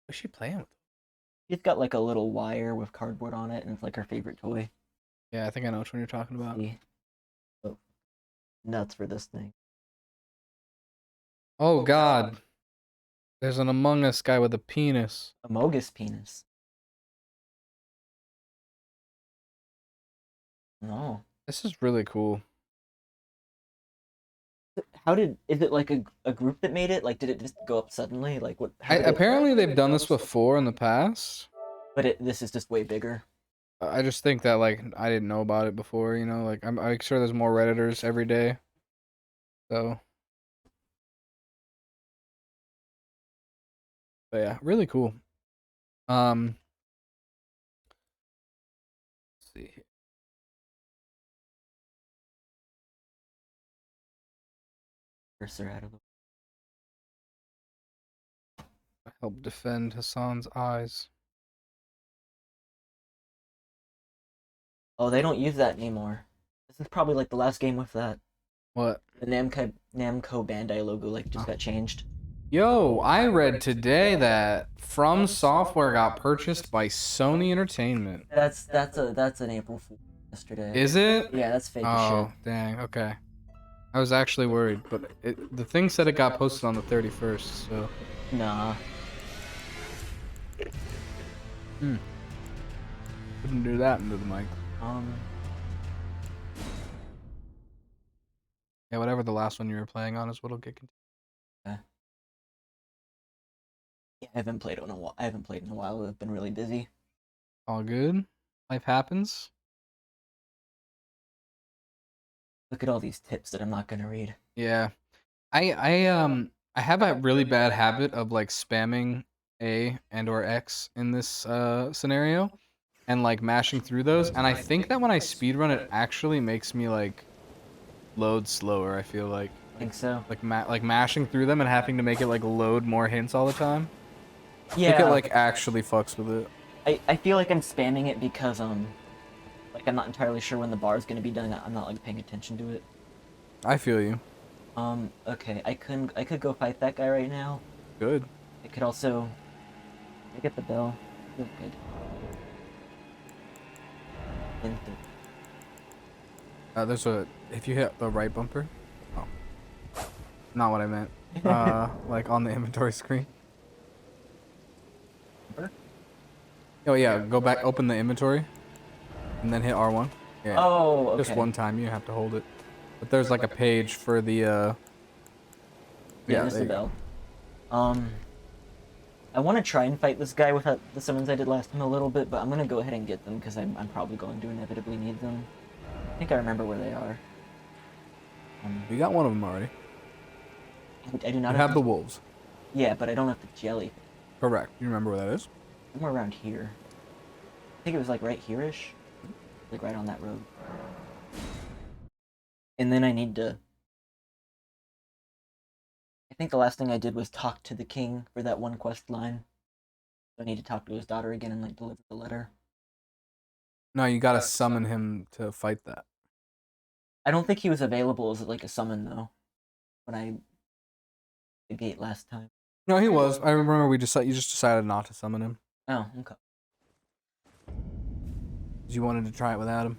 What's she playing with? She's got like a little wire with cardboard on it, and it's like her favorite toy. Yeah, I think I know which one you're talking about. See? Oh, nuts for this thing. Oh God, there's an Among Us guy with a penis. Amogus penis. No. This is really cool. How did is it like a group that made it? Like, did it just go up suddenly? Like, what? How did it? Apparently they've done this before in the past. But this is just way bigger. I just think that like I didn't know about it before, you know, like I'm sure there's more Redditors every day. So, but yeah, really cool. Um, let's see. Cursor out of the. Help defend Hassan's eyes. Oh, they don't use that anymore. This is probably like the last game with that. What? The Namco Bandai logo like just got changed. Yo, I read today that From Software got purchased by Sony Entertainment. That's an April Fool yesterday. Is it? Yeah, that's fake as Oh, shit. dang. Okay. I was actually worried, but the thing said it got posted on the 31st, so. Nah. Couldn't do that into the mic. Yeah, whatever the last one you were playing on is what'll get continued. Okay. Yeah, I haven't played in a while. I haven't played in a while. I've been really busy. All good. Life happens. Look at all these tips that I'm not gonna read. Yeah. I have a really bad habit of like spamming A and or X in this scenario and like mashing through those, and I think that when I speedrun it actually makes me like load slower, I feel like. I think so. Like mashing through them and having to make it like load more hints all the time. Yeah. I think it like actually fucks with it. I feel like I'm spamming it because like I'm not entirely sure when the bar is gonna be done. I'm not like paying attention to it. I feel you. Okay, I could go fight that guy right now. Good. I could also get the bell. Feel good. There's a if you hit the right bumper. Oh, not what I meant. Like on the inventory screen. Oh yeah, go back, open the inventory, and then hit R1. Yeah. Oh, okay. Just one time, you have to hold it. But there's like a page for the. Yeah, there's the bell. I want to try and fight this guy without the summons I did last time a little bit, but I'm gonna go ahead and get them because I'm probably going to inevitably need them. I think I remember where they are. You got one of them already. I do not have the wolves. Yeah, but I don't have the jelly. Correct. You remember where that is? Somewhere around here. I think it was like right here-ish. Like right on that road. And then I need to... I think the last thing I did was talk to the king for that one quest line. So I need to talk to his daughter again and like deliver the letter. No, you gotta summon him to fight that. I don't think he was available as like a summon though. When I the gate last time. No, he was. I remember you just decided not to summon him. Oh, okay. You wanted to try it without him.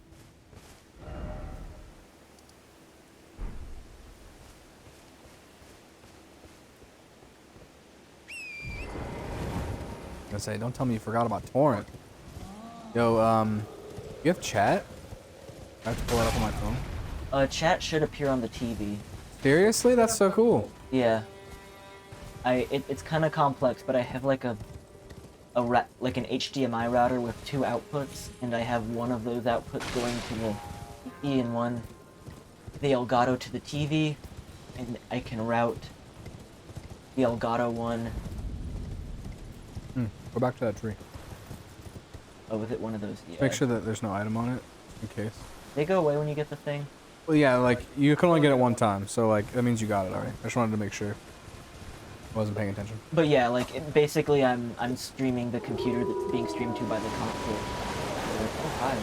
I say, don't tell me you forgot about Torrent. Yo, you have chat? I have to pull it up on my phone. Chat should appear on the TV. Seriously? That's so cool. Yeah. It's kind of complex, but I have like like an HDMI router with two outputs, and I have one of those outputs going to the TV and one the Elgato to the TV, and I can route the Elgato one. Go back to that tree. Oh, was it one of those? Yeah. Make sure that there's no item on it, in case. They go away when you get the thing. Well, yeah, like you can only get it one time, so like that means you got it already. I just wanted to make sure. I wasn't paying attention. But yeah, like basically, I'm streaming the computer that's being streamed to by the console. Oh, hi.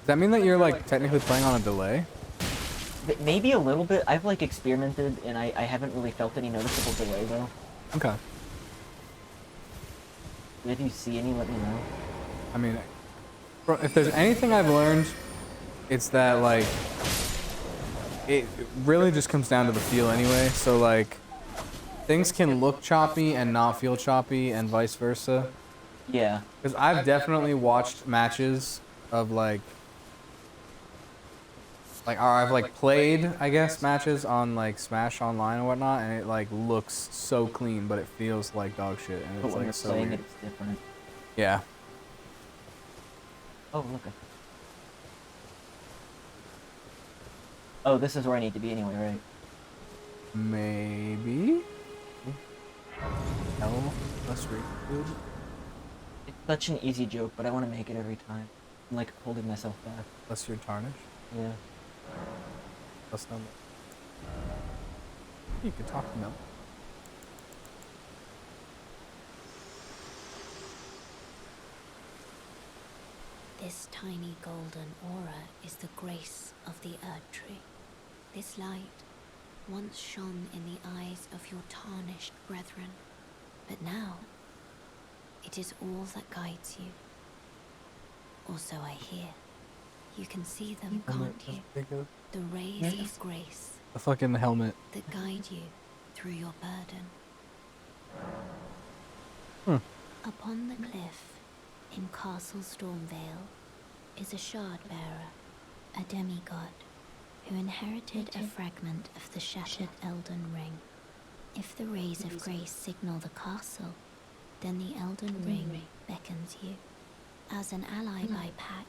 Does that mean that you're like technically playing on a delay? Maybe a little bit. I've like experimented, and I haven't really felt any noticeable delay though. Okay. If you see any, let me know. I mean, if there's anything I've learned, it's that like it really just comes down to the feel anyway. So like things can look choppy and not feel choppy, and vice versa. Yeah. Because I've definitely watched matches of or I've like played, I guess, matches on like Smash Online and whatnot, and it like looks so clean, but it feels like dog shit, and But it's when like you're so playing weird. it, it's different. Yeah. Oh, look. Oh, this is where I need to be anyway, right? Maybe. Hell, let's read. It's such an easy joke, but I want to make it every time. I'm like holding myself back. Unless you're tarnished. Yeah. That's not. You can talk to them. This tiny golden aura is the grace of the Erd Tree. This light once shone in the eyes of your tarnished brethren, but now it is all that guides you. Or so I hear. You can see them, can't you? The rays of grace. The fucking helmet. That guide you through your burden. Upon the cliff in Castle Stormvale is a shard bearer, a demigod, who inherited a fragment of the shattered Elden ring. If the rays of grace signal the castle, then the Elden ring beckons you. As an ally by pact,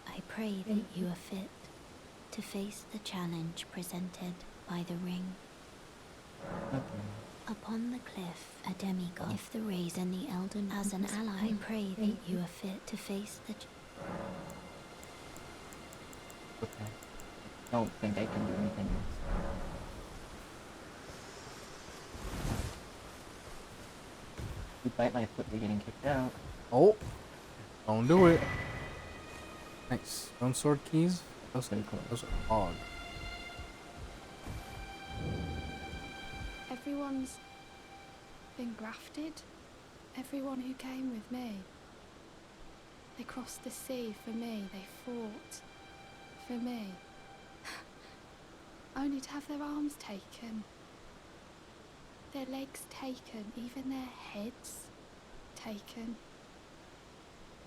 I pray that you are fit to face the challenge presented by the ring. Upon the cliff, a demigod. If the rays and the Elden, as an ally, I pray that you are fit to face the. Okay. I don't think I can do anything else. You bite my foot, you're getting kicked out. Oh, don't do it. Nice. Stone sword keys. Those are hog. Everyone's been grafted. Everyone who came with me. They crossed the sea for me. They fought for me. Only to have their arms taken. Their legs taken. Even their heads taken.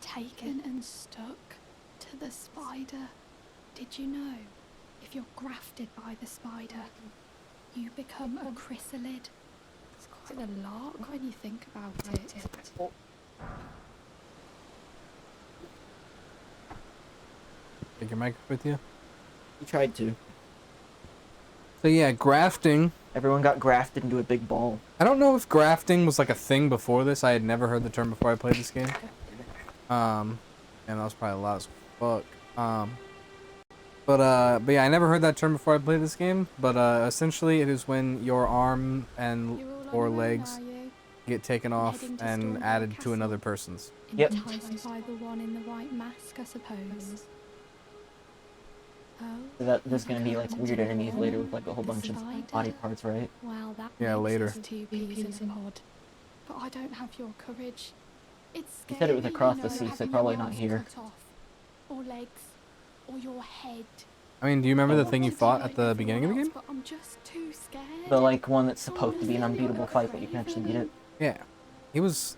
Taken and stuck to the spider. Did you know? If you're grafted by the spider, you become a chrysalid. It's quite a lark when you think about it. Take your mic with you. You tried to. So yeah, grafting. Everyone got grafted into a big ball. I don't know if grafting was like a thing before this. I had never heard the term before I played this game. And that was probably loud as fuck. But yeah, I never heard that term before I played this game. But essentially, it is when your arm and or legs get taken off and added to another person's. Yep. Enticed by the one in the white mask, I suppose. Oh. So that there's gonna be like weird enemies later with like a whole bunch of body parts, right? Well, that Yeah, later. Two peas in a pod. But I don't have your courage. It's You said it was scary, across you the know, sea, so having probably your not arms here. cut off, or legs, or your head. I mean, do you remember the thing you I fought wanted at to the like beginning of the everyone game? else, but I'm just too scared. The like one that's supposed to be an unbeatable fight, but you can actually beat it. Yeah, he was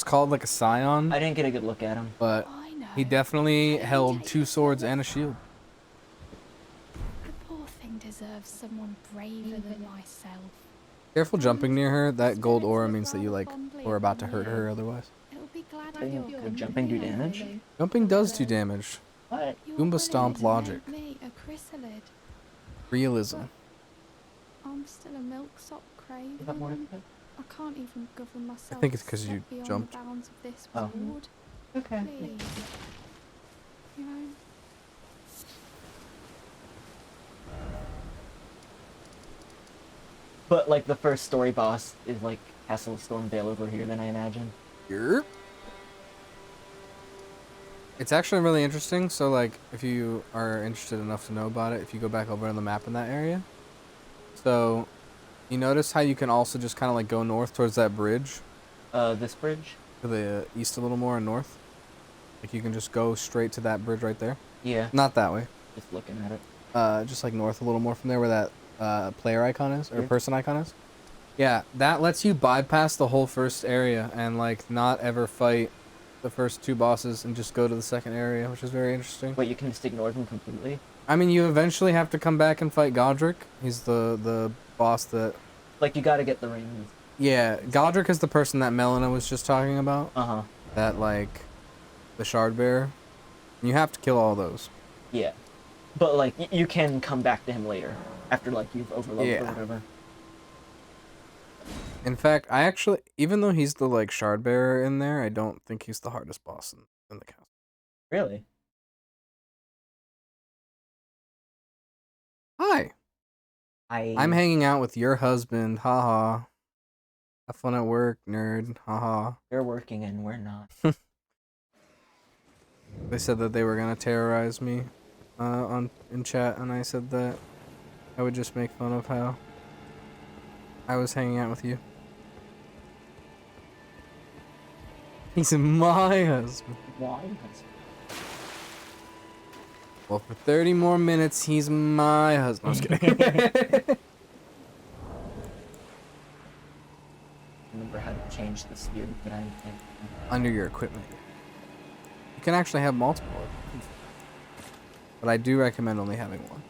called like a scion, I didn't get a good look at him. but I know. he definitely held 2 swords and a shield. The poor thing deserves someone braver than myself. Careful jumping near her. That gold aura means that you like were about to hurt her otherwise. It'll be glad Hey, of your could jumping do damage? Jumping does do damage. What? You're Goomba willing stomp to logic. make me a chrysalid. Realism. I'm still a milksop Is that more craven. of it? I can't even govern myself. think it's a 'cause you step beyond jumped. the bounds of this Oh. world. Okay. Please. You know, But like the first story boss is like Castle Stormvale over here, then I imagine. Yerp. It's actually really interesting. So like, if you are interested enough to know about it, if you go back over on the map in that area, so you notice how you can also just kind of like go north towards that bridge. This bridge? to the east a little more and north. Like you can just go straight to that bridge right there. Yeah. Not that way. Just looking at it. Just like north a little more from there where that player icon is, or Yeah. person icon is. Yeah, that lets you bypass the whole first area and like not ever fight the first 2 bosses and just go to the second area, which is very interesting. Wait, you can just ignore them completely? I mean, you eventually have to come back and fight Godric. He's the boss that... Like, you gotta get the rings. Yeah, Godric is the person that Melina was just talking about. Uh-huh. That, like, the shard bearer. You have to kill all those. Yeah. But, like, you can come back to him later. After, like, you've overloaded or whatever. In fact, I actually... Even though he's the, like, shard bearer in there, I don't think he's the hardest boss in the castle. Really? Hi! I'm hanging out with your husband, haha. Have fun at work, nerd, haha. They're working and we're not. They said that they were gonna terrorize me in chat, and I said that I would just make fun of how I was hanging out with you. He's my husband. Why? Well, for 30 more minutes, he's my husband. I'm just kidding. Remember how to change the sphere, but I can't. Under your equipment. You can actually have multiple. But I do recommend only having one.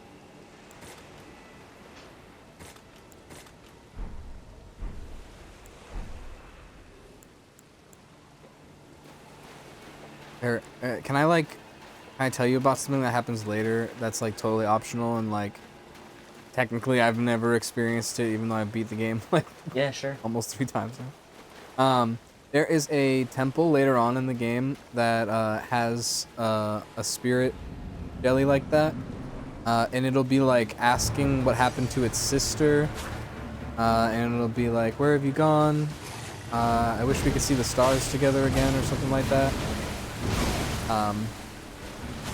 Can I tell you about something that happens later that's like totally optional and like technically I've never experienced it even though I beat the game like Yeah, sure. almost 3 times now. There is a temple later on in the game that has a spirit jelly like that, and it'll be like asking what happened to its sister, and it'll be like, where have you gone? I wish we could see the stars together again or something like that.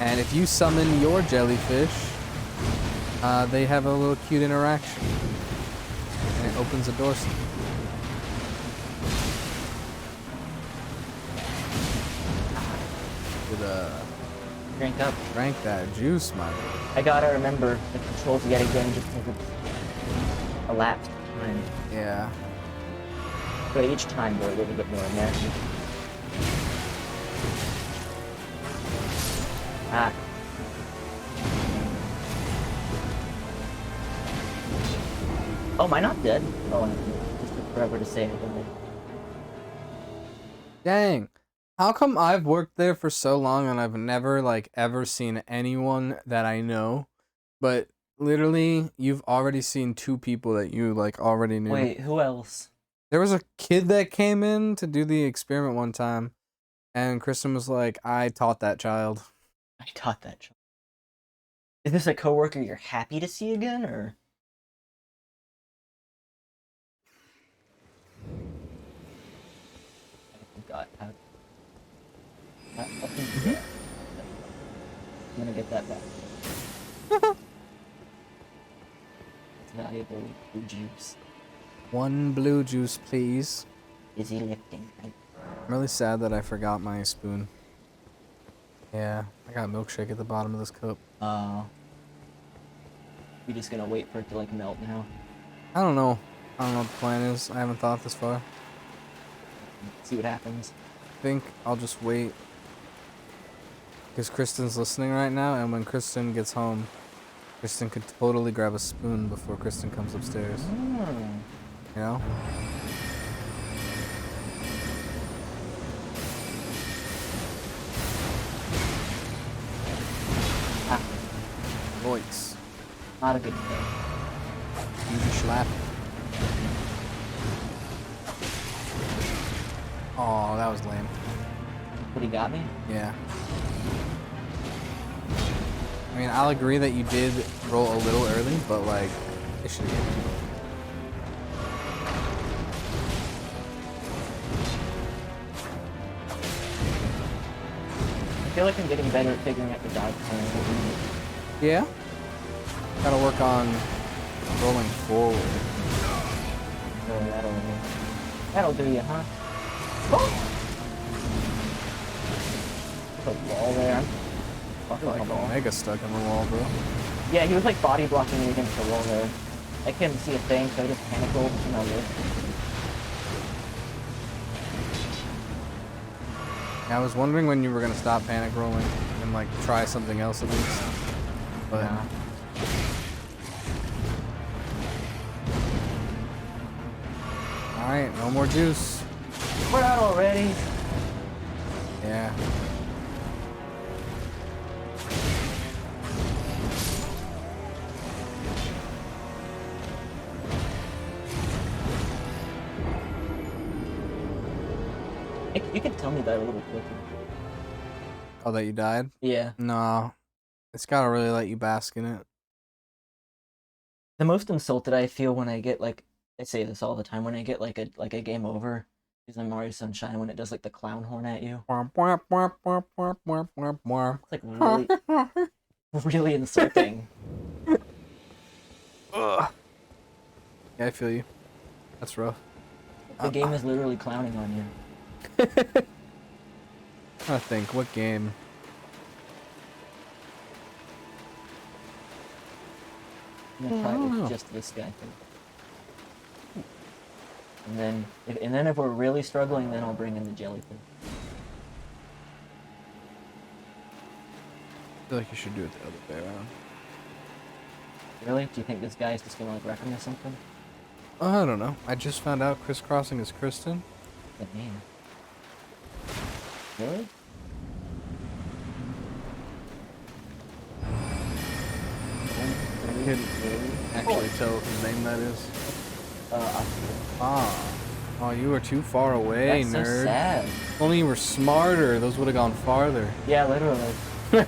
And if you summon your jellyfish, they have a little cute interaction, and it opens a door. Drink that juice, my man. I gotta remember the controls yet again just because it's elapsed time. Yeah. But each time they're a little bit more immersive. Ah. Oh, am I not dead? Oh, it just took forever to say it. Dang. How come I've worked there for so long and I've never, like, ever seen anyone that I know? But literally, you've already seen 2 people that you, like, already knew. Wait, who else? There was a kid that came in to do the experiment one time. And Kristen was like, I taught that child. I taught that child. Is this a coworker you're happy to see again, or? I forgot how. I'm gonna get that back. It's valuable blue juice. 1 blue juice, please. Busy lifting. I'm really sad that I forgot my spoon. Yeah, I got milkshake at the bottom of this cup. We're just gonna wait for it to like melt now. I don't know. I don't know what the plan is. I haven't thought this far. See what happens. I think I'll just wait. Because Kristen's listening right now, and when Kristen gets home, Kristen could totally grab a spoon before Kristen comes upstairs. You know? Ah, Voice. not a good thing. You just slap. Oh, that was lame. But he got me? Yeah. I mean, I'll agree that you did roll a little early, but like, it should have hit you. I feel like I'm getting better at figuring out the dodge plan. Yeah? Gotta work on rolling forward. So that'll do you, huh? Oh! The wall there. Fuck Like the wall. mega stuck in the wall, bro. Yeah, he was like body blocking me against the wall there. I couldn't see a thing, so I just panic rolled and I lived. Yeah, I was wondering when you were gonna stop panic rolling and like try something else at least. But Nah. alright, no more juice. We're out already. Yeah. You could tell me that a little quicker. Oh, that you died? Yeah. No. It's gotta really let you bask in it. The most insulted I feel when I get like, I say this all the time, when I get like a game over is in Mario Sunshine when it does like the clown horn at you. It's like really, really insulting. Ugh. Yeah, I feel you. That's rough. The game is literally clowning on you. I think, what game? I'm gonna try it with just this guy. And then, if we're really struggling, then I'll bring in the jellyfish. I feel like you should do it the other way around. Really? Do you think this guy is just gonna like wreck him or something? I don't know. I just found out crisscrossing is Kristen. Good name. Really? I couldn't actually tell whose name that is. Ah. Oh, you were too far away, That's nerd. so sad. If only you were smarter, those would have gone farther. Yeah, literally. There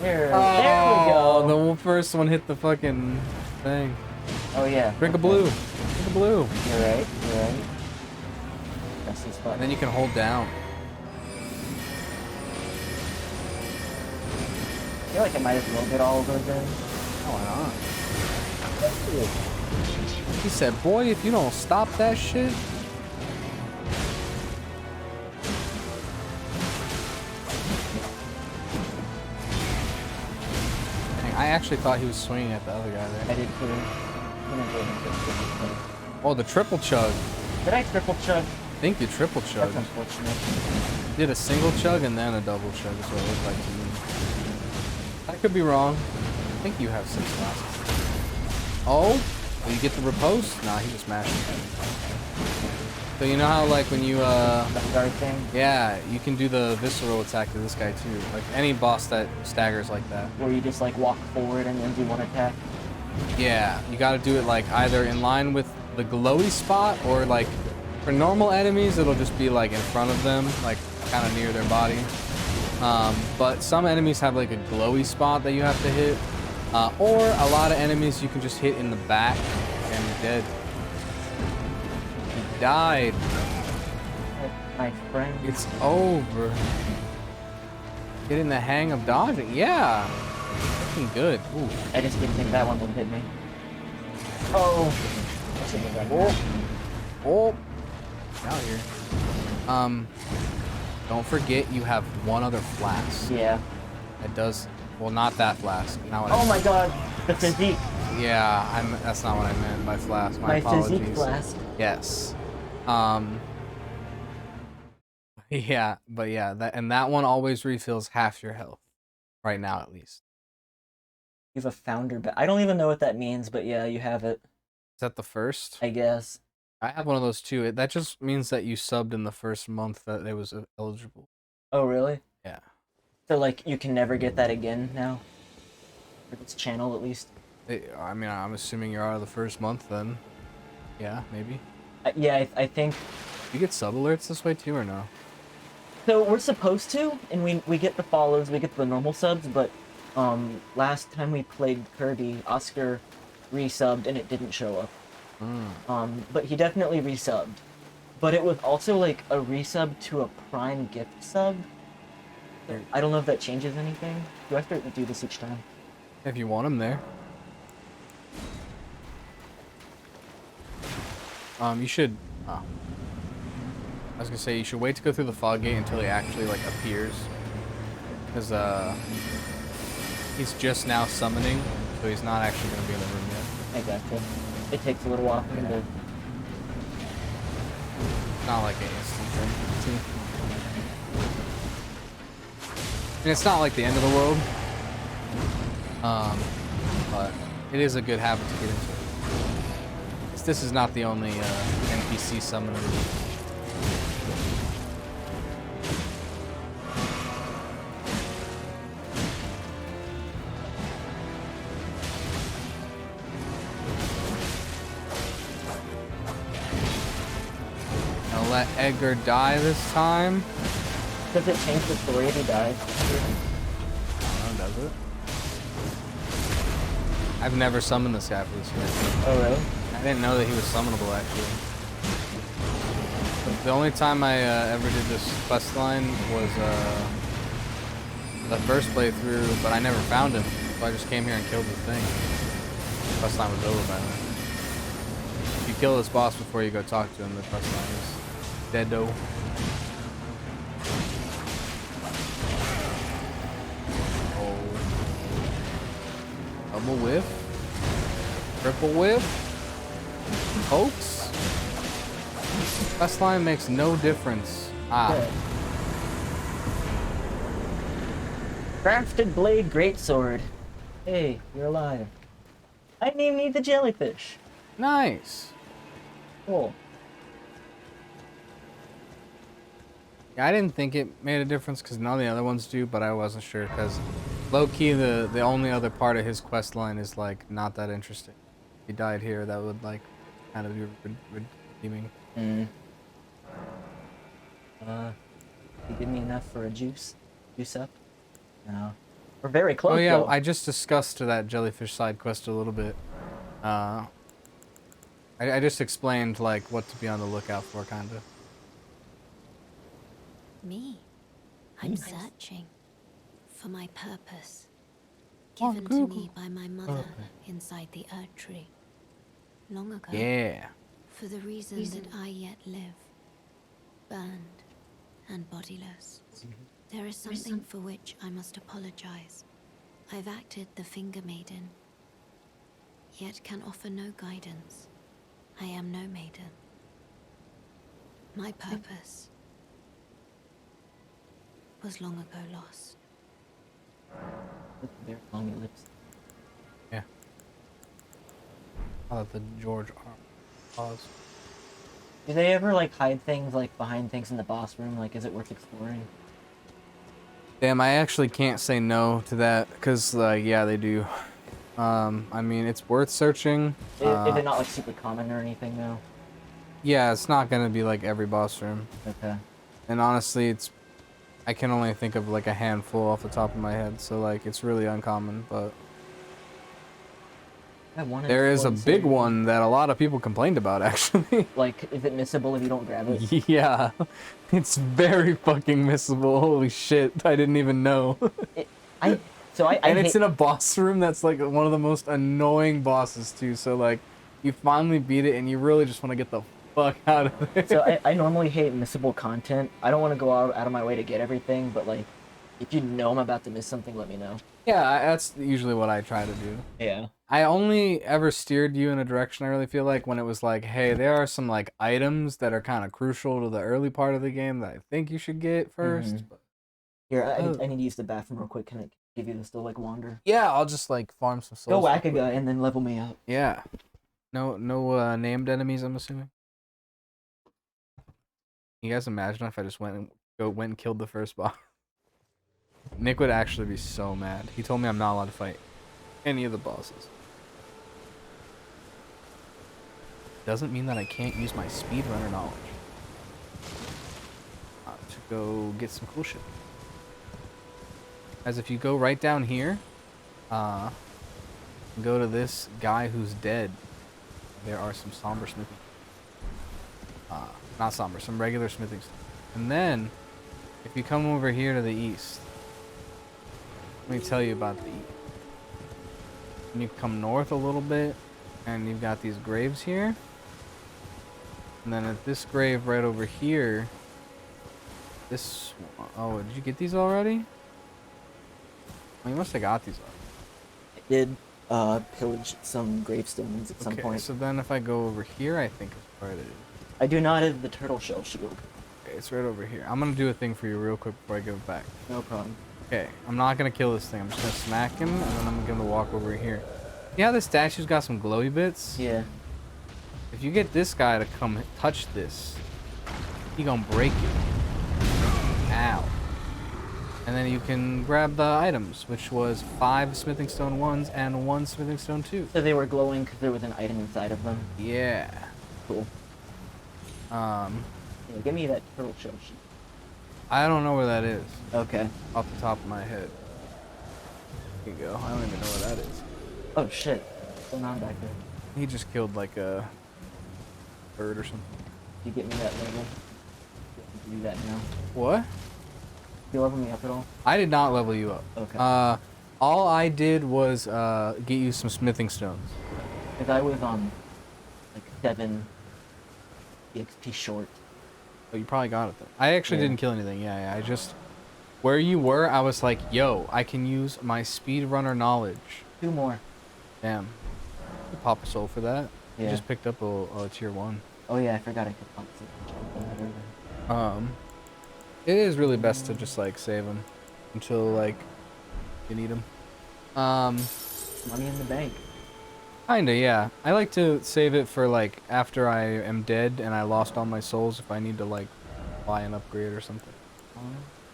we Oh, go. the first one hit the fucking thing. Oh yeah. Drink a okay. blue. Drink a blue. You're right. You're right. Press this button. And then you can hold down. I feel like I might as well get all of those in. Oh, why not? He said, boy, if you don't stop that shit. Dang, I actually thought he was swinging at the other guy I there. did too. I'm gonna go ahead and get triple chug. Oh, the triple chug. Did I triple chug? I think you triple chug. That's unfortunate. Did a single chug and then a double chug is what it looked like to me. I could be wrong. I think you have 6 flasks. Oh, will you get the riposte? Nah, he just mashed it. So you know how like when you That guard thing? yeah, you can do the visceral attack to this guy too. Like any boss that staggers like that. Where you just like walk forward and then do one attack? Yeah, you gotta do it like either in line with the glowy spot or like for normal enemies it'll just be like in front of them, like kind of near their body. But some enemies have like a glowy spot that you have to hit. Or a lot of enemies you can just hit in the back and you're dead. You died. My friend. It's over. Getting the hang of dodging. Yeah. Looking good. Ooh. I just didn't think that one would hit me. Oh. I shouldn't have done that. Oh. Out here. Don't forget you have one other flask. Yeah. It does. Well, not that flask. Not what Oh my god. The physique. Yeah, that's not what I meant by flask. My apologies. Physique flask. Yes. Yeah, but yeah, that one always refills half your health. Right now, at least. You have a founder badge. I don't even know what that means, but yeah, you have it. Is that the first? I guess. I have one of those too. That just means that you subbed in the first month that it was eligible. Oh, really? Yeah. So, like, you can never get that again now? For this channel, at least? I mean, I'm assuming you're out of the first month then. Yeah, maybe. Yeah, I think... You get sub alerts this way too, or no? So, we're supposed to, and we get the follows, we get the normal subs, but, last time we played Kirby, Oscar resubbed and it didn't show up. But he definitely resubbed. But it was also, like, a resub to a Prime gift sub. I don't know if that changes anything. Do I have to do this each time? If you want him there. You should... Oh. I was gonna say, you should wait to go through the fog gate until he actually, like, appears. Because he's just now summoning, so he's not actually going to be in the room yet. I gotcha. It takes a little while for him to... Not like an instant thing. And it's not like the end of the world. But it is a good habit to get into. This is not the only NPC summoner. I'll let Edgar die this time. Does it change the story if he dies? I don't know, does it? I've never summoned this guy for this mission. Oh, really? I didn't know that he was summonable, actually. The only time I ever did this quest line was the first playthrough, but I never found him, so I just came here and killed the thing. The quest line was over by then. If you kill this boss before you go talk to him, the quest line is dead-o. Oh. Double whiff. Triple whiff. Hoax. Quest line makes no difference. Ah. Good. Crafted blade greatsword. Hey, you're alive. I named me the jellyfish. Nice. Cool. Yeah, I didn't think it made a difference because none of the other ones do, but I wasn't sure because low-key the only other part of his quest line is like not that interesting. If he died here, that would like kind of be redeeming. You give me enough for a juice? Juice up? No. We're very close, Oh yeah, though. I just discussed that jellyfish side quest a little bit. I just explained like what to be on the lookout for, kind of. Me? I'm searching for my purpose, Oh, given to Google. me by my mother inside the Earth Tree, long ago. Yeah. For the reason that I yet live, burned and bodiless. There is something for which I must apologize. I've acted the Finger Maiden, yet can offer no guidance. I am no maiden. My purpose was long ago lost. Very long your lips. Yeah. I'll let the George R. Pause. Do they ever like hide things like behind things in the boss room? Like, is it worth exploring? Damn, I actually can't say no to that because, yeah, they do. I mean, it's worth searching. Is it not like super common or anything though? Yeah, it's not gonna be like every boss room. Okay. And honestly, I can only think of like a handful off the top of my head, so like it's really uncommon. But there is a big one that a lot of people complained about, actually. Like, is it missable if you don't grab it? Yeah, it's very fucking missable. Holy shit, I didn't even know. And it's in a boss room that's like one of the most annoying bosses too. So like, you finally beat it and you really just want to get the fuck out of there. So I normally hate missable content. I don't want to go out of my way to get everything, but like, if you know I'm about to miss something, let me know. Yeah, that's usually what I try to do. Yeah. I only ever steered you in a direction I really feel like when it was like, hey, there are some like items that are kind of crucial to the early part of the game that I think you should get first. But... Here, I need to use the bathroom real quick. Can I give you this to like wander? Yeah, I'll just like farm some souls. Go whack a guy and then level me up. Yeah. No named enemies, I'm assuming. You guys imagine if I just went and killed the first boss? Nick would actually be so mad. He told me I'm not allowed to fight any of the bosses. Doesn't mean that I can't use my speedrunner knowledge to go get some cool shit. As if you go right down here, go to this guy who's dead. There are some somber smithing. Not somber, some regular smithing stuff. And then, if you come over here to the east, let me tell you about the east. And you come north a little bit, and you've got these graves here. And then at this grave right over here, oh, did you get these already? Oh, you must have got these. I did pillage some gravestones at some Okay, point. so then if I go over here, I think it's where it is. I do not have the turtle shell shield. Okay, it's right over here. I'm gonna do a thing for you real quick before I give it back. No problem. Okay, I'm not gonna kill this thing. I'm just gonna smack him, and then I'm gonna walk over here. Yeah, the statue's got some glowy bits. Yeah. If you get this guy to come touch this, he gonna break it. Ow. And then you can grab the items, which was 5 smithing stone 1s and 1 smithing stone 2. So they were glowing because there was an item inside of them. Yeah. Cool. Yeah, give me that turtle shell sheet. I don't know where that is Okay. off the top of my head. Here you go. I don't even know where that is. Oh shit. What's going on back there? He just killed like a bird or something. You get me that level. You can do that now. What? You level me up at all? I did not level you up. Okay. All I did was get you some smithing stones. Because I was on like 7 EXP short. Oh, you probably got it then. I actually Yeah. didn't kill anything. Yeah. I just where you were, I was like, yo, I can use my speedrunner knowledge. 2 more. Damn. I'll pop a soul for that. You Yeah. just picked up a tier 1. Oh yeah, I forgot I could pump some. It is really best to just like save them until like you need them. Money in the bank. Kinda, yeah. I like to save it for like after I am dead and I lost all my souls if I need to like buy an upgrade or something.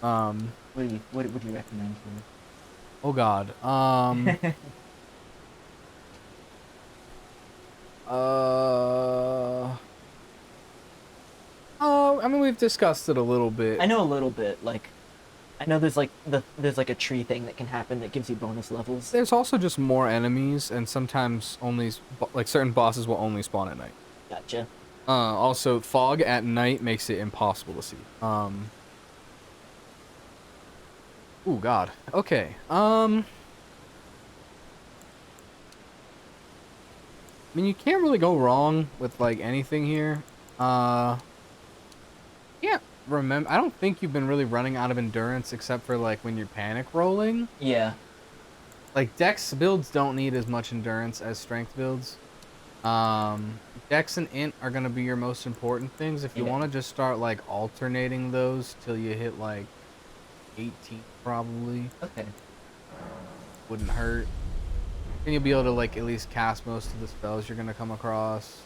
What would you recommend for me? Oh god. I mean we've discussed it a little bit. I know a little bit. Like, I know there's like a tree thing that can happen that gives you bonus levels. There's also just more enemies and sometimes only like certain bosses will only spawn at night. Gotcha. Also fog at night makes it impossible to see. Oh god. Okay. I mean you can't really go wrong with like anything here. Can't remember. I don't think you've been really running out of endurance except for like when you're panic rolling. Yeah. Like dex builds don't need as much endurance as strength builds. Dex and int are gonna be your most important things. If you Yeah. want to just start like alternating those till you hit like 18 probably, Okay. wouldn't hurt. And you'll be able to like at least cast most of the spells you're gonna come across.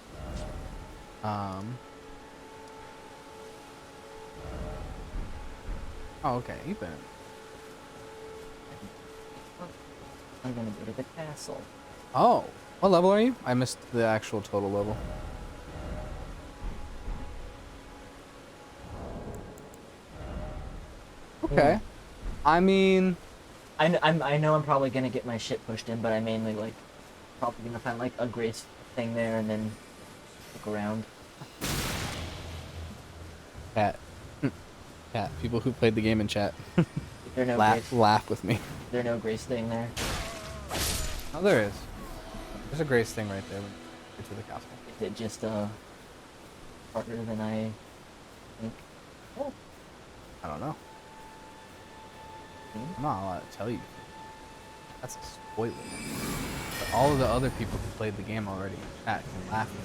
Oh, okay, you been. I'm gonna go to the castle. Oh, what level are you? I missed the actual total level. Okay. I mean, I know I'm probably gonna get my shit pushed in, but I mainly like probably gonna find like a grace thing there and then look around. chat. Chat. People who played the game in chat. Is there no grace? Laugh with me. Is there no grace thing there? Oh, there is. There's a grace thing right there when you get to the castle. Is it just harder than I think? Oh. I don't know. I'm not allowed to tell you. That's a spoiler. But all of the other people who played the game already in chat can laugh with me.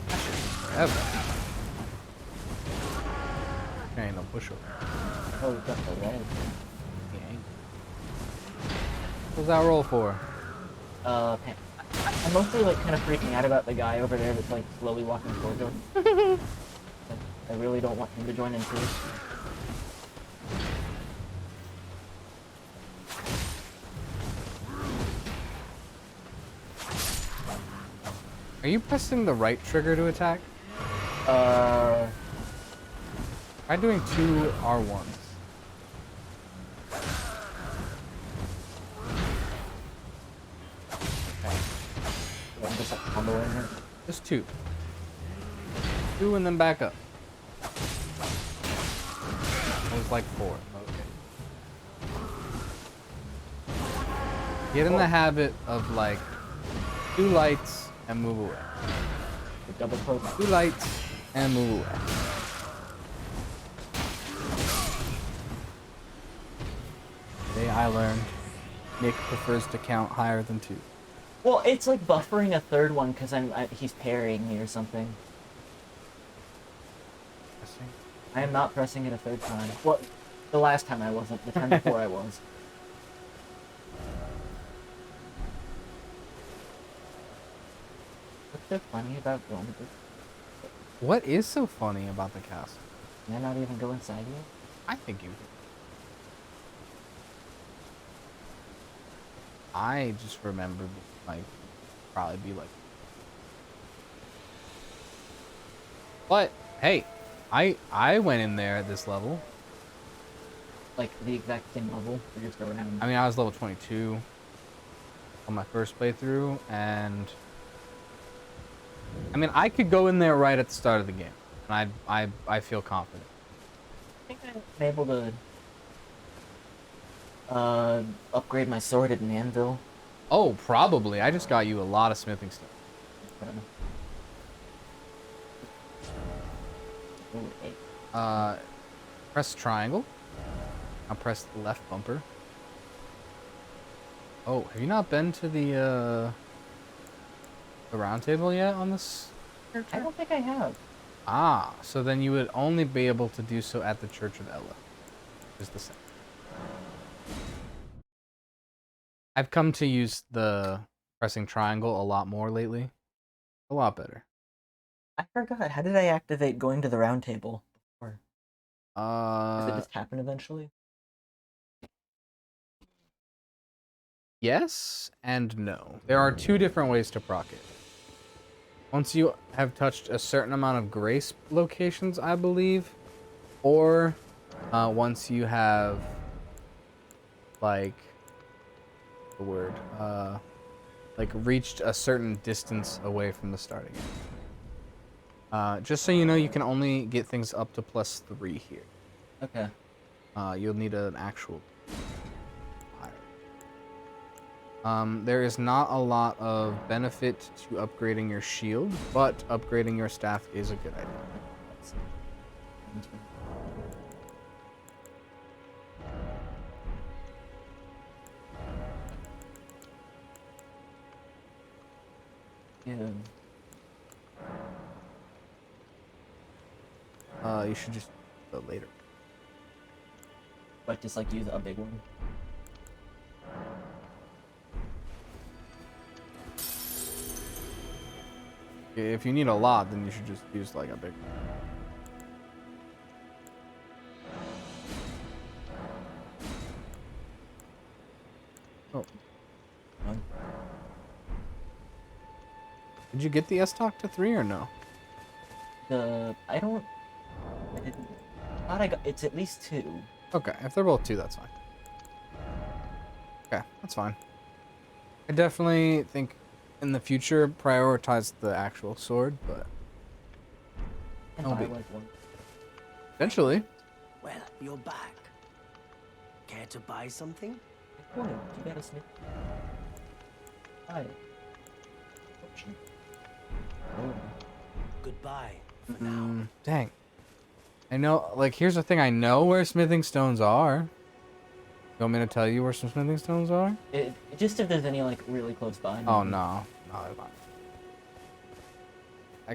That shit is forever. There ain't no pushover. Oh, we got the red. What's that roll for? I'm mostly like kind of freaking out about the guy over there that's like slowly walking towards us. I really don't want him to join in too. Are you pressing the right trigger to attack? Try doing 2 R1s. I'm just like comboing her. Just 2. 2 and then back up. It was like 4. Okay. Get in the habit of like 2 lights and move away. The double poke. 2 lights and move away. I learned. Nick prefers to count higher than 2. Well, it's like buffering a third one because he's parrying me or something. I am not pressing it a third time. Well, the last time I wasn't. The time before I was. What's so funny about going to this? What is so funny about the castle? Can I not even go inside you? I think you. I just remember, like, probably be like. But hey, I went in there at this level. Like the exact same level, or just around? I mean, I was level 22 on my first playthrough, and I mean, I could go in there right at the start of the game, and I feel confident. I think I'm able to upgrade my sword at an anvil. Oh, probably. I just got you a lot of smithing stuff. Press triangle. Now press the left bumper. Oh, have you not been to the round table yet on this character? I don't think I have. Ah, so then you would only be able to do so at the Church of Ella. Which is the same. I've come to use the pressing triangle a lot more lately. A lot better. I forgot. How did I activate going to the round table before? Does it just happen eventually? Yes and no. There are 2 different ways to proc it. Once you have touched a certain amount of grace locations, I believe, or once you have, like, the word, like, reached a certain distance away from the starting end. Just so you know, you can only get things up to +3 here. Okay. You'll need an actual higher. There is not a lot of benefit to upgrading your shield, but upgrading your staff is a good idea. Yeah. You should just do it later. But just like use a big one. If you need a lot, then you should just use like a big one. Oh. Did you get the S-Talk to 3 or no? I didn't. Thought I got. It's at least 2. Okay, if they're both 2, that's fine. Okay, that's fine. I definitely think in the future prioritize the actual sword, but And no buy big. like one. Eventually. Well, you're back. Care to buy something? Boy, you got a smith. Hi. Oh. Goodbye for now. Dang. I know, like, here's the thing. I know where smithing stones are. You want me to tell you where some smithing stones are? Just if there's any like really close by. Oh, maybe. no. No, they're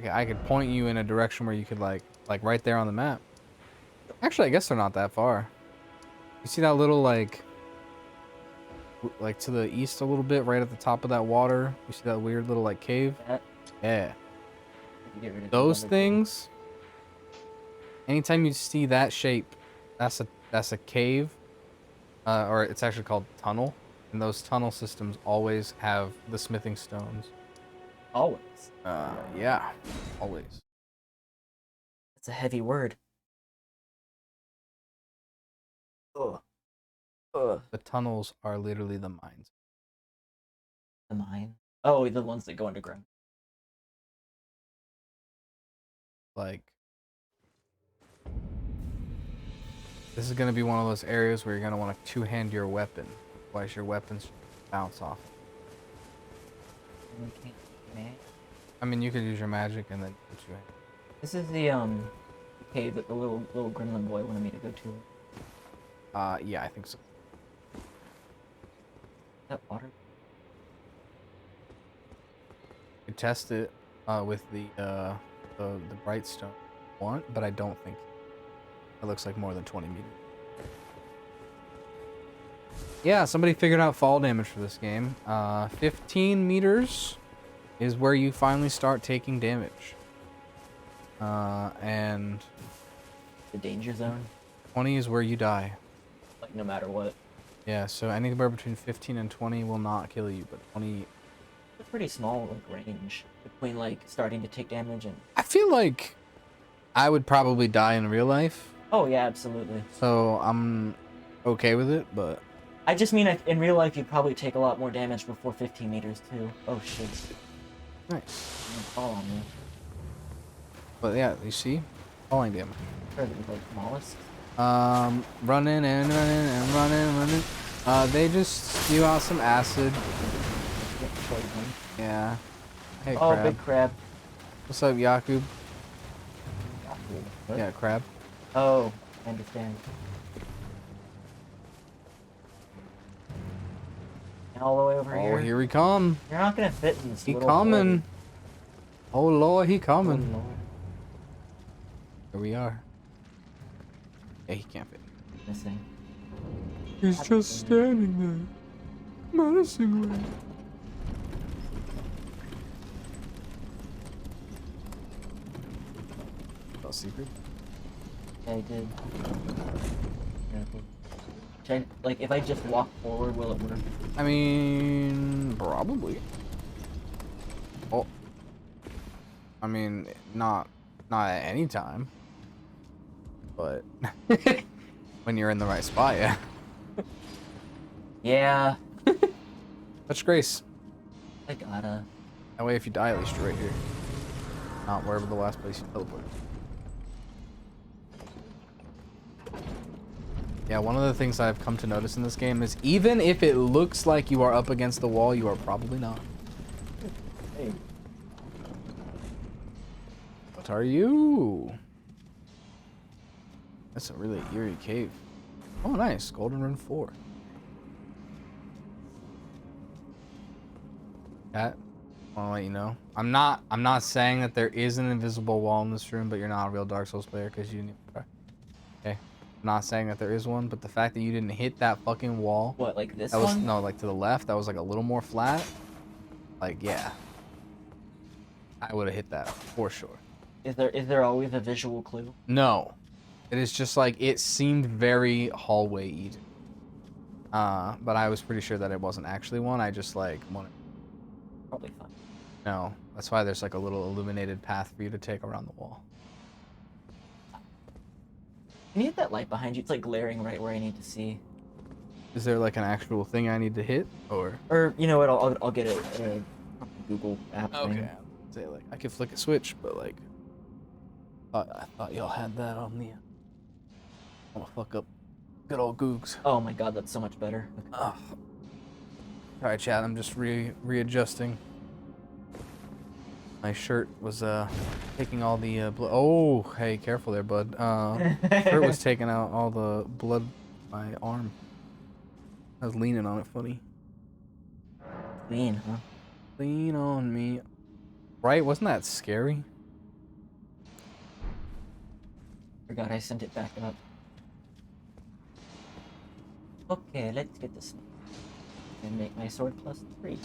not. I could point you in a direction where you could, like right there on the map. Actually, I guess they're not that far. You see that little, like to the east a little bit, right at the top of that water? You see that weird little, like, cave? That, Yeah. get rid of Those the other things, anytime you see that shape, that's a cave, or it's actually called tunnel, and those tunnel systems always have the smithing stones. Always. Yeah, always. That's a heavy word. Ugh. Ugh. The tunnels are literally the mines. The mine. Oh, the ones that go underground. Like, this is gonna be one of those areas where you're gonna want to two-hand your weapon, otherwise your weapons bounce off. And we can't. Man. I mean, you could use your magic and then put you in. This is the cave that the little gremlin boy wanted me to go to. Yeah, I think so. That water? You test it with the bright stone want, but I don't think it looks like more than 20 meters. Yeah, somebody figured out fall damage for this game. 15 meters is where you finally start taking damage. And The danger zone? 20 is where you die. Like, no matter what. Yeah, so anywhere between 15 and 20 will not kill you, but 20... It's a pretty small, like, range between, like, starting to take damage and... I feel like I would probably die in real life, Oh, yeah, absolutely. so I'm okay with it, but... I just mean, in real life, you'd probably take a lot more damage before 15 meters, too. Oh, shit. Nice. Don't fall on me. But yeah, you see? Falling damage. Sure, they're, like, mollusks. Running and running and running and running. They just spew out some acid. Get poisoned. Yeah. Hey, Oh, crab. big crab. What's up, Yakub? What? Yeah, crab. Oh, I understand. And all the way over here. Oh, here he come. You're not gonna fit in this He little coming. Oh, Lord, he hole. coming. Oh, Lord. Here we are. Yeah, he can't fit. Missing. He's just standing there, menacingly. Oh, secret? Yeah, I did. Should I, like, if I just walk forward, will it work? I mean, probably. Oh. I mean, not at any time. But when you're in the right spot, yeah. Yeah. Touch Grace. I gotta. That way, if you die, at least you're right here. Not wherever the last place you teleported. Yeah, one of the things I've come to notice in this game is even if it looks like you are up against the wall, you are probably not. Hey. What are you? That's a really eerie cave. Oh, nice. Golden Rune 4. Cat, wanna let you know. I'm not saying that there is an invisible wall in this room, but you're not a real Dark Souls player because you didn't even try. Okay. I'm not saying that there is one, but the fact that you didn't hit that fucking wall. What, like this That was one? no, like to the left, that was like a little more flat. Like, yeah. I would have hit that for sure. Is there always a visual clue? No. It is just like it seemed very hallway-y. But I was pretty sure that it wasn't actually one. I just like wanted. Probably fine. No, that's why there's like a little illuminated path for you to take around the wall. Can you hit that light behind you? It's like glaring right where I need to see. Is there like an actual thing I need to hit, or? Or you know what? I'll get a Google app thing. Okay. Say like I could flick a switch, but like, I thought y'all had that on the. I'm gonna fuck up. Good old Googs. Oh my god, that's so much better. Ugh. Alright, chat, I'm just readjusting. My shirt was taking all the blood. Oh, hey, careful there, bud. Shirt was taking out all the blood from my arm. I was leaning on it funny. Lean, huh? Lean on me. Right? Wasn't that scary? Forgot I sent it back up. Okay, let's get this and make my sword +3.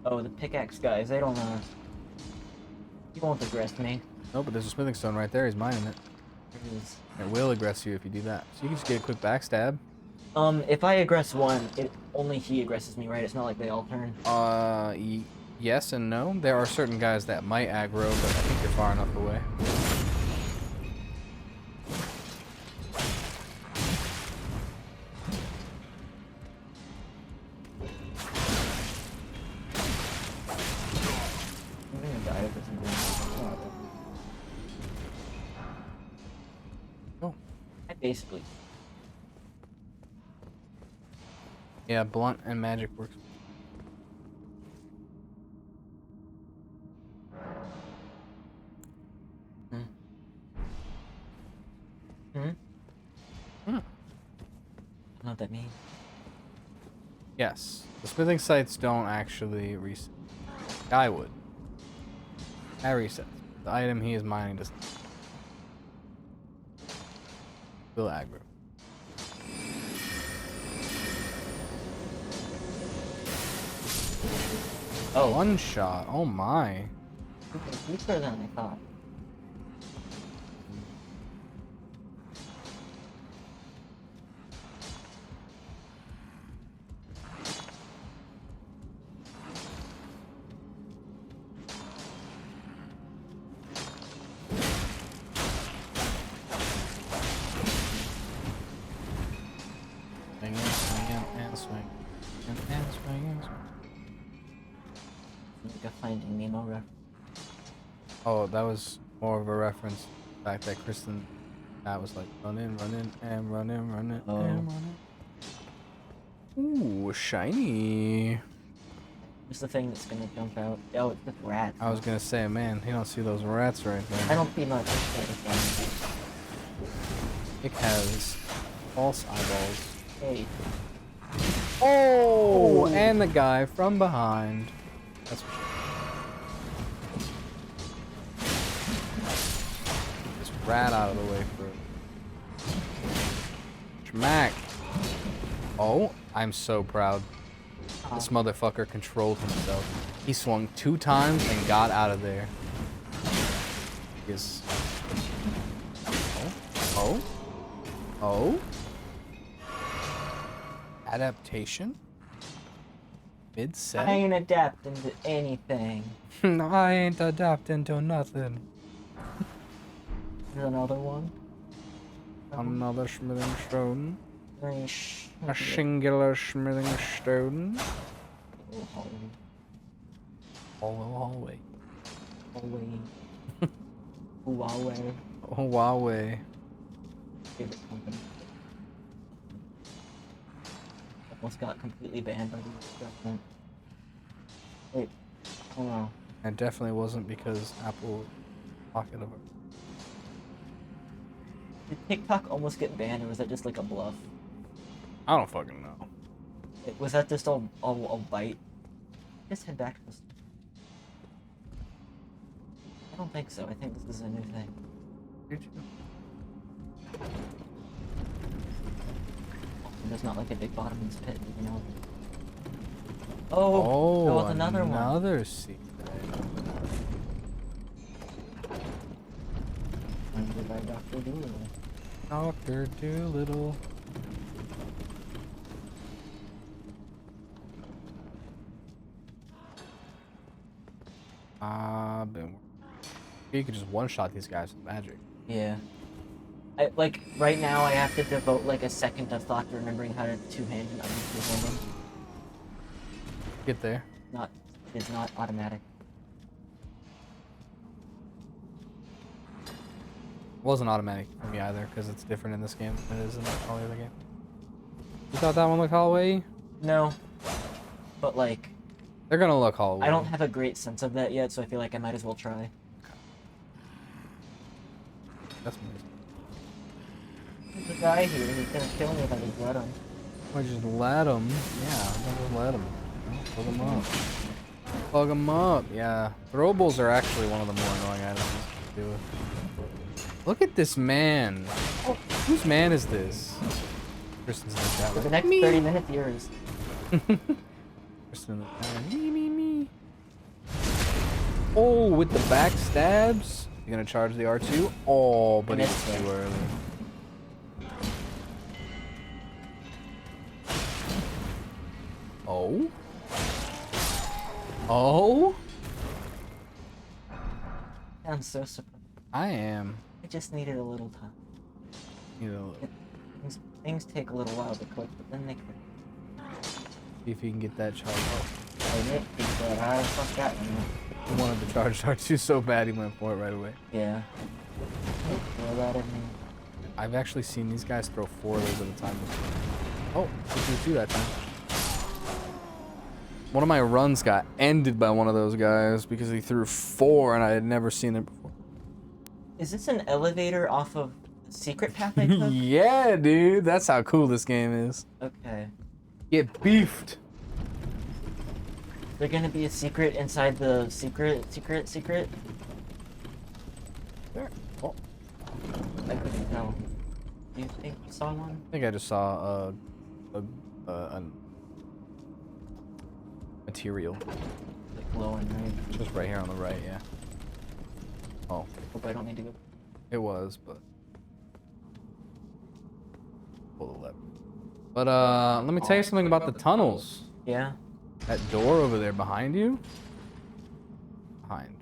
Oh, the pickaxe guys, they don't you won't aggress me. No, but there's a smithing stone right there. He's mining it. It is. It will aggress you if you do that. So you can just get a quick backstab. If I aggress one, only he aggresses me, right? It's not like they all turn. Yes and no. There are certain guys that might aggro, but I think you're far enough away. I'm gonna die if it's in Oh. I basically. Yeah, blunt and magic works. Hmm. Hmm? Hmm. I don't know what that means. Yes. The smithing sites don't actually reset. Guy would. That resets. The item he is mining does not. Still aggro. Oh, One shot. Oh my. okay, deeper than I thought. Swing in, swing in, and swing. And swing in, swing. Like a Finding Nemo reference. Oh, that was more of a reference to the fact that Kristen that was like run in, and run in, and run in. Ooh, shiny. What's the thing that's gonna jump out? Oh, it's just rats. I was gonna say, man, you don't see those rats right I there. don't see much. It has false eyeballs. Hey, Oh, and the guy from behind. That's this rat out of the way for Schmack. Oh, I'm so proud. This motherfucker controlled himself. He swung 2 times and got out of there. Yes. Oh. Oh. Adaptation? Mid-set? I ain't adapting to anything. I ain't adapting to nothing. There's another one. Another smithing stone. Nice. A singular smithing stone. Hallway. Huawei. Huawei. Huawei. Favorite company. Almost got completely banned by the government. Wait. Oh no. It definitely wasn't because Apple pocket of it. Did TikTok almost get banned, or was that just like a bluff? I don't fucking know. Was that just all bite? Just head back to this. I don't think so. I think this is a new thing. Did you? There's not like a big bottomless pit, you know. Oh, Oh, it's another one. Another secret. Funded by Dr. Doolittle. Dr. Doolittle. You could just one-shot these guys with magic. Yeah. Like, right now I have to devote like a second of thought to remembering how to two-hand and two-hand them. Get there. It's not automatic. Wasn't automatic for me either, because it's different in this game than it is in all the other game. You thought that one looked Holloway? No. But like, They're gonna look Holloway. I don't have a great sense of that yet, so I feel like I might as well try. That's me. There's a guy here, he's gonna kill me if I just let him. Or just let him. Yeah, just let him. Plug him up. Plug him up. Yeah. Throwables are actually one of the more annoying items to do with. Look at this man. Whose man is this? Kristen's in the chat. For the Right? next Me. 30 minutes, yours. Kristen in the chat. Me. Oh, with the backstabs. You're gonna charge the R2? Oh, but it's Missed it. too early. Oh? Oh? I'm so surprised. I am. I just needed a little time. You know, Things take a little while to click, but then they click. see if you can get that charge up. I admit, but I fucked that one. He wanted to charge R2 so bad he went for it right away. Yeah. Throw that in me. I've actually seen these guys throw 4 of those at a time before. Oh, he threw 2 that time. One of my runs got ended by one of those guys because he threw 4 and I had never seen it before. Is this an elevator off of the secret path I took? Yeah, dude. That's how cool this game is. Okay. Get beefed. there gonna be a secret inside the secret? There. Oh, I couldn't tell. Do you think you saw one? I think I just saw a material. Like glowing, right? Just right here on the right, yeah. Oh, Hope I don't need to go. it was, but pull the lever. But let me tell you something about the tunnels. Yeah. That door over there behind you. Behind.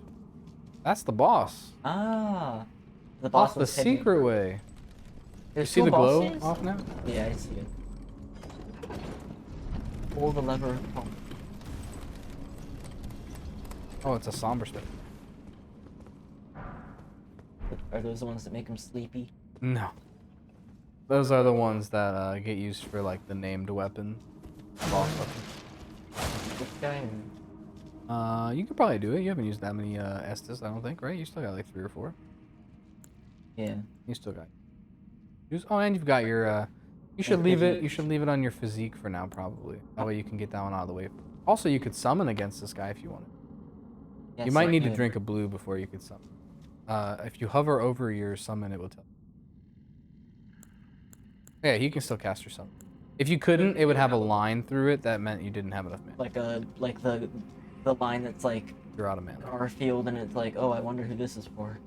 That's the boss. Ah. The Off boss the was hidden. secret way. You There's see two the glow bosses? off now? Yeah, I see it. Pull the lever. Oh. Oh, it's a somber spectre. Are those the ones that make him sleepy? No. Those are the ones that get used for like the named weapon. Boss weapon. This guy? Or... You could probably do it. You haven't used that many Estus, I don't think, right? You still got like 3 or 4. Yeah. You still got. Oh, and you've got your. You should leave it. You should leave it on your physique for now, probably. That way you can get that one out of the way. Also, you could summon against this guy if you wanted. Yeah, You might need to yeah. drink a blue before you could summon. If you hover over your summon, it will tell. Yeah, you can still cast your summon. If you couldn't, it would have a line through it that meant you didn't have enough mana. Like the line that's like You're out of mana. Garfield, and it's like, oh, I wonder who this is for.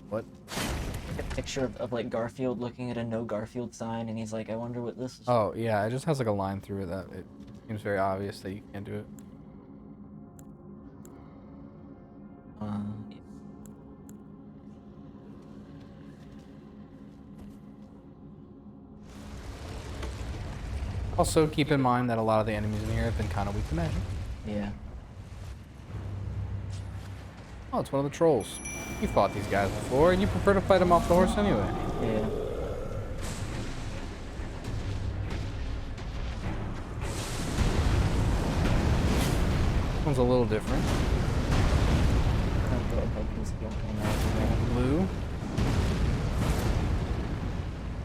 What? A picture of like Garfield looking at a no Garfield sign, and he's like, I wonder what this is. Oh yeah, it just has like a line through it that it seems very obvious that you can't do it. Yeah. Also, keep in mind that a lot of the enemies in here have been kind of weak to magic. Yeah. Oh, it's one of the trolls. You fought these guys before, and you prefer to fight them off the horse anyway. Yeah. This one's a little different. Blue. You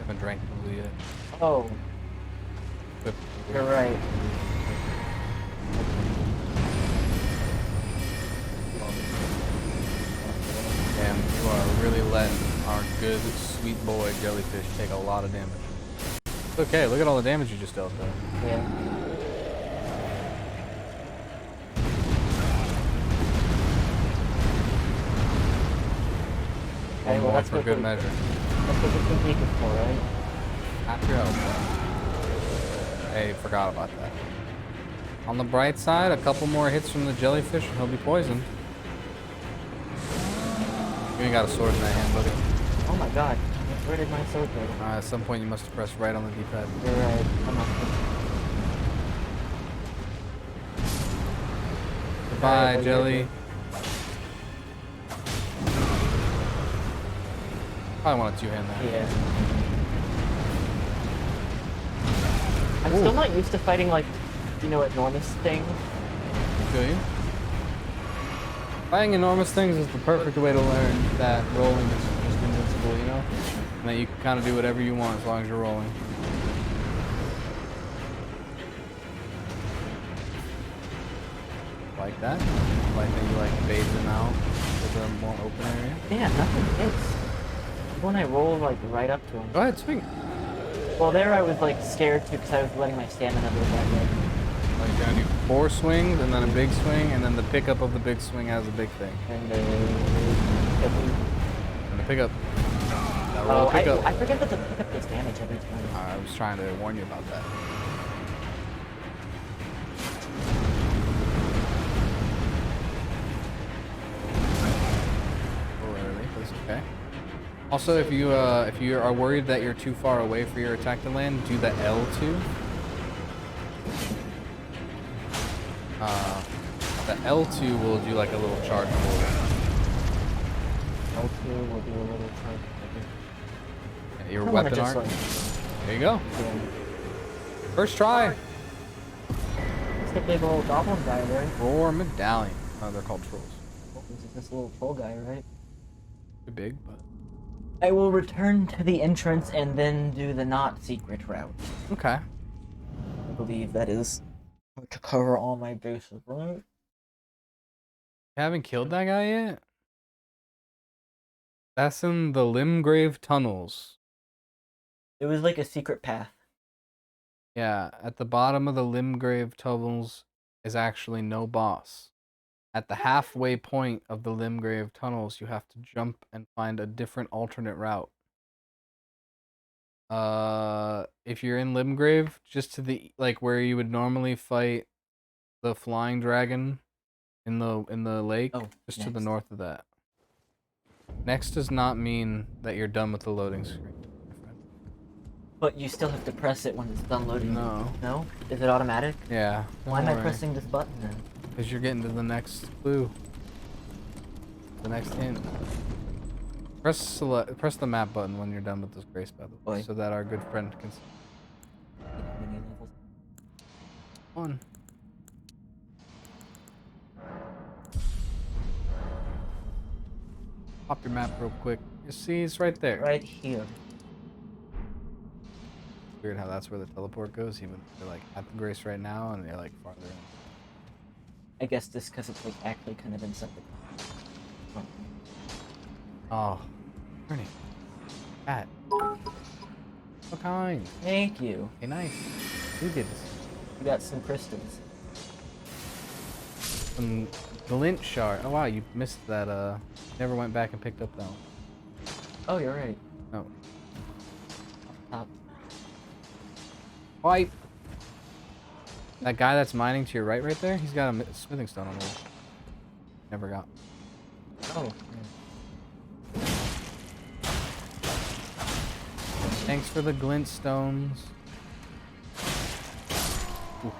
haven't drank the blue yet. Oh, But you're right. damn, you are really letting our good, sweet boy jellyfish take a lot of damage. It's okay, look at all the damage you just dealt though. Yeah. One more that's for what good the- measure. That's what the technique is for, right? After health. Hey, forgot about that. On the bright side, a couple more hits from the jellyfish and he'll be poisoned. You ain't got a sword in that hand, buddy. Oh my god. Where did my sword go? At some point you must have pressed right on the D-pad. You're right. I'm not. Goodbye, Alright, Jelly. Probably want to two-hand that. Yeah. I'm still not used to fighting like, you know, enormous things. Do you? Fighting enormous things is the perfect way to learn that rolling is just invincible, you know? And that you can kind of do whatever you want as long as you're rolling. Like that? Like that you like phase them out with a more open area? Yeah, nothing hits. When I roll like right up to him. Go ahead, swing. Well, there I was like scared too because I was letting my stamina go back up. Like you're gonna do 4 swings and then a big swing and then the pickup of the big swing has a big thing. And And the pickup. That roll oh, pickup. I forget that the pickup does damage every time. I was trying to warn you about that. A little early, but it's okay. Also, if you are worried that you're too far away for your attack to land, do the L2. The L2 will do like a little charge forward. L2 will do a little charge. Yeah, your I wanna weapon just, arc. like, There you go. yeah. First try. It's the big old goblin guy, right? Roar medallion. Oh, they're called trolls. This is this little troll guy, right? They're big, but I will return to the entrance and then do the not secret route. okay. I believe that is To cover all my bases, right? You haven't killed that guy yet? That's in the Limgrave tunnels. It was like a secret path. Yeah, at the bottom of the Limgrave tunnels is actually no boss. At the halfway point of the Limgrave tunnels, you have to jump and find a different alternate route. If you're in Limgrave, just to the like where you would normally fight the flying dragon in the lake, just to the next. north of that. Next does not mean that you're done with the loading screen, my friend. But you still have to press it when it's done loading. No. No? Is it automatic? Yeah. Why am I pressing this button then? Because you're getting to the next clue. The next hint. Press the map button when you're done with this grace, by the way, so that our good friend can see. How many levels? 1. Pop your map real quick. You see, it's right there. Right here. Weird how that's where the teleport goes, even if you're like at the grace right now and they're like farther in. I guess this because it's like actually kind of inside the. Oh, Ernie. Cat. So kind. Thank you. Hey, nice. Who did this? You got some crystals. Some glint shard. Oh wow, you missed that. Never went back and picked up that one. Oh, you're right. No. Top. Pipe. That guy that's mining to your right there, he's got a smithing stone on the wall. Never got. Oh. Thanks for the glint stones. Ooh.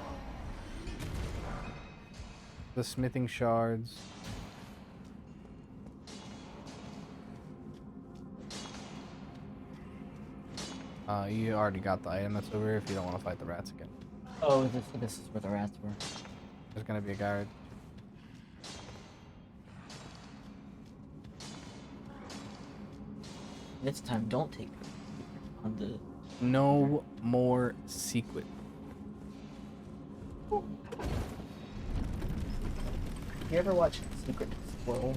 The smithing shards. You already got the item that's over here if you don't want to fight the rats again. Oh, this is where the rats were. There's gonna be a guy right. This time, don't take on the. No more secret. You ever watch Secret Squirrel?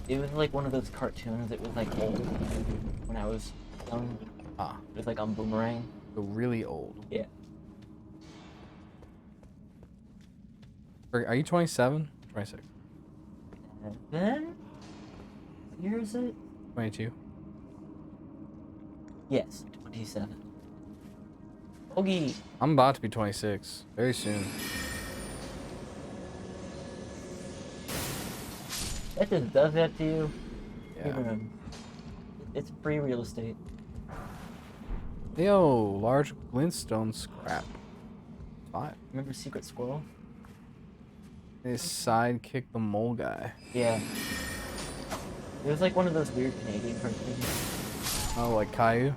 It was like one of those cartoons. It was like old when I was young. Ah, It was like on Boomerang. so really old. Yeah. Are you 27? 26. Then, what year is it? 22. Yes, 27. Ogie. I'm about to be 26 very soon. That just does that to you. Yeah. It's free real estate. Yo, large glintstone scrap. 5. Remember Secret Squirrel? They sidekick the mole guy. Yeah. It was like one of those weird Canadian cartoons. Oh, like Caillou?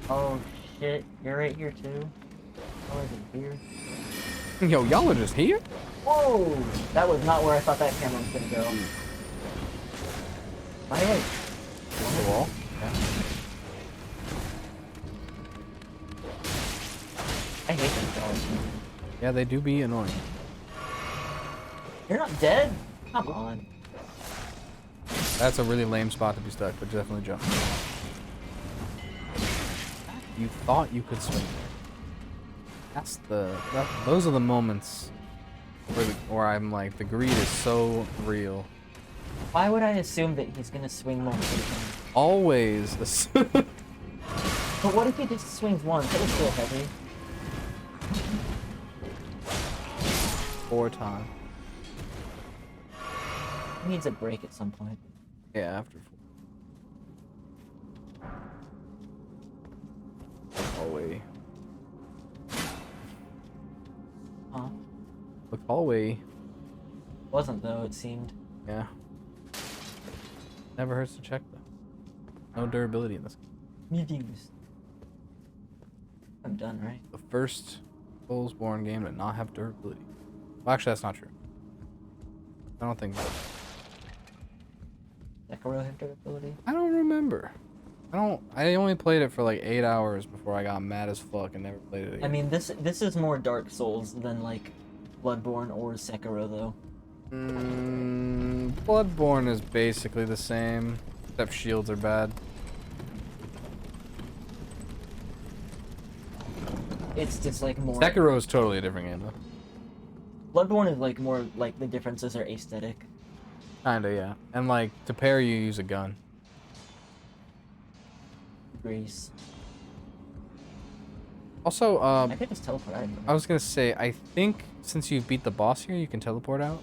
Oh shit, you're right here too. Oh, is it here? Yo, y'all are just here? Whoa! That was not where I thought that camera was gonna go. By the way, On the wall? Yeah. I hate these dogs. Yeah, they do be annoying. You're not dead? Come on. That's a really lame spot to be stuck, but definitely jump. You thought you could swing there. Those are the moments where I'm like, the greed is so real. Why would I assume that he's gonna swing multiple times? Always. But what if he just swings once? That would feel heavy. 4 times. He needs a break at some point. Yeah, after 4. Hallway. Huh? Look hallway. Wasn't though, it seemed. Yeah. Never hurts to check though. No durability in this. Meetings. I'm done, right? The first Soulsborne game to not have durability. Well, actually, that's not true. I don't think. Sekiro have durability? I don't remember. I only played it for like 8 hours before I got mad as fuck and never played it I again. mean, this is more Dark Souls than like Bloodborne or Sekiro, though. Bloodborne is basically the same, except shields are bad. It's just like more. Sekiro is totally a different game though. Bloodborne is like more like the differences are aesthetic. Kinda, yeah. And like to parry, you use a gun. Grease. Also, I could just teleport out. I was gonna say, I think since you've beat the boss here, you can teleport out.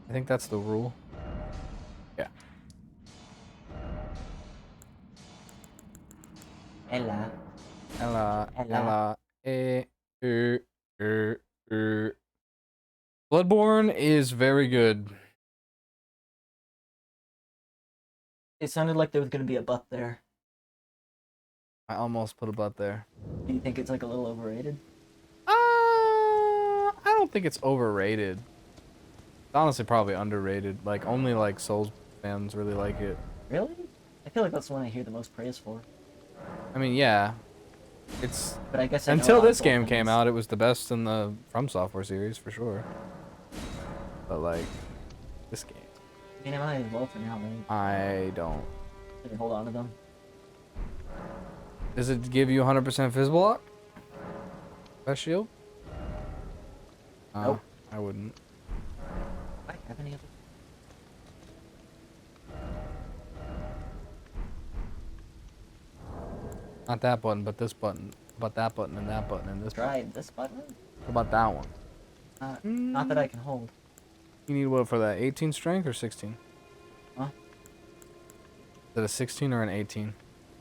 I think that's the rule. Yeah. Ella. Ella, Ella. Ella, er. Bloodborne is very good. It sounded like there was gonna be a butt there. I almost put a butt there. Do you think it's like a little overrated? I don't think it's overrated. It's honestly probably underrated. Like only like Souls fans really like it. Really? I feel like that's the one I hear the most praise for. I mean, yeah. It's But I guess I know until a lot of this game Souls came fans. out, it was the best in the From Software series for sure. But like this game, I mean, I might as well for now, right? I don't. Should I hold on to them? Does it give you 100% fizz block? That shield? Nope. I wouldn't. Do I have any other? Not that button, but this button. But that button and that button and this button. Tried this button? What about that one? Not that I can hold. You need what for that? 18 strength or 16? Huh? Is it a 16 or an 18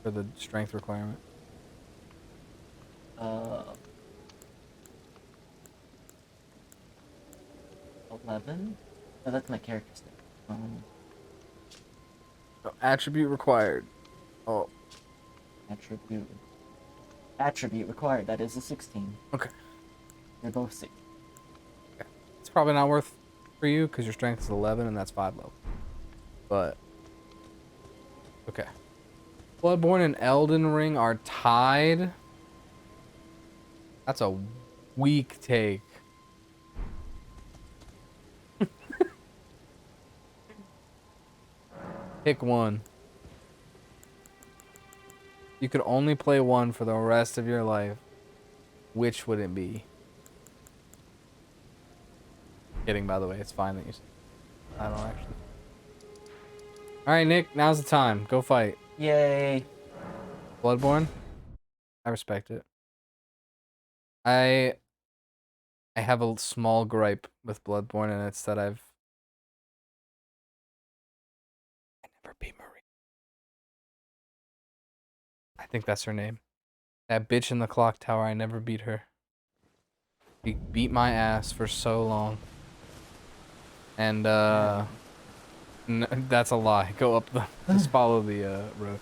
for the strength requirement? 11? Oh, that's my character stick. Oh, attribute required. Oh, Attribute. Attribute required. That is a 16. okay. They're both 6. It's probably not worth for you because your strength is 11 and that's 5 level. But okay. Bloodborne and Elden Ring are tied. That's a weak take. Pick one. You could only play one for the rest of your life. Which would it be? Kidding, by the way. It's fine that you. I don't actually. All right, Nick. Now's the time. Go fight. Yay! Bloodborne. I respect it. I have a small gripe with Bloodborne, and it's that I never beat Marie. I think that's her name. That bitch in the clock tower. I never beat her. She beat my ass for so long. And that's a lie. Go up the. Just follow the road.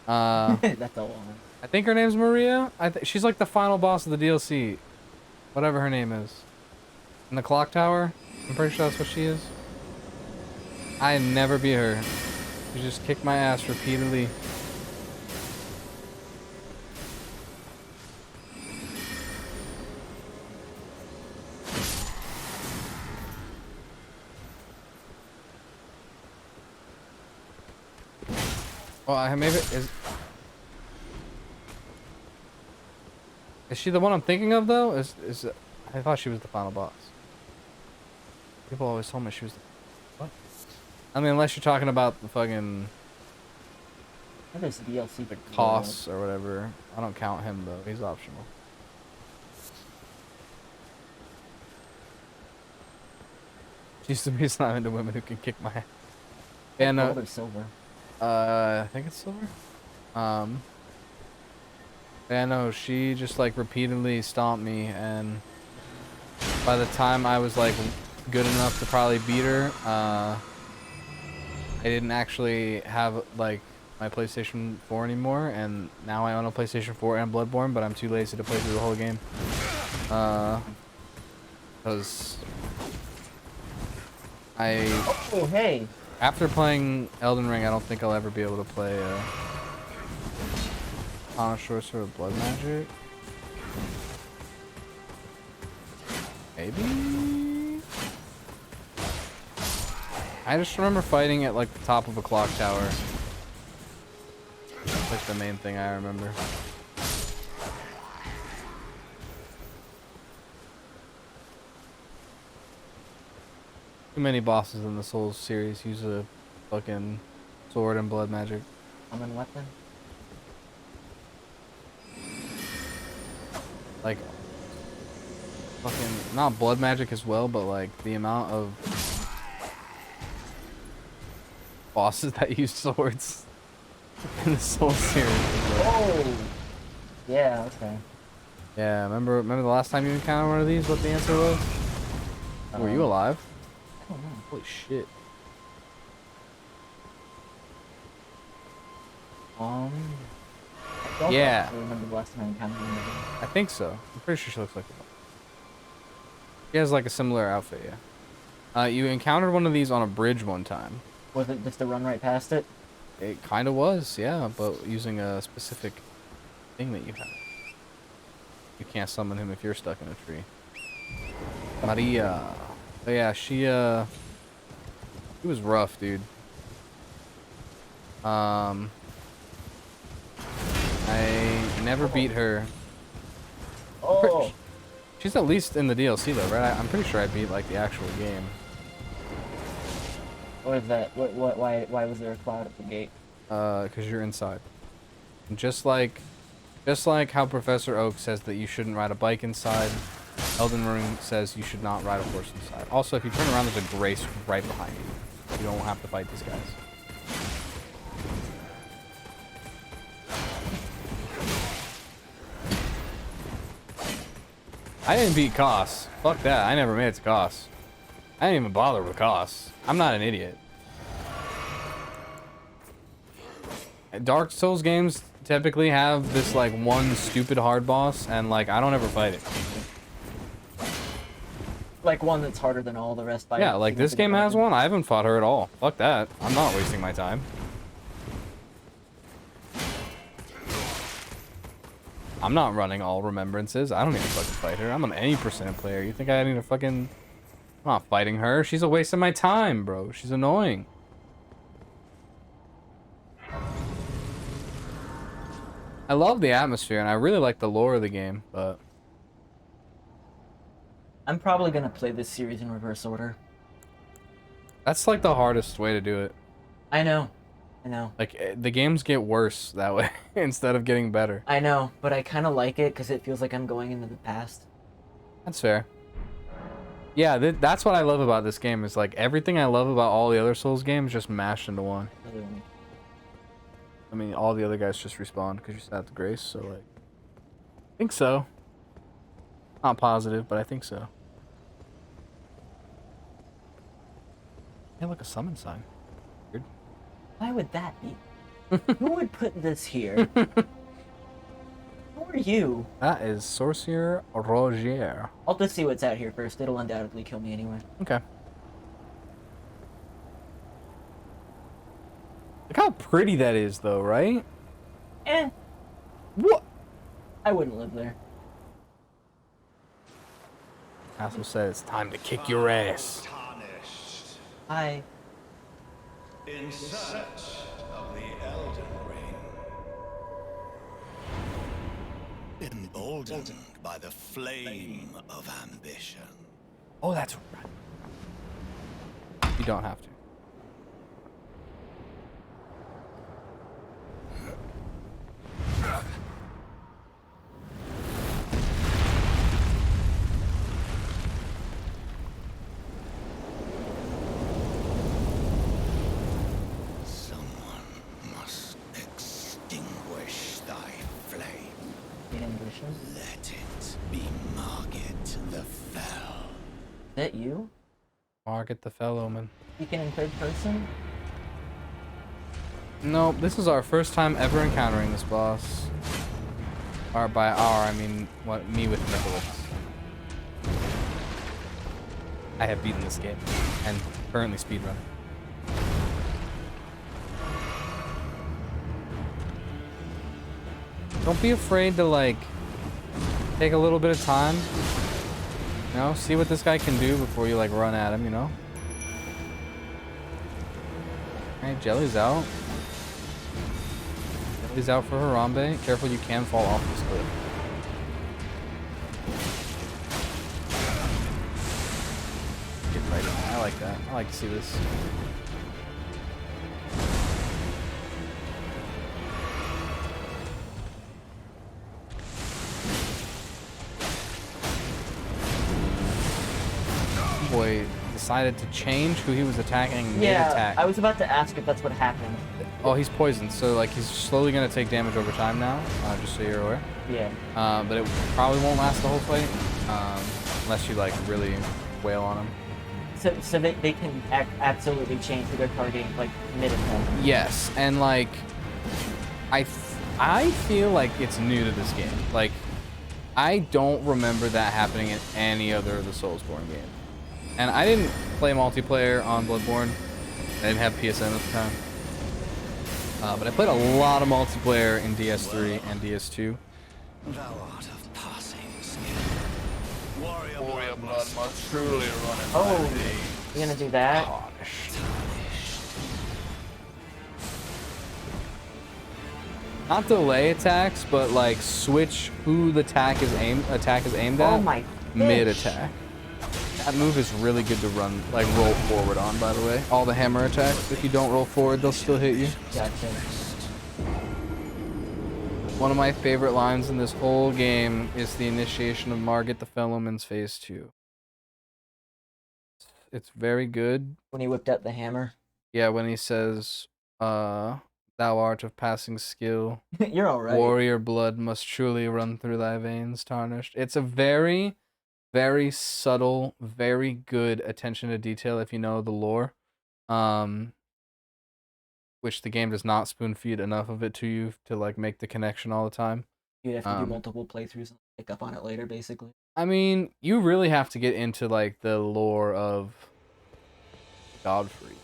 That's a one. I think her name's Maria. She's like the final boss of the DLC. Whatever her name is. In the clock tower? I'm pretty sure that's what she is. I never beat her. She just kicked my ass repeatedly. Well, maybe is she the one I'm thinking of though? I thought she was the final boss. People always told me she was the what? I mean, unless you're talking about the fucking There's DLC for costs or whatever. I don't count him though. He's optional. She used to be not into women who can kick my ass. Yeah, no. Gold or silver? I think it's silver. Yeah, no, she just like repeatedly stomped me, and by the time I was like good enough to probably beat her, I didn't actually have like my PlayStation 4 anymore, and now I own a PlayStation 4 and Bloodborne, but I'm too lazy to play through the whole game. Because Oh, hey! After playing Elden Ring, I don't think I'll ever be able to play on a sorcerer of blood magic. Maybe. I just remember fighting at like the top of a clock tower. That's like the main thing I remember. Too many bosses in the Souls series use a fucking sword and blood magic. Common weapon. Like fucking not blood magic as well, but like the amount of bosses that use swords in the Souls series. Oh, yeah, okay. Yeah, remember the last time you encountered one of these? What the answer was? Were you alive? I don't know. Holy shit! I don't Yeah. actually remember the last time I encountered one of them. I think so. I'm pretty sure she looks like one. She has like a similar outfit, yeah. You encountered one of these on a bridge one time. Was it just to run right past it? It kind of was, yeah, but using a specific thing that you have. You can't summon him if you're stuck in a tree. Maria. But yeah, she was rough, dude. I never beat her. Oh, She's at least in the DLC though, right? I'm pretty sure I beat like the actual game. what is that? Why was there a cloud at the gate? Because you're inside. And just like how Professor Oak says that you shouldn't ride a bike inside, Elden Ring says you should not ride a horse inside. Also, if you turn around, there's a grace right behind you. You don't have to fight these guys. I didn't beat Koss. Fuck that. I never made it to Koss. I didn't even bother with Koss. I'm not an idiot. Dark Souls games typically have this like one stupid hard boss, and like I don't ever fight it. Like one that's harder than all the rest. By Yeah, like this game has one. I haven't fought her at all. Fuck that. I'm not wasting my time. I'm not running all remembrances. I don't need to fucking fight her. I'm an any percent player. You think I need to fucking... I'm not fighting her. She's a waste of my time, bro. She's annoying. I love the atmosphere, and I really like the lore of the game, but... I'm probably gonna play this series in reverse order. That's like the hardest way to do it. I know. Like, the games get worse that way instead of getting better. I know, but I kind of like it because it feels like I'm going into the past. That's fair. Yeah, that's what I love about this game, is like everything I love about all the other Souls games just mashed into one. I mean, all the other guys just respawned because you sat the grace, so like... I think so. Not positive, but I think so. Yeah, like a summon sign. Weird. Why would that be? Who would put this here? Who are you? That is Sorcerer Roger. I'll just see what's out here first. It'll undoubtedly kill me anyway. Okay. Look how pretty that is, though, right? Eh, What? I wouldn't live there. Castle said it's time to kick your ass. Tarnished Hi. in search of the Elden Ring. Emboldened by the flame of ambition. Oh, that's right. You don't have to. Someone must extinguish thy flame. The ambition. Let it be Margit the Fell. Is that you? Margaret the Fellowman. Speaking in third person? No, this is our first time ever encountering this boss. Or by our, I mean, what, me with Nicholas. I have beaten this game and currently speedrunning. don't be afraid to like take a little bit of time. You know, see what this guy can do before you like run at him, you know? Alright, Jelly's out. Jelly's out for Harambe. Careful, you can fall off this cliff. Get right in there. I like that. I like to see this. Boy decided to change who he was attacking mid-attack. I was about to ask if that's what happened. Oh, he's poisoned, so like he's slowly gonna take damage over time now, just so you're aware. Yeah. But it probably won't last the whole fight, unless you like really wail on him. So they can absolutely change who they're targeting like mid-attack. Yes, and like I feel like it's new to this game. Like I don't remember that happening in any other of the Soulsborne games. And I didn't play multiplayer on Bloodborne. I didn't have PSN at the time. But I played a lot of multiplayer in DS3 and DS2. Thou art of passing skill. Warrior blood must truly run in Oh, thy veins. you're gonna do that? Tarnished. Not delay attacks, but like switch who the attack is aimed at. Oh my mid attack. That move is really good to run, like roll forward on, by the way. All the hammer attacks, if you don't roll forward, they'll still hit you. Gotcha. One of my favorite lines in this whole game is the initiation of Margit the Fellowman's Phase 2. It's very good. When he whipped out the hammer. Yeah, when he says, thou art of passing skill. You're alright. Warrior blood must truly run through thy veins, tarnished. It's a very, very subtle, very good attention to detail if you know the lore. Which the game does not spoon feed enough of it to you to like make the connection all the time. You have to do multiple playthroughs and pick up on it later, basically. I mean, you really have to get into like the lore of Godfrey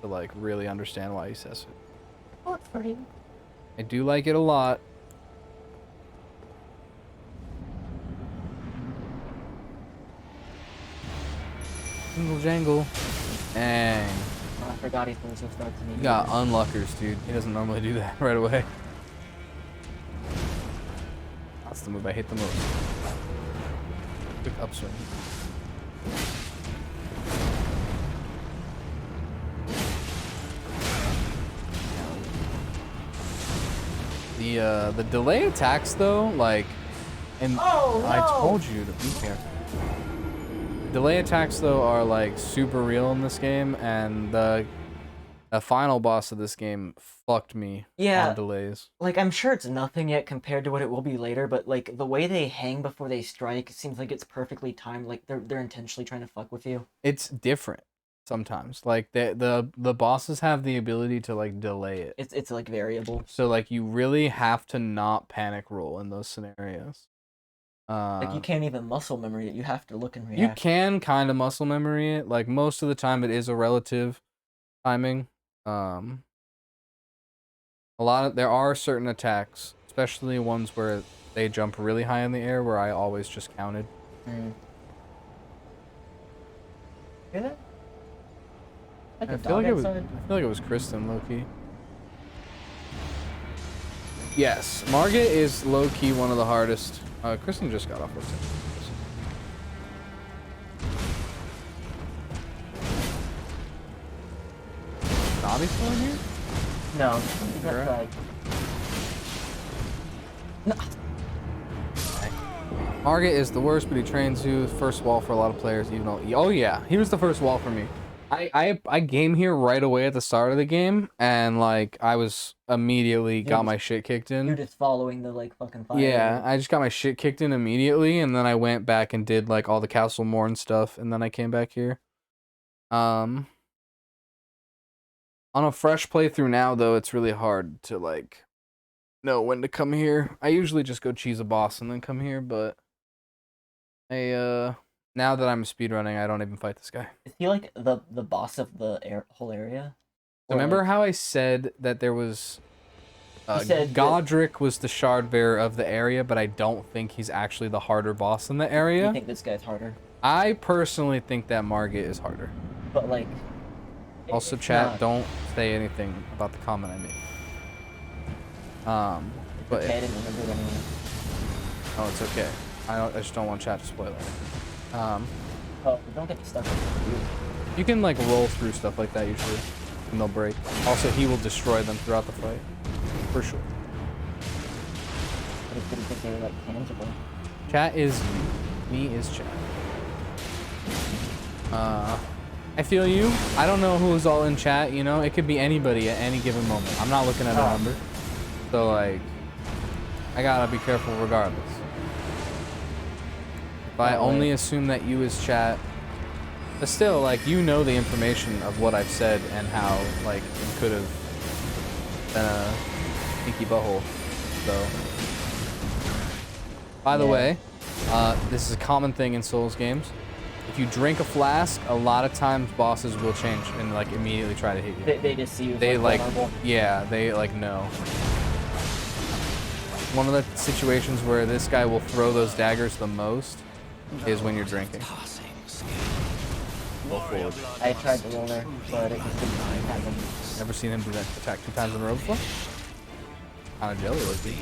to like really understand why he says it. Godfrey. I do like it a lot. Jingle jangle. Dang. Oh, I forgot he's supposed to start to me. You got unluckers, dude. He doesn't normally do that right away. That's the move I hate the most. Quick upswing. The delay attacks though, like, and Oh, no! I told you to be careful. Delay attacks though are like super real in this game, and the final boss of this game fucked me on delays. Like, I'm sure it's nothing yet compared to what it will be later, but like the way they hang before they strike, it seems like it's perfectly timed. Like they're intentionally trying to fuck with you. It's different sometimes. Like the bosses have the ability to like delay it. It's like variable. So like you really have to not panic roll in those scenarios. Like you can't even muscle memory it. You have to look and react. You can kind of muscle memory it. Like most of the time, it is a relative timing. There are certain attacks, especially ones where they jump really high in the air, where I always just counted. Mm. Hear that? Like I a feel like dog it was. I outside? feel like it was Kristen, low key. Yes, Margit is low key one of the hardest. Kristen just got off of it. Dobby still in here? No, he's Alright. outside. No. Margit is the worst, but he trains you. First wall for a lot of players, even though. Oh yeah, he was the first wall for me. I game here right away at the start of the game, and like I was immediately got my shit kicked in. You're just following the like fucking fire. Yeah, I just got my shit kicked in immediately, and then I went back and did like all the Castle Morn stuff, and then I came back here. On a fresh playthrough now, though, it's really hard to like know when to come here. I usually just go cheese a boss and then come here, but now that I'm speedrunning, I don't even fight this guy. Is he like the boss of the whole area? Remember how I said that there was He said that- Godric was the shard bearer of the area, but I don't think he's actually the harder boss in the area. You think this guy's harder? I personally think that Margit is harder. But like. Also, it's chat, not. don't say anything about the comment I made. But Okay, I didn't remember it anyway. oh, it's okay. I just don't want chat to spoil it. Oh, don't get me stuck. You can like roll through stuff like that usually, and they'll break. Also, he will destroy them throughout the fight, for sure. I just didn't think they were like tangible. Chat is me is chat. I feel you. I don't know who's all in chat. You know, it could be anybody at any given moment. I'm not looking at a number, so like, I gotta be careful regardless. If I only assume that you is chat, but still, like, you know the information of what I've said and how, like, it could have been a stinky butthole. So, by the way, this is a common thing in Souls games. If you drink a flask, a lot of times bosses will change and like immediately try to hit you. They just see you. They like, vulnerable. yeah, they like know. One of the situations where this guy will throw those daggers the most is when you're drinking. Go forward. I tried the roller, but it just didn't happen. Never seen him do that attack 2 times in a row before? Kind of jelly looking.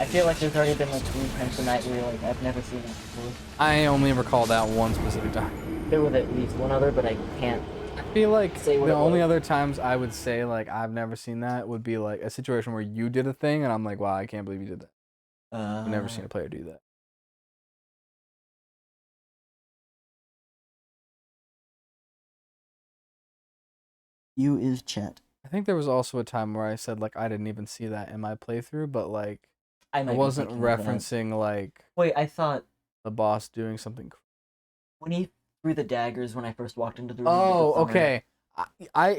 I feel like there's already been like 3 times tonight where you're like, I've never seen that before. I only recall that one specific time. There was at least one other, but I can't. I feel like Say what the it only was. other times I would say like I've never seen that would be like a situation where you did a thing and I'm like, wow, I can't believe you did that. I've never seen a player do that. You is chat. I think there was also a time where I said like I didn't even see that in my playthrough, but like I might be wasn't thinking of that. referencing like Wait, I thought the boss doing something. when he threw the daggers when I first walked into the room. Oh, with the thunder, okay.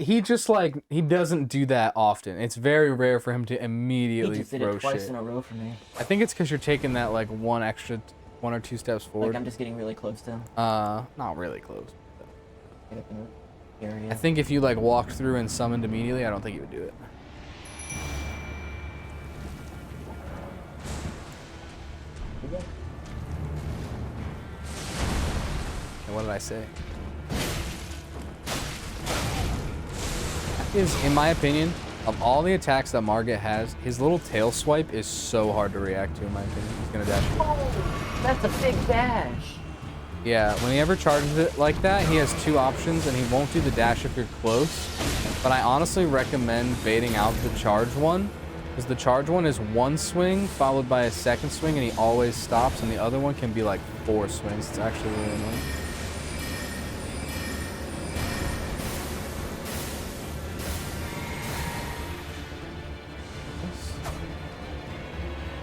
He just like he doesn't do that often. It's very rare for him to He immediately just did throw it twice shit. in a row for me. I think it's because you're taking that like one or two steps forward. Like I'm just getting really close to him. Not really close. Get up in the area. I think if you like walked through and summoned immediately, I don't think you would do it. And what did I say? Is, in my opinion, of all the attacks that Margit has, his little tail swipe is so hard to react to, in my opinion. He's gonna dash. Oh, that's a big dash. Yeah, when he ever charges it like that, he has 2 options, and he won't do the dash if you're close. But I honestly recommend baiting out the charge one, because the charge one is 1 swing followed by a 2nd swing, and he always stops, and the other one can be like 4 swings. It's actually really annoying.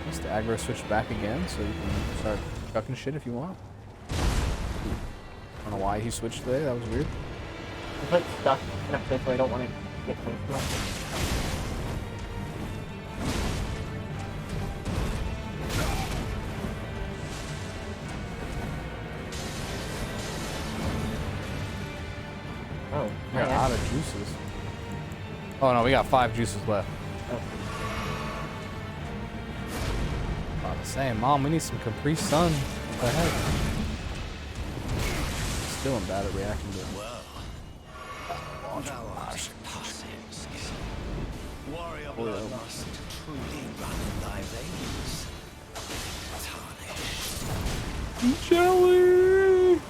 Just the aggro switch back again, so you can start chucking shit if you want. I don't know why he switched today. That was weird. I'm like stuck in a place where I don't want to get close to him. Oh, We're out of juices. Oh no, we got 5 juices left. Oh. About to say, Mom, we need some Capri Sun. What the heck? Still am bad at reacting to it. Thou art passing skill. Warrior blood must truly run in thy veins. Tarnished. Jelly!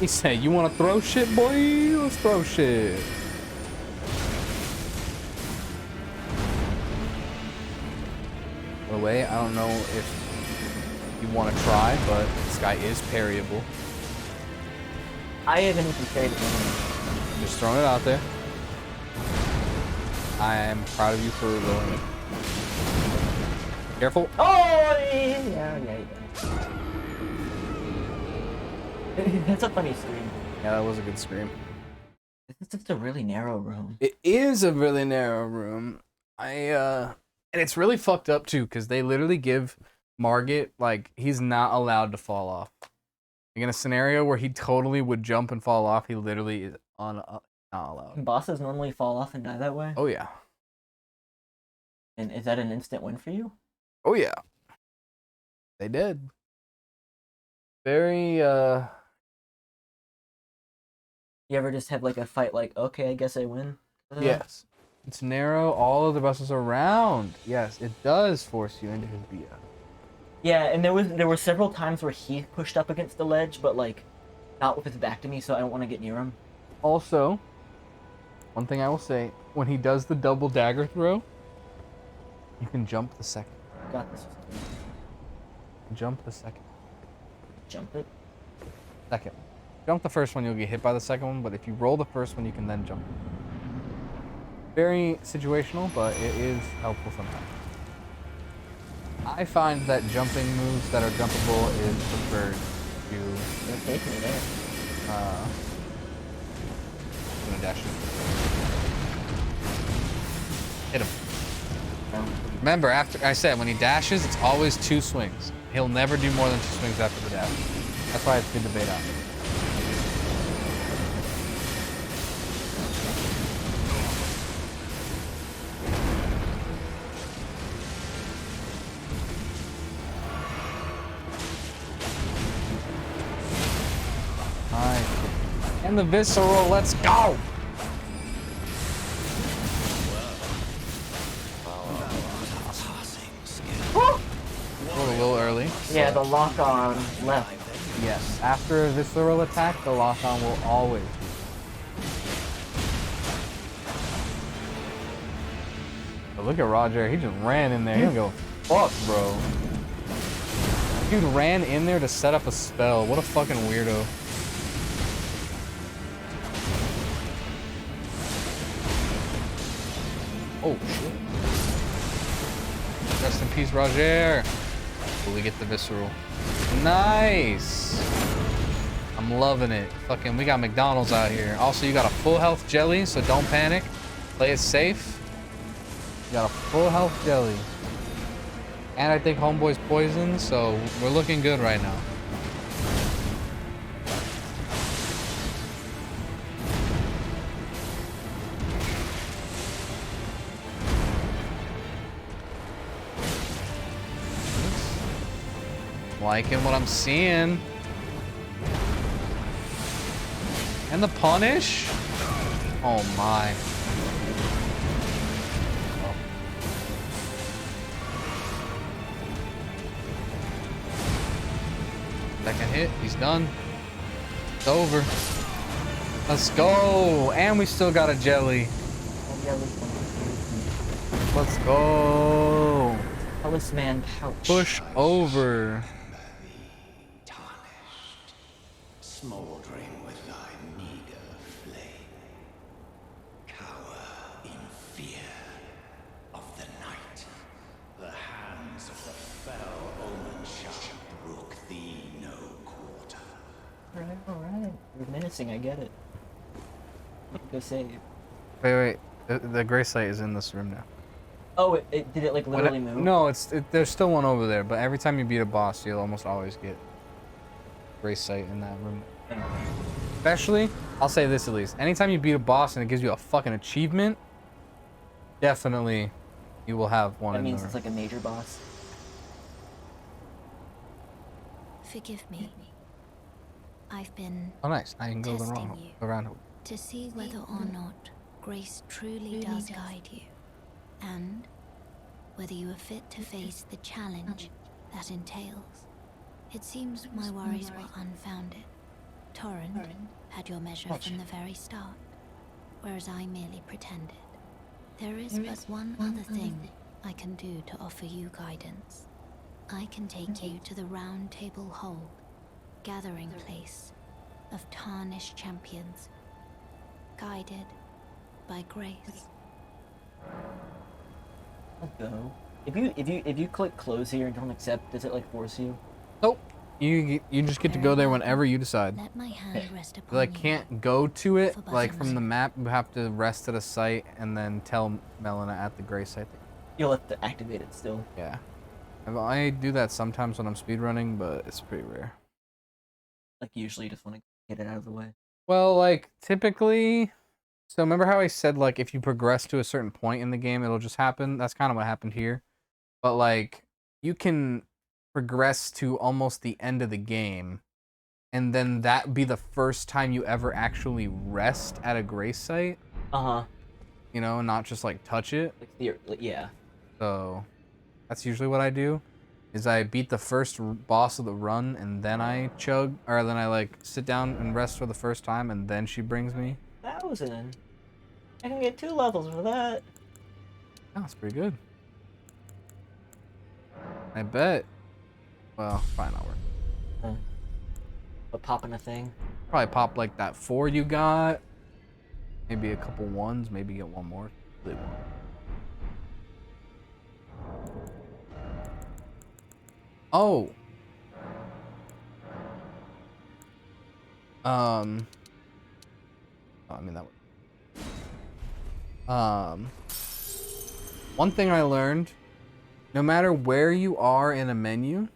He said, you want to throw shit, boy? Let's throw shit. By the way, I don't know if you want to try, but this guy is parryable. I haven't even carried it in. Just throwing it out there. I am proud of you for rolling it. Careful. Oh, yeah. That's a funny scream. Yeah, that was a good scream. It's just a really narrow room. It is a really narrow room. And it's really fucked up too, because they literally give Margit, like, he's not allowed to fall off. Like in a scenario where he totally would jump and fall off, he literally is not allowed. Bosses normally fall off and die that way? Oh yeah. And is that an instant win for you? Oh yeah. They did. Very You ever just have like a fight like, okay, I guess I win? yes. It's narrow, all of the buses are round. Yes, it does force you into his BS. Yeah, and there were several times where he pushed up against the ledge, but like not with his back to me, so I don't want to get near him. Also, one thing I will say, when he does the double dagger throw, you can jump the second. Got this. Jump the second. Jump it. Second. Jump the first one, you'll get hit by the second one, but if you roll the first one, you can then jump. Very situational, but it is helpful sometimes. I find that jumping moves that are jumpable is preferred to You're taking it there. I'm gonna dash him. Hit him. Remember, after I said when he dashes, it's always 2 swings. He'll never do more than 2 swings after the dash. That's why it's good to bait out. Nice. And the visceral, let's go! A little early. Yeah, the lock on left. Yes, after a visceral attack, the lock-on will always be. But look at Roger, he just ran in there. He don't give a fuck, bro. Dude ran in there to set up a spell. What a fucking weirdo. Oh, shit. Rest in peace, Roger. Will we get the visceral? Nice. I'm loving it. Fucking, we got McDonald's out here. Also, you got a full health jelly, so don't panic. Play it safe. You got a full health jelly. And I think Homeboy's poisoned, so we're looking good right now. Liking what I'm seeing. And the punish? Oh my. Second hit, he's done. It's over. Let's go. And we still got a jelly. Let's go. Talisman pouch. Push over. Smoldering with thy meager flame, cower in fear of the night. The hands of the fell omen shall brook thee no quarter. Alright. You're menacing, I get it. Go save. Wait. The gray site is in this room now. Oh, did it like literally move? No, there's still one over there, but every time you beat a boss, you'll almost always get gray site in that room. Especially, I'll say this at least. Anytime you beat a boss and it gives you a fucking achievement, definitely you will have one That in means there. it's like a major boss. Forgive me. I've been Oh, nice. I can go testing you. around. to see whether or not grace truly does guide you, and whether you are fit to face the challenge that entails. It seems my worries were unfounded. Torrent had your measure from the very start, whereas I merely pretended. There is but one other thing I can do to offer you guidance. I can take you to the Round Table Hold, gathering place of tarnished champions, guided by grace. I'll go. If you click close here and don't accept, does it like force you? Nope. You just get to go there whenever you decide. Let my hand rest You upon like you. can't go to it For like from buttons. the map. You have to rest at a site and then tell Melina at the gray site. You'll have to activate it still. Yeah. I do that sometimes when I'm speedrunning, but it's pretty rare. Like usually you just want to get it out of the way. Well, like typically, so remember how I said like if you progress to a certain point in the game, it'll just happen. That's kind of what happened here. But like you can progress to almost the end of the game, and then that be the first time you ever actually rest at a grace site. Uh-huh. You know, not just like touch it. Yeah. So that's usually what I do. Is I beat the first boss of the run and then I chug, or then I like sit down and rest for the first time and then she brings me. 1,000. I can get 2 levels for that. Oh, that's pretty good. I bet. Well, probably not worth it. But popping a thing. Probably pop like that 4 you got. Maybe a couple ones. Maybe get one more. Really one. Oh. I mean that. One thing I learned: no matter where you are in a menu,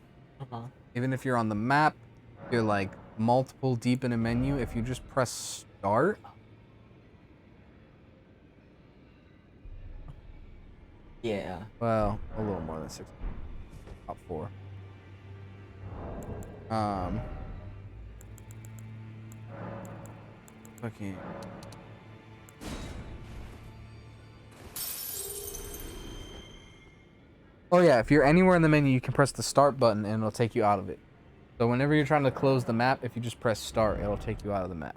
even if you're on the map, you're like multiple deep in a menu. If you just press start. Yeah. Well, a little more than 6. Top 4. Okay. Oh yeah, if you're anywhere in the menu, you can press the start button and it'll take you out of it. So whenever you're trying to close the map, if you just press start, it'll take you out of the map.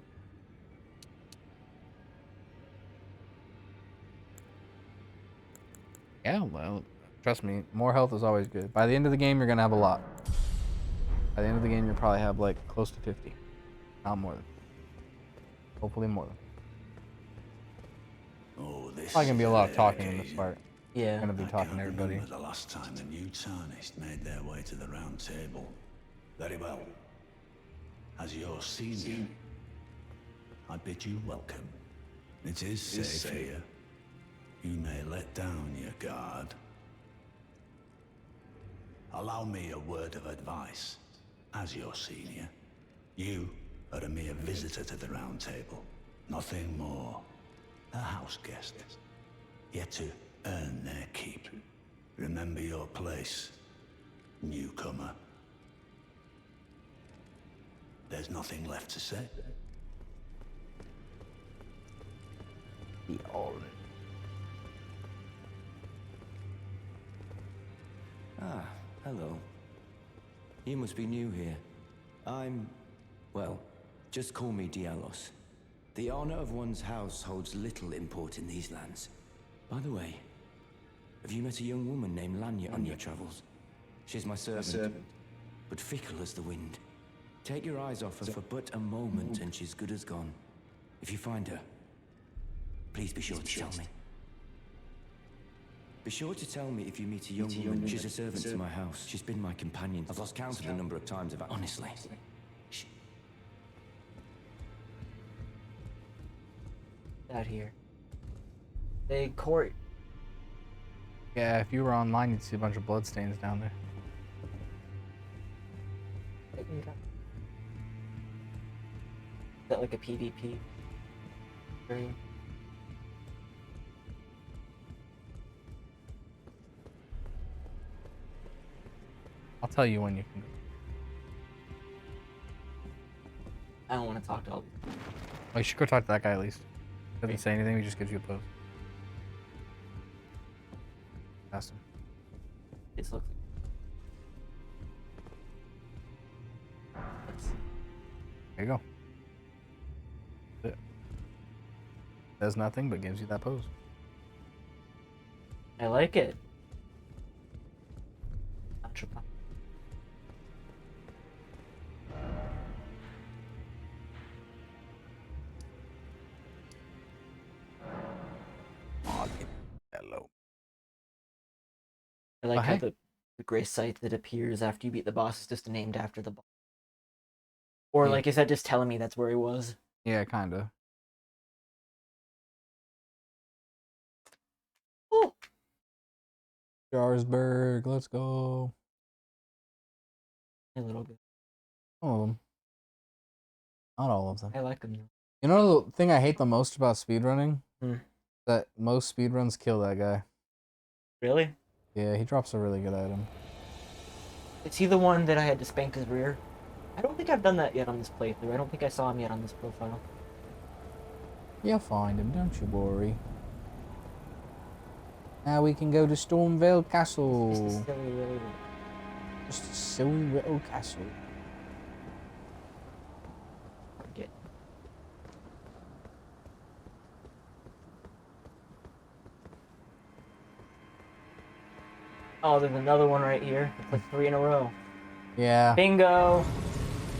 Yeah, well, trust me, more health is always good. By the end of the game, you're gonna have a lot. By the end of the game, you'll probably have like close to 50. Not more than. Hopefully more than. Oh, this Probably gonna be a lot of is talking in this occasion. part. Yeah. Gonna be I talking to can't everybody. remember the last time the new Tarnished made their way to the round table. Very well. As your senior, I bid you welcome. It is safe here. You may let down your guard. Allow me a word of advice. As your senior, you are a mere visitor to the round table. Nothing more. A house guest. Yet to earn their keep. Remember your place, newcomer. There's nothing left to say. Ah, hello. You must be new here. Well, just call me Dialos. The honor of one's house holds little import in these lands. By the way, have you met a young woman named Lanya on your travels? She's my servant, but fickle as the wind. Take your eyes off her for but a moment and she's good as gone. If you find her, please be sure to tell me. Be sure to tell me if you meet a young woman. She's a servant to my house. She's been my companion. I've lost count of the number of times I've... Honestly. Shh. Out here. They court. Yeah, if you were online, you'd see a bunch of bloodstains down there. Is that like a PvP area? I'll tell you when you can go. I don't want to talk to all. Oh, you should go talk to that guy at least. Doesn't say anything, he just gives you a pose. Ask him. This looks. There you go. That's it. Does nothing but gives you that pose. I like it. Entrepreneur. Hello. I like how hey. the grace site that appears after you beat the boss is just named after the boss. Or Yeah. like, is that just telling me that's where he was? Yeah, kinda. Oh, Jarsburg, let's go. a little bit. All of them. Not all of them. I like them. You know the thing I hate the most about speedrunning? Hmm. That most speedruns kill that guy. Really? Yeah, he drops a really good item. Is he the one that I had to spank his rear? I don't think I've done that yet on this playthrough. I don't think I saw him yet on this profile. You'll find him, don't you worry. Now we can go to Stormvale Castle. Just a silly little... Just a silly little castle. Forget. Oh, there's another one right here. It's like 3 in a row. Yeah. Bingo!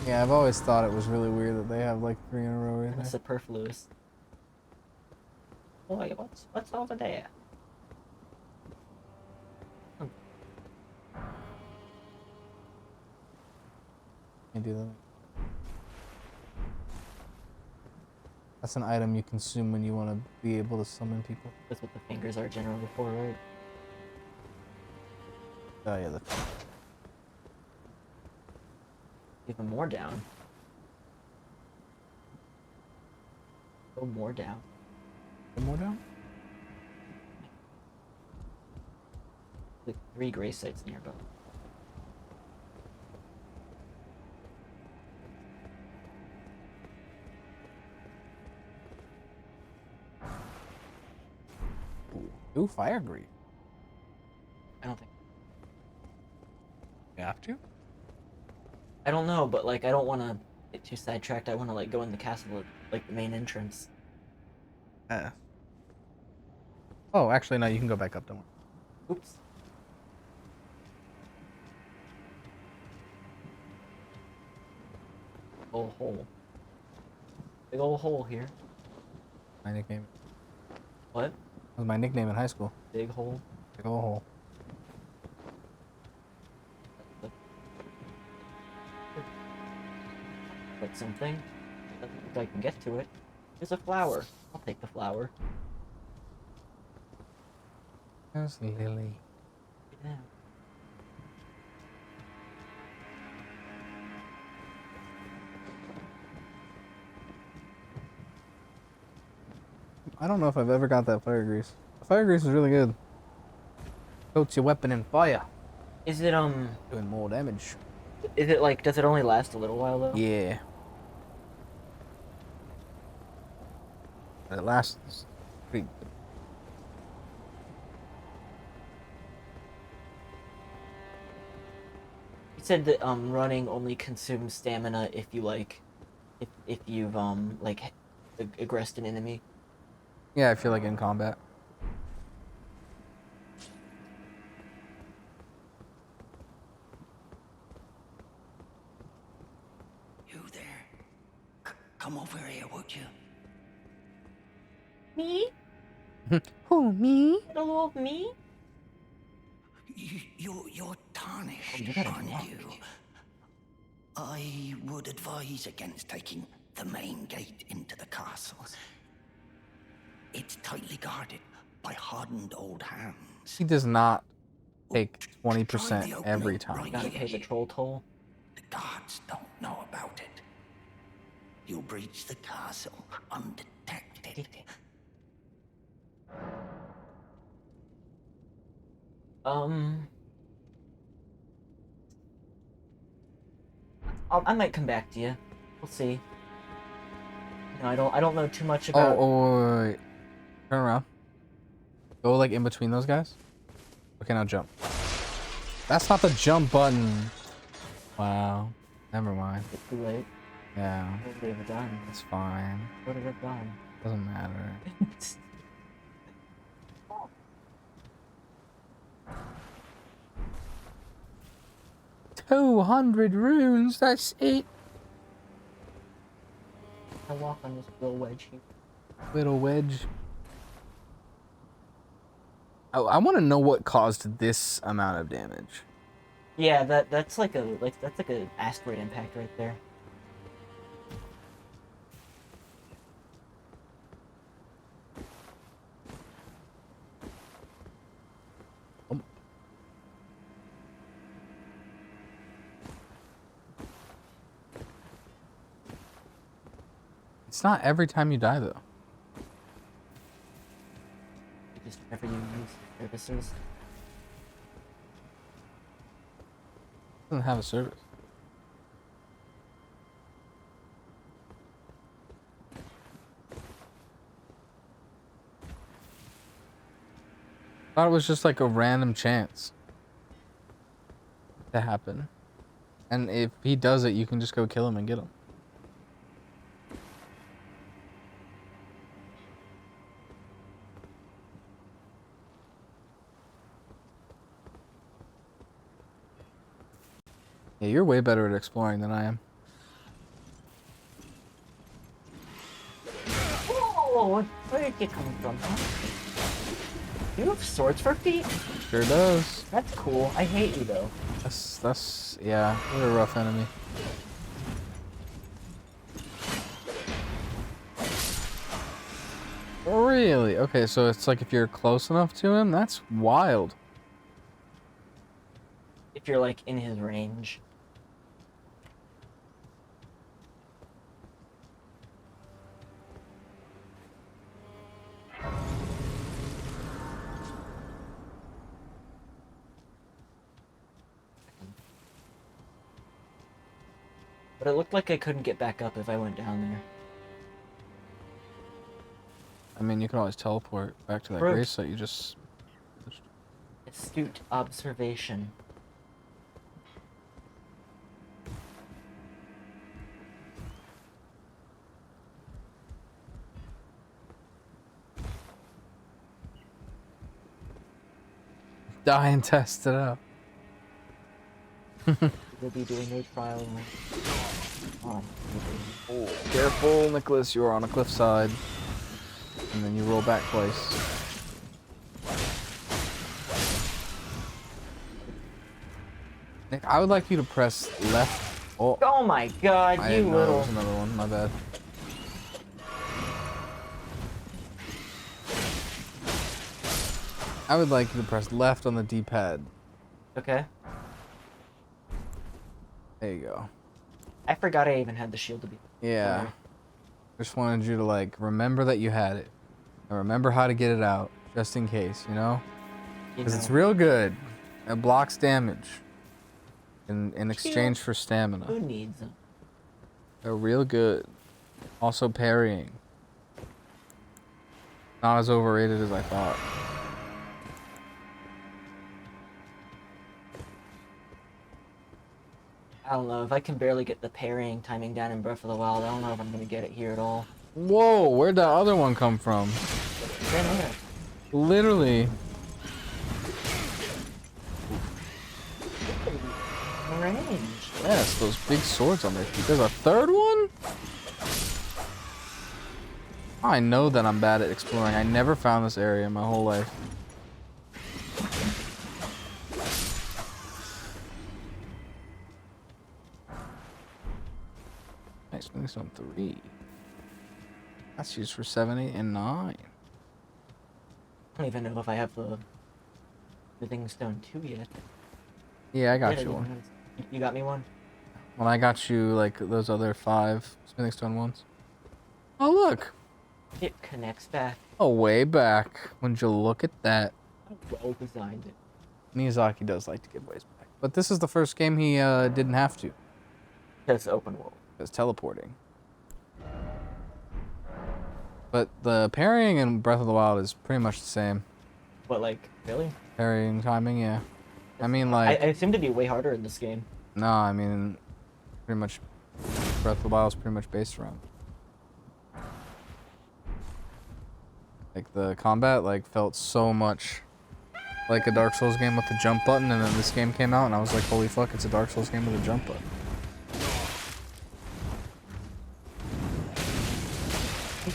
Yeah, I've always thought it was really weird that they have like 3 in a row right And there. superfluous. Boy, what's over there? Can't do that. That's an item you consume when you want to be able to summon people. That's what the fingers are generally for, right? Oh yeah, Even more down. Go more down. one more down? Like 3 gray sites nearby. Ooh, fire grease. I don't think. You have to? I don't know, but like I don't want to get too sidetracked. I want to like go in the castle at like the main entrance. Oh, actually, no, you can go back up, don't worry. Oops. Oh, hole. Big old hole here. My nickname. What? That was my nickname in high school. Big hole. Big ol' hole. Like something. Doesn't look like I can get to it. There's a flower. I'll take the flower. There's Lily. Yeah. I don't know if I've ever got that fire grease. The fire grease is really good. Coats your weapon in fire. Is it Doing more damage. Is it like? Does it only last a little while though? Yeah. But it lasts pretty good. You said that running only consumes stamina if you like, if you've like aggressed an enemy. Yeah, I feel like in combat. You there? Come over here, would you? Me? Who, me? Little old me? You're tarnished, you gotta aren't walk. you? I would advise against taking the main gate into the castle. It's tightly guarded by hardened old hands. He does not take Try 20% the every opening time. right Gotta pay the here. troll toll. The guards don't know about it. You'll breach the castle undetected. I might come back to you. We'll see. You know, I don't know too much Oh, about. wait. Turn around. Go like in between those guys. Okay, now jump. That's not the jump button. Wow. Never mind. It's too late. Yeah, What would it have done? it's fine. What would it have done? Doesn't matter. 200 runes, that's it. I walk on this little wedge here. Little wedge. Oh, I want to know what caused this amount of damage. Yeah, that's like a asteroid impact right there. It's not every time you die though. Just whenever you use services. It doesn't have a service. Thought it was just like a random chance to happen. And if he does it, you can just go kill him and get him. Yeah, you're way better at exploring than I am. Oh, where did you come from? You have swords for feet? Sure does. That's cool. I hate you though. That's yeah, you're a rough enemy. Really? Okay, so it's like if you're close enough to him, that's wild. If you're like in his range. But it looked like I couldn't get back up if I went down there. I mean, you can always teleport back to that Fruit. grace site you just... Astute observation. Die and test it out. We'll be doing a trial. Oh, Oh, careful, Nicholas, you are on a cliffside. And then you roll back twice. Nick, I would like you to press left. oh my god, I you didn't know there little. was another one, my bad. I would like you to press left on the D-pad. Okay. There you go. I forgot I even had the shield to be. Yeah. Just wanted you to like remember that you had it. And remember how to get it out, just in case, you know? You Because it's know. real good. It blocks damage. In exchange for Who stamina. needs them? They're real good. Also parrying. Not as overrated as I thought. I don't know, if I can barely get the parrying timing down in Breath of the Wild, I don't know if I'm gonna get it here at all. Whoa, where'd that other one come from? Right here. Literally. Range. Yes, those big swords on their feet. There's a third one? I know that I'm bad at exploring. I never found this area in my whole life. Nice, this on 3. That's used for 7, 8, and 9. I don't even know if I have the Smithing Stone 2 yet. Yeah, I got Yeah, you one. You got me one? When I got you, like, those other 5 smithing stone ones. Oh, look. It connects back. Oh, way back. Would you look at that? How well designed it. Miyazaki does like to give ways back. But this is the first game he didn't have to. That's open world. It's teleporting. But the parrying in Breath of the Wild is pretty much the same. What, like, really? Parrying timing, yeah. I mean, like... I assumed it'd be way harder in this game. No, I mean... Pretty much... Breath of the Wild is pretty much based around. Like, the combat, like, felt so much like a Dark Souls game with the jump button, and then this game came out, and I was like, holy fuck, it's a Dark Souls game with a jump button.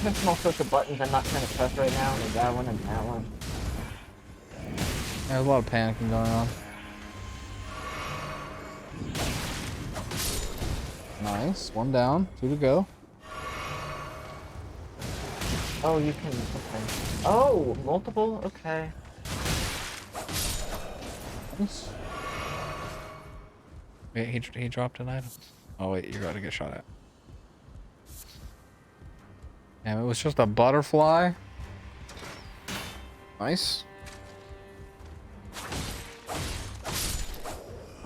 There's all sorts of buttons I'm not trying to press right now. There's that one and that one. Yeah, there's a lot of panicking going on. Nice. 1 down. 2 to go. Oh, you can. Okay. Oh, multiple? Okay. Nice. Wait, he dropped an item. Oh wait, you're about to get shot at. Damn, it was just a butterfly. Nice.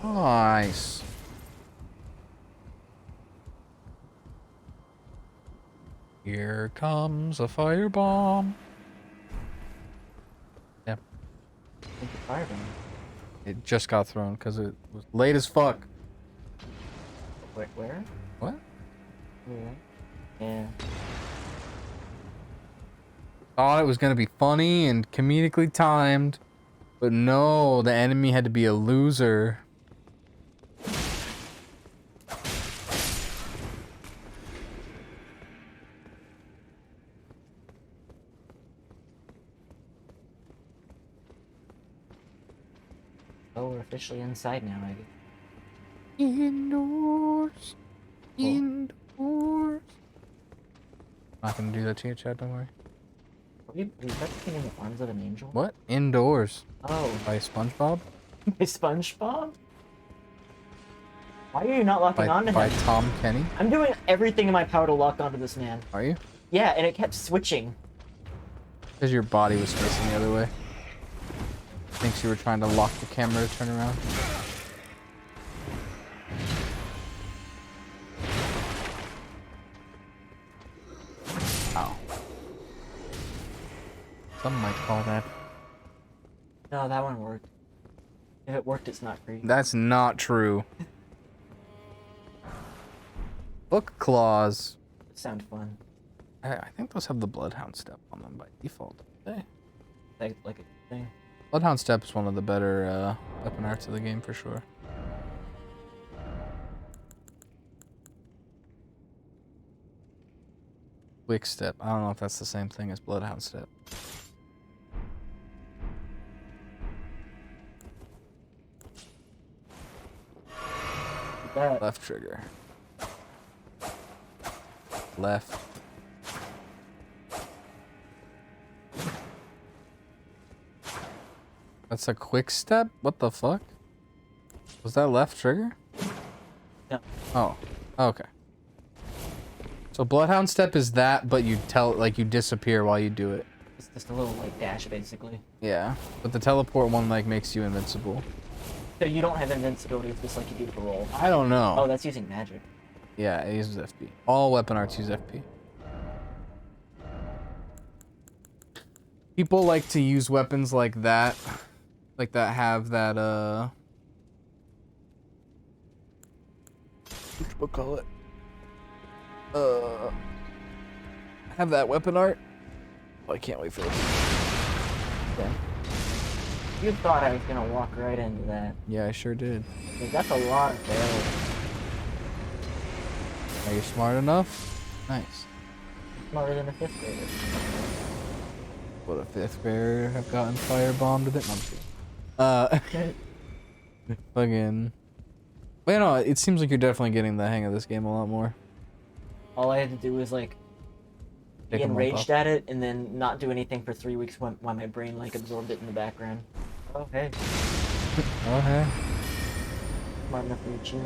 Nice. Here comes a firebomb. Yeah, Think the firebomb. it just got thrown because it was late as fuck. Wait, where? What? Yeah. Thought it was gonna be funny and comedically timed, but no, the enemy had to be a loser. Oh, we're officially inside now, I guess. Indoors. Cool. Indoors. Not gonna do that to you, Chad, don't worry. Was that the in the arms of an angel? What? Indoors. Oh, By SpongeBob? by SpongeBob? Why are you not locking onto By him? Tom Kenny? I'm doing everything in my power to lock onto this man. Are you? Yeah, and it kept switching. Because your body was facing the other way. Thinks you were trying to lock the camera to turn around. Ow. Some might call that. No, that one worked. If it worked, it's not free. That's not true. Book claws. Sound fun. I think those have the Bloodhound step on them by default. Hey. Like a thing. Bloodhound step is one of the better weapon arts of the game for sure. Quick step. I don't know if that's the same thing as Bloodhound step. That. Left trigger. Left. That's a quick step? What the fuck? Was that left trigger? No. Oh. Okay. So Bloodhound step is that, but you you disappear while you do it. It's just a little like dash, basically. Yeah. But the teleport one like makes you invincible. So you don't have invincibility, it's just like you do the roll. I don't know. Oh, that's using magic. Yeah, it uses FP. All weapon arts use FP. People like to use weapons like that have that whatchamacallit? Have that weapon art. Oh, I can't wait for this. Yeah. You thought I was gonna walk right into that. Yeah, I sure did. Like, that's a lot of barrels. Are you smart enough? Nice. Smarter than a 5th grader. Would a 5th grader have gotten firebombed with it? No, I'm kidding. Fucking. But you know, it seems like you're definitely getting the hang of this game a lot more. All I had to do was like Take be a month enraged off. at it and then not do anything for 3 weeks while my brain like absorbed it in the background. Oh hey, Oh, hey. smart enough for you, chew.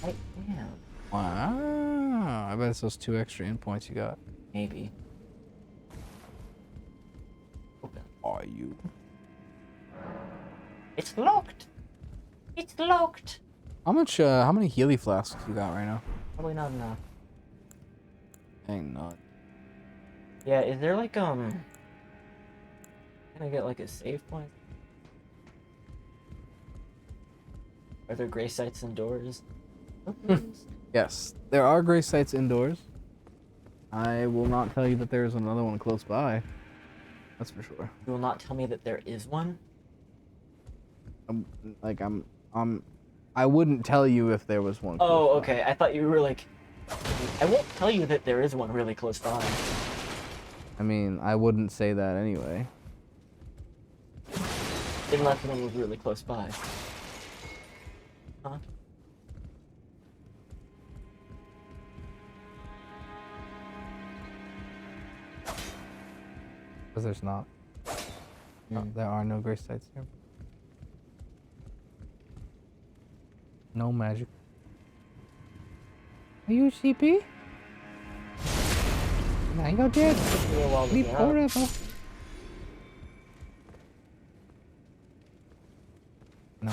Right, damn. Wow. I bet it's those 2 extra endpoints you got. Maybe. Open. Are you? It's locked. It's locked. How many Healy flasks you got right now? Probably not enough. Dang, not. Yeah, is there like can I get like a save point? Are there gray sites indoors? Yes, there are gray sites indoors. I will not tell you that there is another one close by. That's for sure. You will not tell me that there is one? I wouldn't tell you if there was one. Oh, close by. okay. I thought you were like, I won't tell you that there is one really close by. I mean, I wouldn't say that anyway. Unless one was really close by. Huh? Because there's not. Mm. There are no gray sites here. No magic. Are you CP? Now you're dead. Took me a while to Sleep get up. forever. No.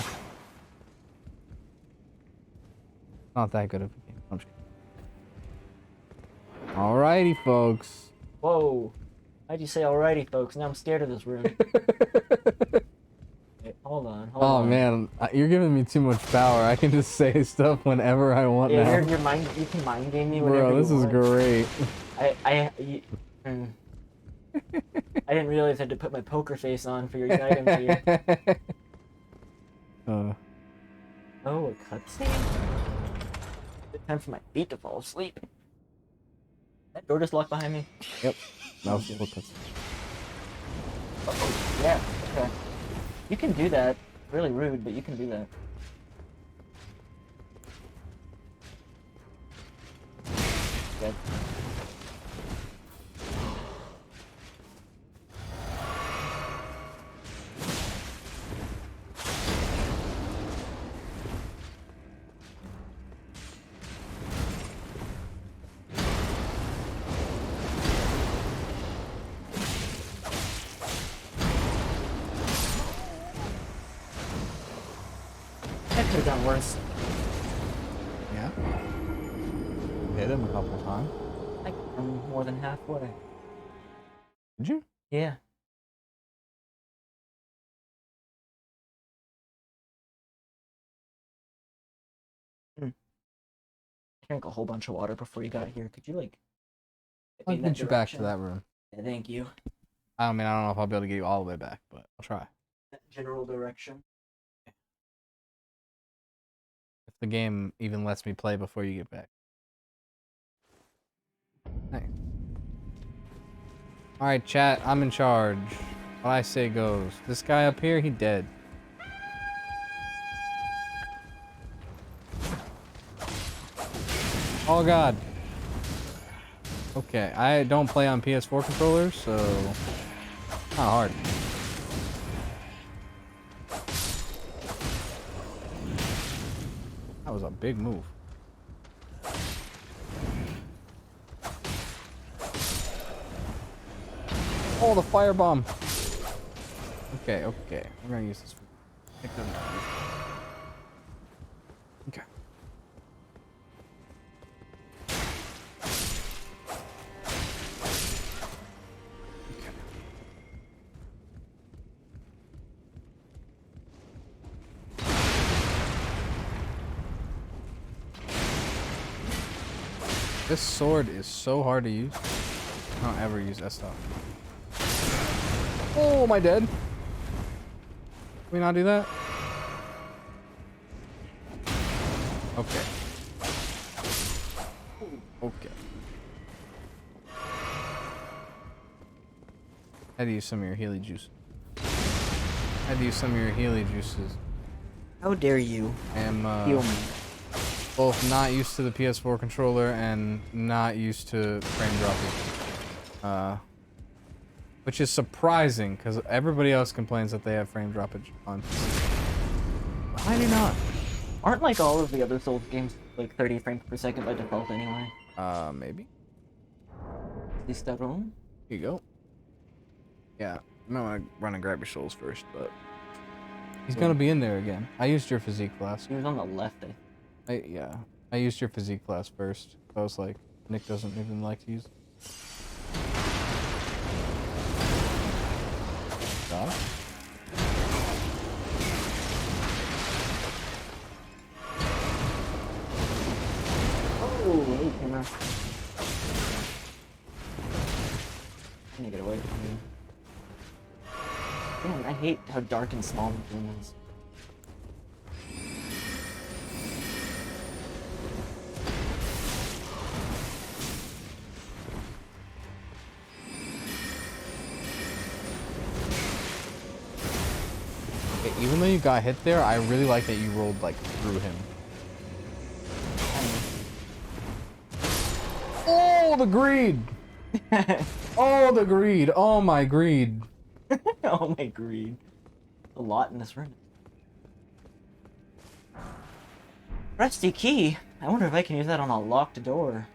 Not that good of a game. I'm just kidding. Alrighty, folks. Whoa. Why'd you say alrighty, folks? Now I'm scared of this room. Wait, hold on. Oh man, you're giving me too much power. I can just say stuff whenever I want now. Yeah, you can mind game me whenever Bro, this you is want. great. I didn't realize I had to put my poker face on for your items here. Oh, a cutscene? Good time for my feet to fall asleep. That door just locked behind me? Yep. That was cool cutscene. Oh, yeah, okay. You can do that. Really rude, but you can do that. Good. That could have done worse. Yeah. Hit him a couple times. Like, I'm more than halfway. Did you? Yeah. I drank a whole bunch of water before you got here. Could you, like, get me I'll in that get you back to direction? that room. Yeah, thank you. I mean, I don't know if I'll be able to get you all the way back, but I'll try. That general direction. If the game even lets me play before you get back. Nice. Alright, chat, I'm in charge. What I say goes. This guy up here, he dead. Oh god. Okay, I don't play on PS4 controllers, so not hard. That was a big move. Oh, the firebomb. Okay, okay. We're gonna use this. Okay. This sword is so hard to use. I don't ever use that stuff. Oh, am I dead? Can we not do that? Okay. Okay. Had to use some of your Healy juice. Had to use some of your Healy juices. How dare you I'm heal me? both not used to the PS4 controller and not used to frame dropping. Which is surprising because everybody else complains that they have frame droppage on PC. I do not. Aren't like all of the other Souls games like 30 frames per second by default anyway? Maybe. Is that wrong? Here you go. Yeah, I might want to run and grab your souls first, but he's gonna be in there again. I used your physique class. He was on the left. Yeah, I used your physique class first. I was like, Nick doesn't even like to use. Stop. Oh, hey, camera. I need to get away from you. Man, I hate how dark and small the room is. Okay, even though you got hit there, I really like that you rolled like through him. Oh, the greed! Oh, the greed! Oh, my greed! Oh my greed. A lot in this room. Rusty key? I wonder if I can use that on a locked door.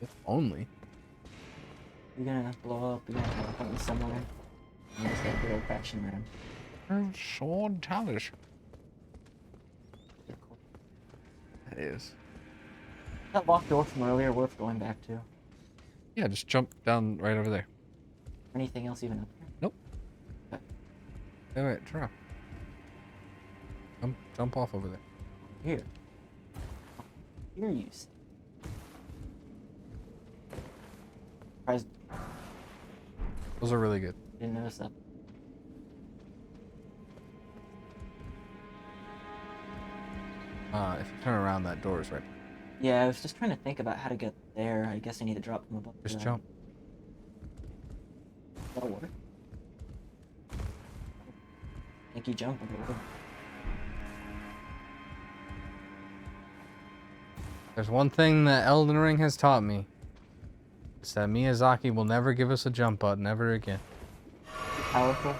If only. You're gonna blow up, you're gonna teleport me somewhere. And just like good old fashioned random. Sword talus. You're cool. It is. That locked door from earlier worth going back to. Yeah, just jump down right over there. Anything else even up here? Nope. Okay. Wait, turn around. Jump off over there. Here. Here you see. Surprised Those are really good. didn't notice that. If you turn around, that door is right. Yeah, I was just trying to think about how to get there. I guess I need to drop from above. Just that. jump. That'll work. Think you jump over. There's one thing that Elden Ring has taught me. It's that Miyazaki will never give us a jump button ever again. Powerful.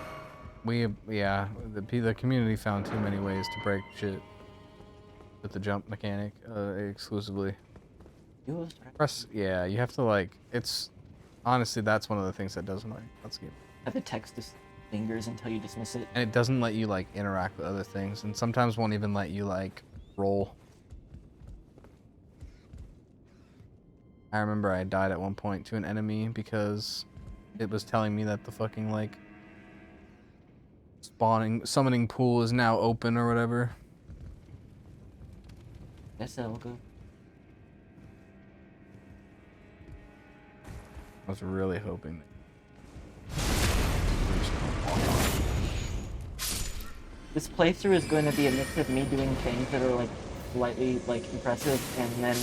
The community found too many ways to break shit with the jump mechanic exclusively. You have to like, it's, honestly, that's one of the things that does annoy me. Let's get. Have the text just lingers until you dismiss it. And it doesn't let you like interact with other things, and sometimes won't even let you like roll. I remember I died at one point to an enemy because it was telling me that the fucking like summoning pool is now open or whatever. Guess that'll go. I was really hoping that. This playthrough is going to be a mix of me doing things that are like slightly like impressive, and then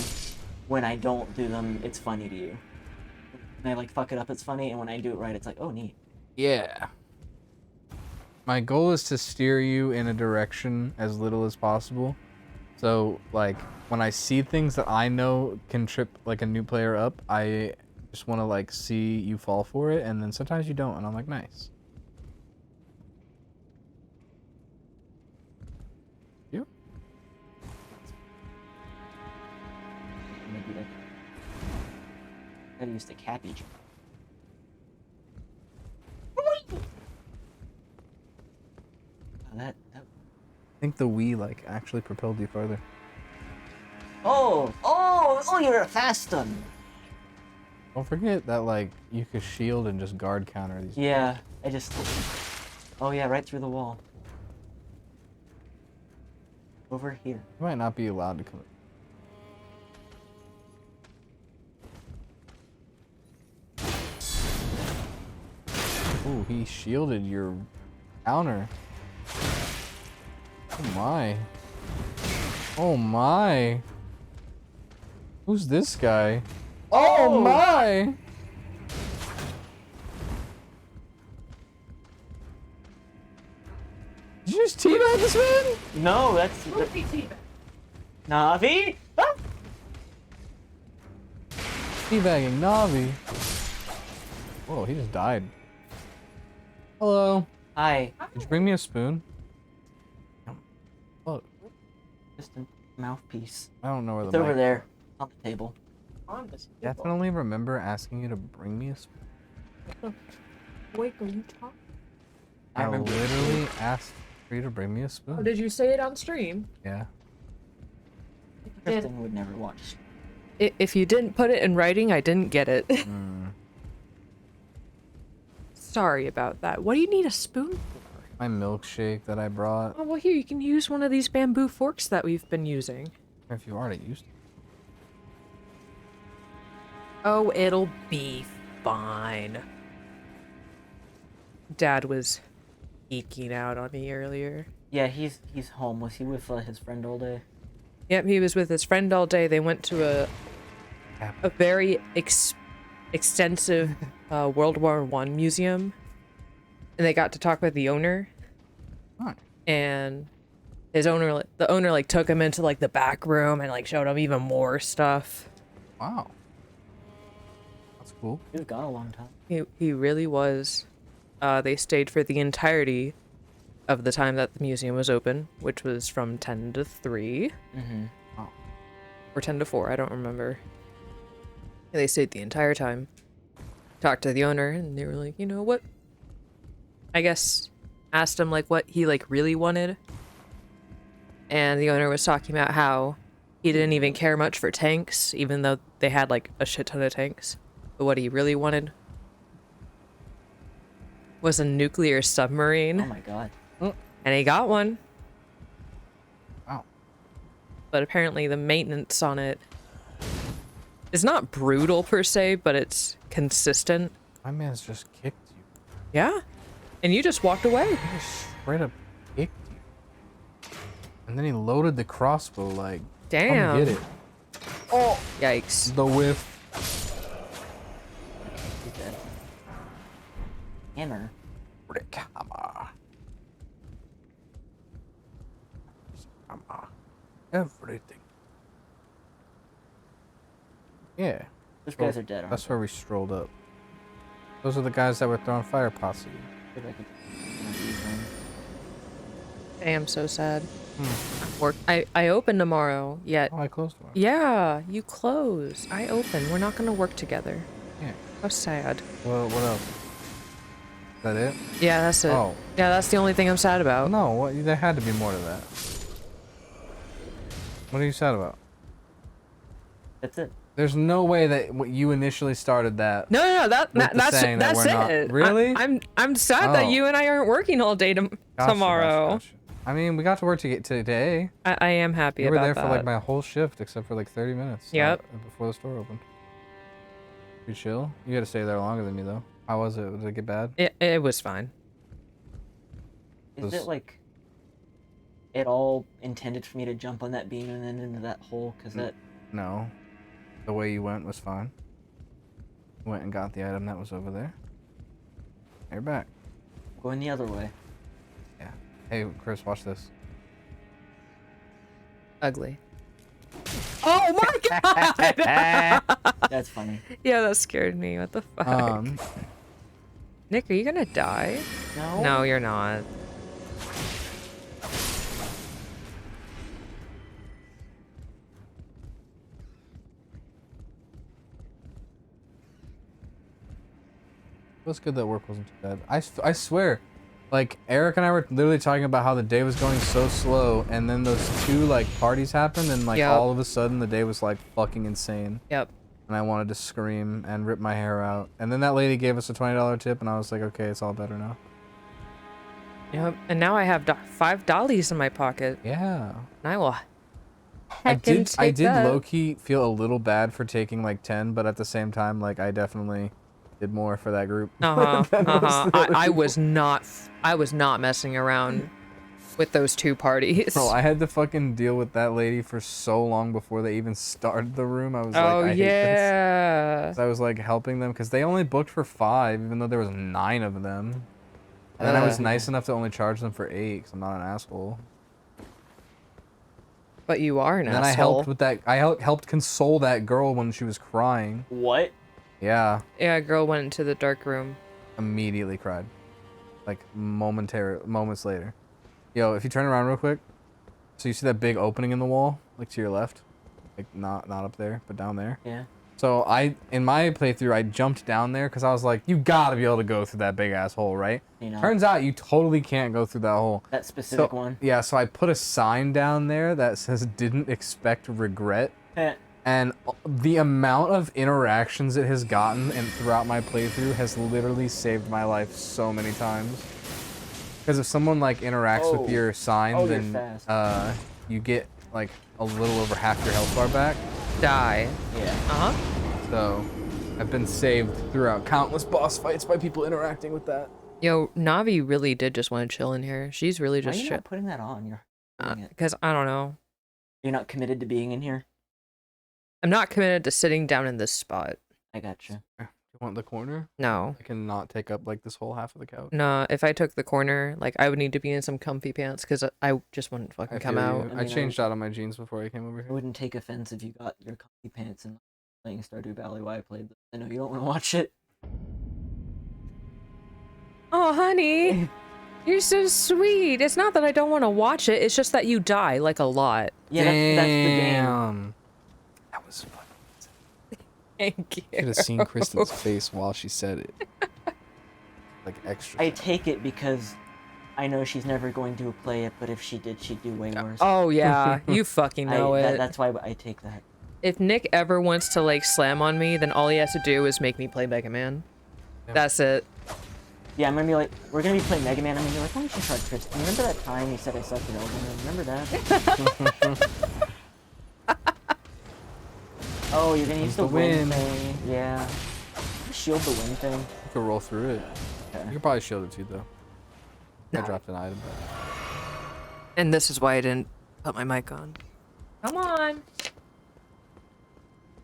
when I don't do them, it's funny to you. When I like fuck it up, it's funny, and when I do it right, it's like, oh neat. Yeah. My goal is to steer you in a direction as little as possible. So like when I see things that I know can trip like a new player up, I just want to like see you fall for it, and then sometimes you don't, and I'm like, nice. You? Maybe like gotta use the cappy jump. That I think the Wii like actually propelled you farther. oh, you're a fast one. Don't forget that like you could shield and just guard counter these. Yeah, I just oh yeah, right through the wall. Over here. You might not be allowed to come. Ooh, he shielded your counter. Oh my. Oh my. Who's this guy? Oh my! Did you just teabag this man? No, that's Navi. Ah! Teabagging Navi. Whoa, he just died. Hello. Hi. Did you bring me a spoon? Oh, Just a mouthpiece. I don't know where It's the over mic. there on the table. Definitely remember asking you to bring me a spoon. Wait, are you talking? I I remember. literally asked for you to bring me a spoon. Oh, did you say it on stream? Yeah. Kristen would never watch. If you didn't put it in writing, I didn't get it. Mm. Sorry about that. What do you need a spoon for? My milkshake that I brought. Oh, well, here, you can use one of these bamboo forks that we've been using. If you already used it. Oh, it'll be fine. Dad was geeking out on me earlier. Yeah, he's home. Was he with his friend all day? Yep, he was with his friend all day. They went to a very extensive World War I museum, and they got to talk with the owner. Huh. And the owner like took him into like the back room and like showed him even more stuff. Wow. That's cool. He was gone a long time. He really was. They stayed for the entirety of the time that the museum was open, which was from 10 to 3. Mm-hmm. Oh. Or 10 to 4, I don't remember. They stayed the entire time. talked to the owner, and they were like, you know what? I guess asked him like what he like really wanted, and the owner was talking about how he didn't even care much for tanks, even though they had like a shit ton of tanks. But what he really wanted was a nuclear submarine, Oh my god. and he got one. Wow. But apparently the maintenance on it is not brutal per se, but it's consistent. My man's just kicked you. Yeah. And you just walked away. He just straight up kicked you. And then he loaded the crossbow like, Damn. come get it. Oh, yikes. The whiff. He's dead. Hammer. Hammer. Hammer. Everything. Yeah. Those guys are dead, aren't That's where we strolled up. Those are the guys that were throwing fire pots at you. they? If I could- use them. I am so sad. Work. I open tomorrow, yet. Oh, I closed one. Yeah, you close. I open. We're not gonna work together. Yeah. How sad. Well, what else? Is that it? Yeah, that's it. Oh. Yeah, that's the only thing I'm sad about. No, what, there had to be more to that. What are you sad about? That's it. There's no way that what you initially started that. No, With the that's saying that that's we're not- it. Really? I'm sad that Oh. you and I aren't working all day Gotcha, tomorrow. gotcha. I mean, we got to work today. I am happy You were about there that. for like my whole shift except for like 30 minutes. Yep. Before the store opened. You chill? You had to stay there longer than me though. How was it? Did it get bad? It was fine. Is Those- it like it all intended for me to jump on that beam and then into that hole? Cause that No. The way you went was fine. You went and got the item that was over there. You're back. going the other way. Yeah. Hey, Chris, watch this. Ugly. Oh my god! That's funny. Yeah, that scared me. What the fuck? Nick, are you gonna die? No. No, you're not. It was good that work wasn't too bad. I swear, like, Eric and I were literally talking about how the day was going so slow, and then those two, like, parties happened, and, like, Yep. all of a sudden the day was, like, fucking insane. Yep. And I wanted to scream and rip my hair out. And then that lady gave us a $20 tip, and I was like, okay, it's all better now. Yep. And now I have $5 in my pocket. Yeah. And I will. I heckin' did take that. low-key feel a little bad for taking, like, 10, but at the same time, like, I definitely did more for that group. Uh-huh. than most Uh-huh. of the other I was people. not messing around with those two parties. Bro, I had to fucking deal with that lady for so long before they even started the room. I was like, Oh I hate this. yeah. So I was like helping them because they only booked for 5, even though there was 9 of them. And then I was nice enough to only charge them for 8 because I'm not an asshole. But you are an And then I asshole. helped with that. I helped console that girl when she was crying. What? Yeah, Yeah, a girl went into the dark room. immediately cried, like moments later. Yo, if you turn around real quick, so you see that big opening in the wall, like to your left, like not up there, but down there. Yeah. So in my playthrough, I jumped down there because I was like, you gotta be able to go through that big ass hole, right? You know. Turns out you totally can't go through that hole. That specific So, one. yeah, so I put a sign down there that says didn't expect regret. Eh. And the amount of interactions it has gotten and throughout my playthrough has literally saved my life so many times. Because if someone like interacts with your sign, Oh, you're then fast. you get like a little over half your health bar back. Die. Yeah. Uh-huh. So I've been saved throughout countless boss fights by people interacting with that. Yo, Navi really did just want to chill in here. She's really Why are just you chill. not putting that on? You're doing it. Because I don't know. You're not committed to being in here. I'm not committed to sitting down in this spot. I gotcha. You want the corner? No. I cannot take up like this whole half of the couch. No, if I took the corner, like, I would need to be in some comfy pants because I just wouldn't fucking I come feel out. you. I I mean, changed out of my jeans before I came over I here. wouldn't take offense if you got your comfy pants and playing Stardew Valley while I played this. I know you don't want to watch it. Oh, honey. You're so sweet. It's not that I don't want to watch it. It's just that you die, like, a lot. Yeah, that's the game. Damn. That was fun. Thank you. Could have seen Kristen's face while she said it. Like extra. I time. take it because I know she's never going to play it, but if she did, she'd do way worse. Oh yeah, you fucking know it. That's why I take that. If Nick ever wants to like slam on me, then all he has to do is make me play Mega Man. That's it. Yeah, I'm gonna be like, we're gonna be playing Mega Man. I'm gonna be like, why don't you try Tristan? Remember that time you said I sucked at Elden? Remember that? Oh, you're gonna use the wind thing. Yeah. Shield the wind thing. You could roll through it. Okay. You could probably shield it too, though. I dropped an item. And this is why I didn't put my mic on. Come on.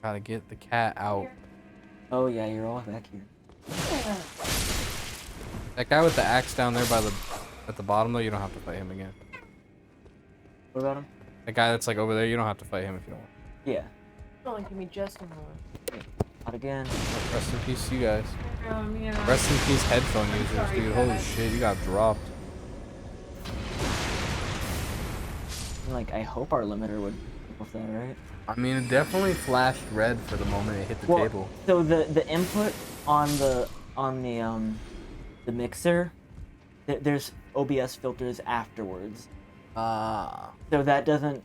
Gotta get the cat out. Oh yeah, you're all back here. That guy with the axe down there at the bottom, though, you don't have to fight him again. What about him? The guy that's like over there, you don't have to fight him if you don't want. Yeah. Don't give me just a moment. Not again. Rest in peace, you guys. Rest in peace, headphone users, dude. Holy shit, you got dropped. Like, I hope our limiter would off that, right? I mean, it definitely flashed red for the moment it hit the table. So the input on the mixer, there's OBS filters afterwards. Ah. So that doesn't.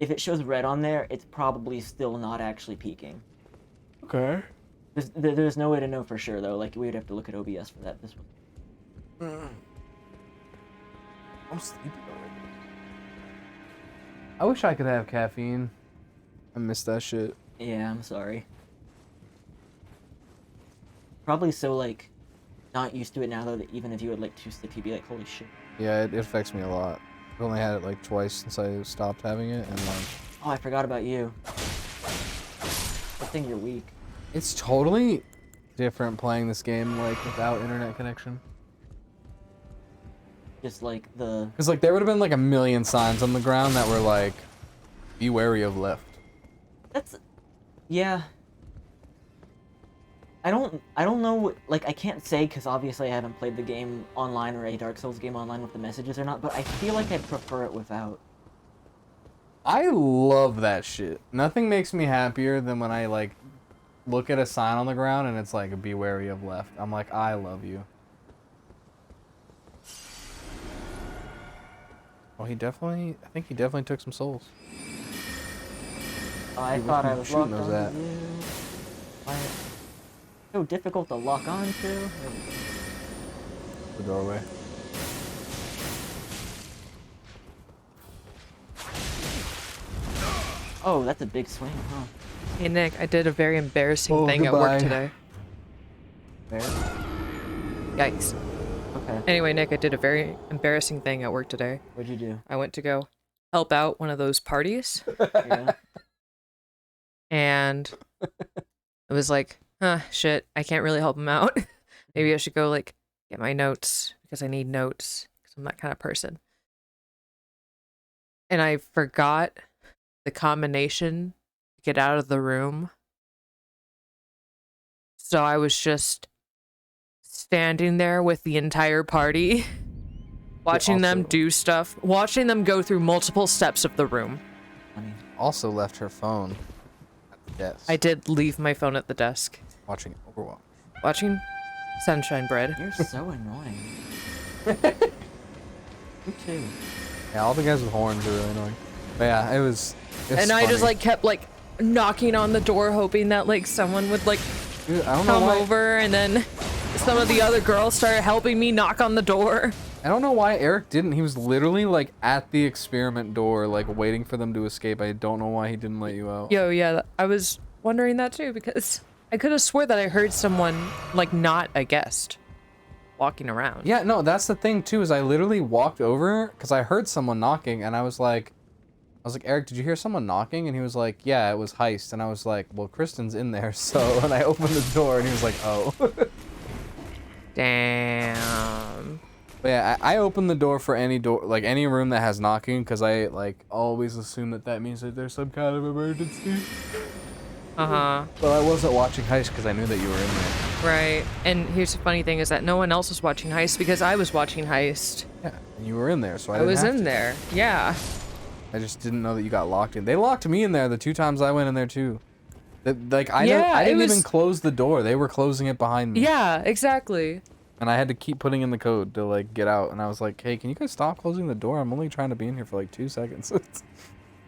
If it shows red on there, it's probably still not actually peaking. Okay. There's no way to know for sure though. Like we would have to look at OBS for that. This one. I'm sleepy already. I wish I could have caffeine. I miss that shit. Yeah, I'm sorry. Probably so like, not used to it now though. That even if you had like 2 sips, you'd be like, holy shit. Yeah, it affects me a lot. I've only had it like twice since I stopped having it, and like. Oh, I forgot about you. Good thing you're weak. It's totally different playing this game like without internet connection. Just like the. Because like there would have been like a million signs on the ground that were like, "Be wary of left." That's. Yeah. I don't know, like, I can't say because obviously I haven't played the game online or a Dark Souls game online with the messages or not, but I feel like I'd prefer it without. I love that shit. Nothing makes me happier than when I like look at a sign on the ground and it's like, "Be wary of left." I'm like, I love you. Well, I think he definitely took some souls. I Dude, thought what I was shooting locked those on you. Why? So difficult to lock onto. The doorway. Oh, that's a big swing, huh? Hey Nick, I did a very embarrassing thing at work today. Where? Yikes. Okay. Anyway, Nick, I did a very embarrassing thing at work today. What'd you do? I went to go help out one of those parties, Yeah. and it was like, shit, I can't really help him out. Maybe I should go, like, get my notes, because I need notes, because I'm that kind of person. And I forgot the combination to get out of the room. So I was just standing there with the entire party, watching them do stuff, watching them go through multiple steps of the room. Also left her phone at the desk. I did leave my phone at the desk. Watching Overwatch. Watching Sunshine Bread. You're so annoying. Me too. Yeah, all the guys with horns are really annoying. But yeah, it was And I just funny. like kept like knocking on the door, hoping that like someone would like Dude, I don't know come why. over, and then some of the other girls started helping me knock on the door. I don't know why Eric didn't. He was literally like at the experiment door, like waiting for them to escape. I don't know why he didn't let you out. Yo, yeah, I was wondering that too, because I could have swore that I heard someone like not a guest walking around. Yeah, no, that's the thing too. Is I literally walked over because I heard someone knocking, and I was like, Eric, did you hear someone knocking? And he was like, yeah, it was Heist. And I was like, well, Kristen's in there, so. And I opened the door, and he was like, oh. Damn. But yeah, I opened the door for any door, like any room that has knocking, because I like always assume that means that there's some kind of emergency. Uh-huh. But I wasn't watching Heist because I knew that you were in there. Right. And here's the funny thing is that no one else was watching Heist because I was watching Heist. Yeah, and you were in there, so I I didn't was have in to. there. Yeah. I just didn't know that you got locked in. They locked me in there the 2 times I went in there too. Like I Yeah, didn't it even was- close the door. They were closing it behind me. Yeah, exactly. And I had to keep putting in the code to like get out. And I was like, hey, can you guys stop closing the door? I'm only trying to be in here for like 2 seconds.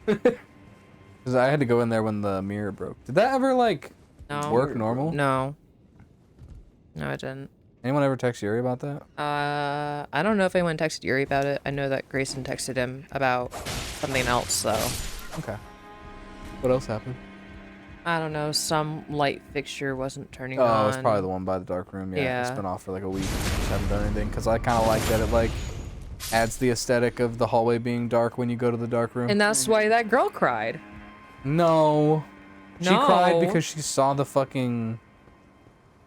Because I had to go in there when the mirror broke. Did that ever like No. work normal? No. No, I didn't. Anyone ever text Yuri about that? I don't know if anyone texted Yuri about it. I know that Grayson texted him about something else, so Okay. What else happened? I don't know. Some light fixture wasn't turning on. Oh, it's probably the one by the dark room. Yeah, it's Yeah. been off for like a week. Just haven't done anything because I kind of like that it like adds the aesthetic of the hallway being dark when you go to the dark room. And that's why that girl cried. No. She No. cried because she saw the fucking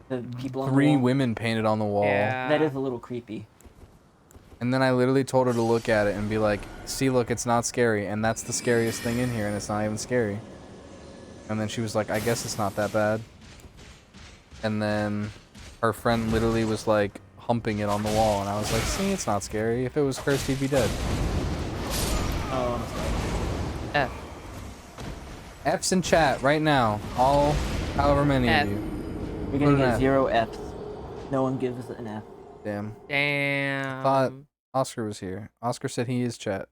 The people on the 3 wall. women painted on the wall. Yeah. That is a little creepy. And then I literally told her to look at it and be like, see, look, it's not scary. And that's the scariest thing in here, and it's not even scary. And then she was like, I guess it's not that bad. And then her friend literally was like humping it on the wall, and I was like, see, it's not scary. If it was cursed, he'd be dead. Oh, I'm sorry. F. F's in chat right now. All, however many F. of you. You're Put gonna an get F. 0 Fs. No one gives an F. Damn. Damn. Thought Oscar was here. Oscar said he is chat.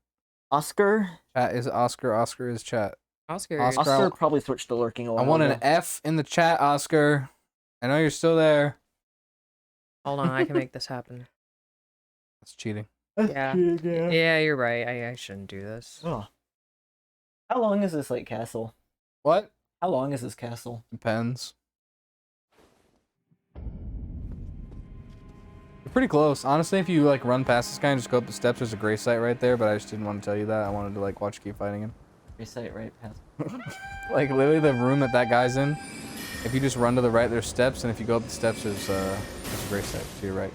Oscar? Chat is Oscar. Oscar is chat. Oscar. Oscar. Oscar probably switched to lurking a while I want an ago. F in the chat, Oscar. I know you're still there. Hold on, I can make this happen. That's cheating. Yeah. Yeah, you're right. I shouldn't do this. Oh. How long is this, like, castle? What? How long is this castle? Depends. You're pretty close. Honestly, if you like run past this guy and just go up the steps, there's a gray site right there, but I just didn't want to tell you that. I wanted to like watch you keep fighting him. Recite right past. Like literally the room that guy's in. If you just run to the right, there's steps, and if you go up the steps, there's a gray site to your right.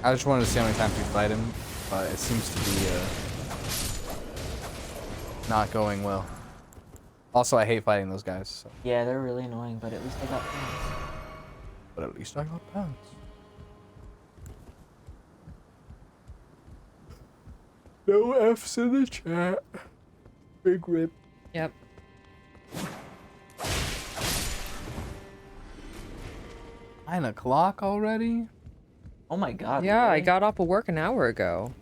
I just wanted to see how many times you fight him, but it seems to be not going well. Also, I hate fighting those guys. So. Yeah, they're really annoying, but at least I got points. But at least I got pounds. No F's in the chat. Big rip. Yep. 9 o'clock already? Oh my god. Yeah, I really? got off of work an hour ago.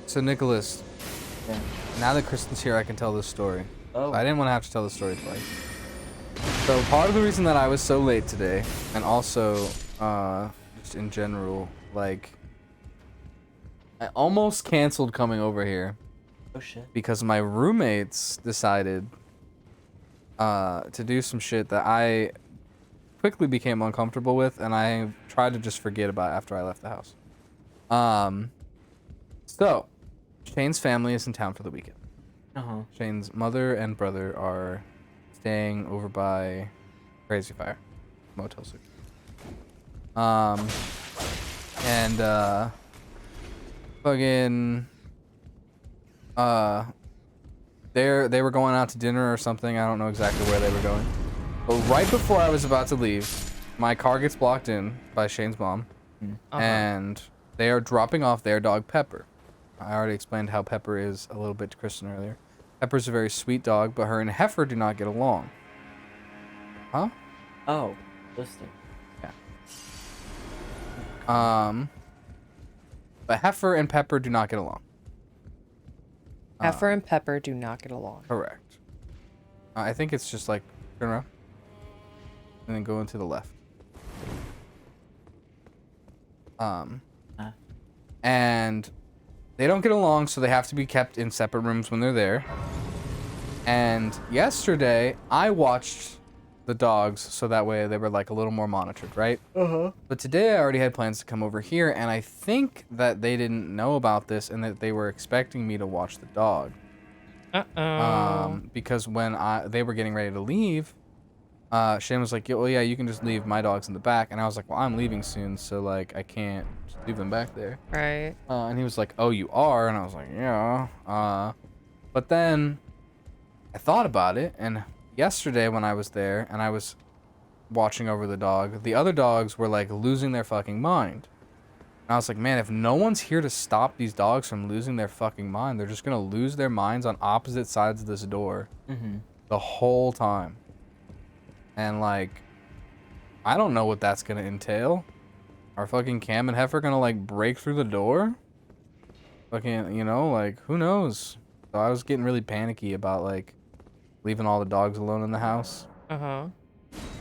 So Nicholas, Yeah. now that Kristen's here, I can tell this story. Oh. I didn't want to have to tell the story twice. So part of the reason that I was so late today, and also just in general, like I almost canceled coming over here Oh shit. because my roommates decided to do some shit that I quickly became uncomfortable with, and I tried to just forget about after I left the house. So Shane's family is in town for the weekend. Uh-huh. Shane's mother and brother are staying over by Crazy Fire Motel 6. And fucking they were going out to dinner or something. I don't know exactly where they were going. But right before I was about to leave, my car gets blocked in by Shane's mom, and they are dropping off their dog Pepper. I already explained how Pepper is a little bit to Kristen earlier. Pepper's a very sweet dog, but her and Heifer do not get along. Huh? Oh. Listing. But Heifer and Pepper do not get along. Heifer and Pepper do not get along. Correct. I think it's just like turn around and then go into the left. And they don't get along, so they have to be kept in separate rooms when they're there. And yesterday, I watched the dogs so that way they were like a little more monitored, right? But today I already had plans to come over here, and I think that they didn't know about this and that they were expecting me to watch the dog. Because when they were getting ready to leave, Shane was like, well, yeah, you can just leave my dogs in the back. And I was like, well, I'm leaving soon, so like I can't just leave them back there. Right. And he was like, oh, you are? And I was like, yeah. But then I thought about it, and yesterday when I was there and I was watching over the dog, the other dogs were like losing their fucking mind. And I was like, man, if no one's here to stop these dogs from losing their fucking mind, they're just gonna lose their minds on opposite sides of this door the whole time. And like, I don't know what that's gonna entail. Are fucking Cam and Heifer gonna like break through the door? Fucking, you know, like, who knows? So I was getting really panicky about like leaving all the dogs alone in the house. Uh-huh.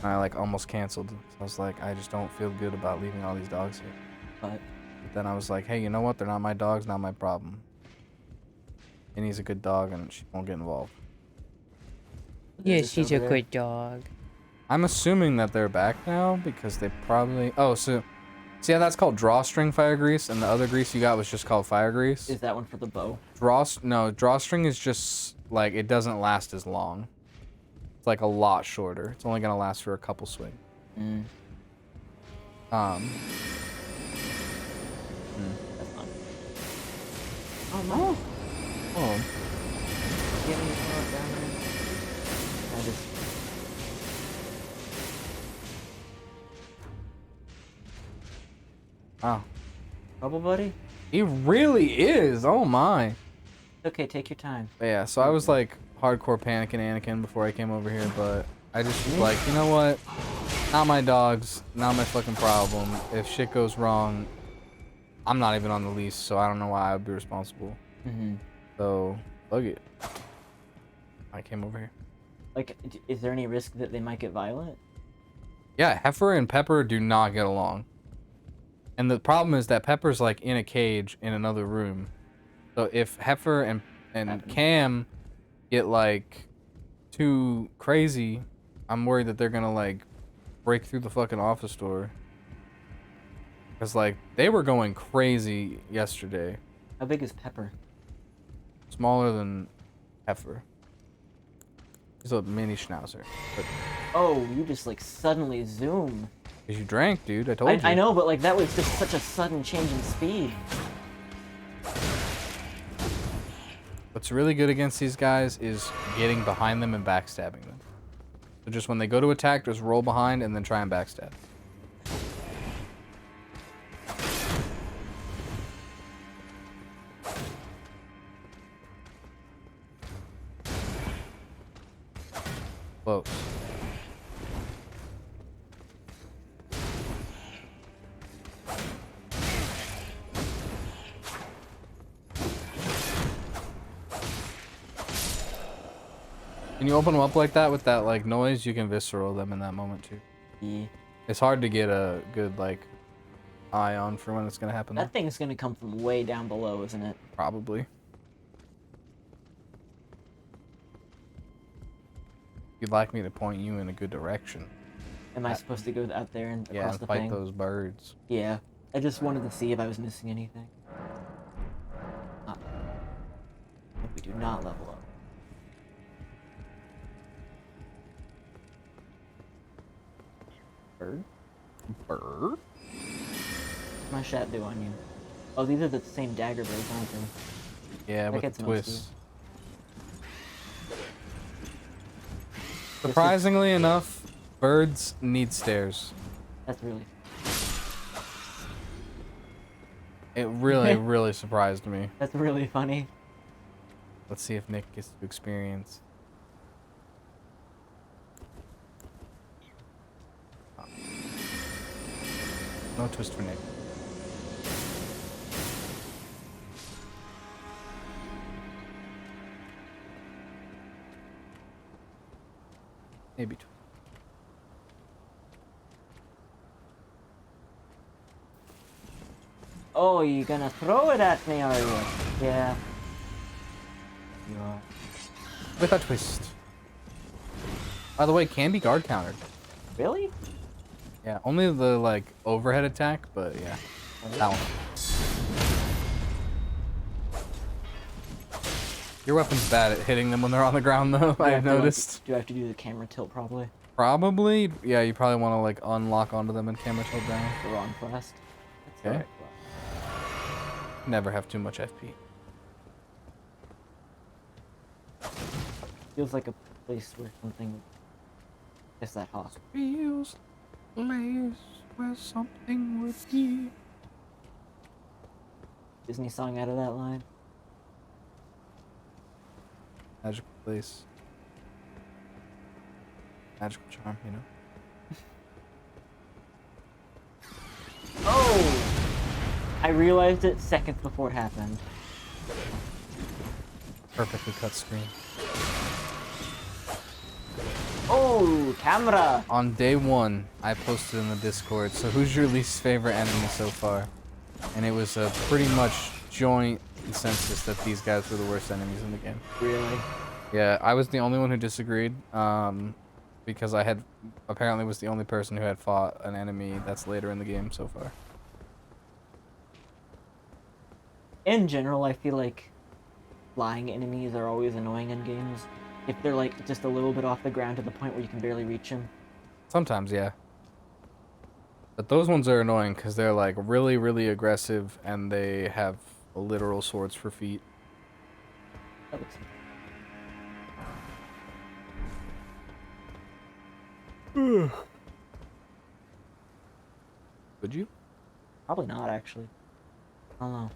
And I like almost canceled. So I was like, I just don't feel good about leaving all these dogs here. But But then I was like, hey, you know what? They're not my dogs, not my problem. Annie's a good dog and she won't get involved. Yeah, this she's a over there. good dog. I'm assuming that they're back now because they probably... Oh, so... See how that's called drawstring fire grease and the other grease you got was just called fire grease? Is that one for the bow? No, drawstring is just like it doesn't last as long. It's like a lot shorter. It's only gonna last for a couple swings. That's fine. Oh no! Oh, Get me down there. I just... wow. Trouble, buddy? He really is. Oh my. Okay, take your time. But yeah, so I was like hardcore panicking Anakin before I came over here, but I just was like, you know what? Not my dogs, not my fucking problem. If shit goes wrong, I'm not even on the lease, so I don't know why I would be responsible. So, fuck it. I came over here. Like, is there any risk that they might get violent? Yeah, Heifer and Pepper do not get along. And the problem is that Pepper's like in a cage in another room. So if Heifer and Cam get like too crazy, I'm worried that they're gonna like break through the fucking office door. Cause like they were going crazy yesterday. How big is Pepper? Smaller than Heifer. He's a mini schnauzer. But Oh, you just like suddenly zoom. cause you drank, dude. I told you. I know, but like that was just such a sudden change in speed. What's really good against these guys is getting behind them and backstabbing them. So just when they go to attack, just roll behind and then try and backstab. Close. Can you open them up like that with that like noise? You can visceral them in that moment too. Yeah. It's hard to get a good like eye on for when it's gonna happen. That thing's gonna come from way down below, isn't it? Probably. You'd like me to point you in a good direction. Am I supposed to go out there and Yeah, across and the fight thing? those birds. Yeah. I just wanted to see if I was missing anything. Hope we do not level up. Bird? Bird? What's my chat do on you? Oh, these are the same dagger birds, aren't they? Yeah, That with gets the most of twists. Surprisingly enough, birds need stairs. That's really... It really, really surprised me. That's really funny. Let's see if Nick gets to experience. No twist for Nick. Maybe twist. Oh, you gonna throw it at me, are you? Yeah. You are. With a twist. By the way, can be guard countered. Really? Yeah, only the like overhead attack, but yeah, that one. Your weapon's bad at hitting them when they're on the ground, though. Do I I've have to, like, noticed. do I have to do the camera tilt, probably? Probably, yeah. You probably want to like unlock onto them and camera tilt down. The wrong quest. That's the Okay. right quest. Never have too much FP. Feels like a place where something... Guess that hawk. Feels place where something would be. Disney song out of that line. Magical place. Magical charm, you know? Oh! I realized it seconds before it happened. Perfectly cut screen. Oh, camera! On day 1, I posted in the Discord, so who's your least favorite enemy so far? And it was a pretty much joint consensus that these guys were the worst enemies in the game. Really? Yeah, I was the only one who disagreed, because I had apparently was the only person who had fought an enemy that's later in the game so far. In general, I feel like flying enemies are always annoying in games. If they're like just a little bit off the ground to the point where you can barely reach them. Sometimes, yeah. But those ones are annoying because they're like really, really aggressive and they have literal swords for feet. That looks... Would you? Probably not, actually. I don't know.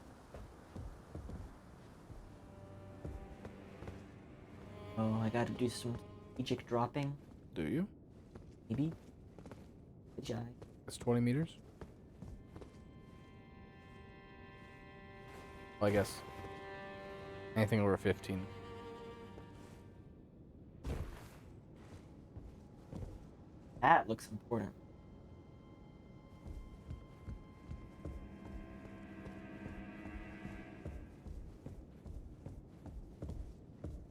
Oh, I gotta do some strategic dropping. Do you? Maybe. Good job. It's 20 meters? Well, I guess anything over 15. That looks important.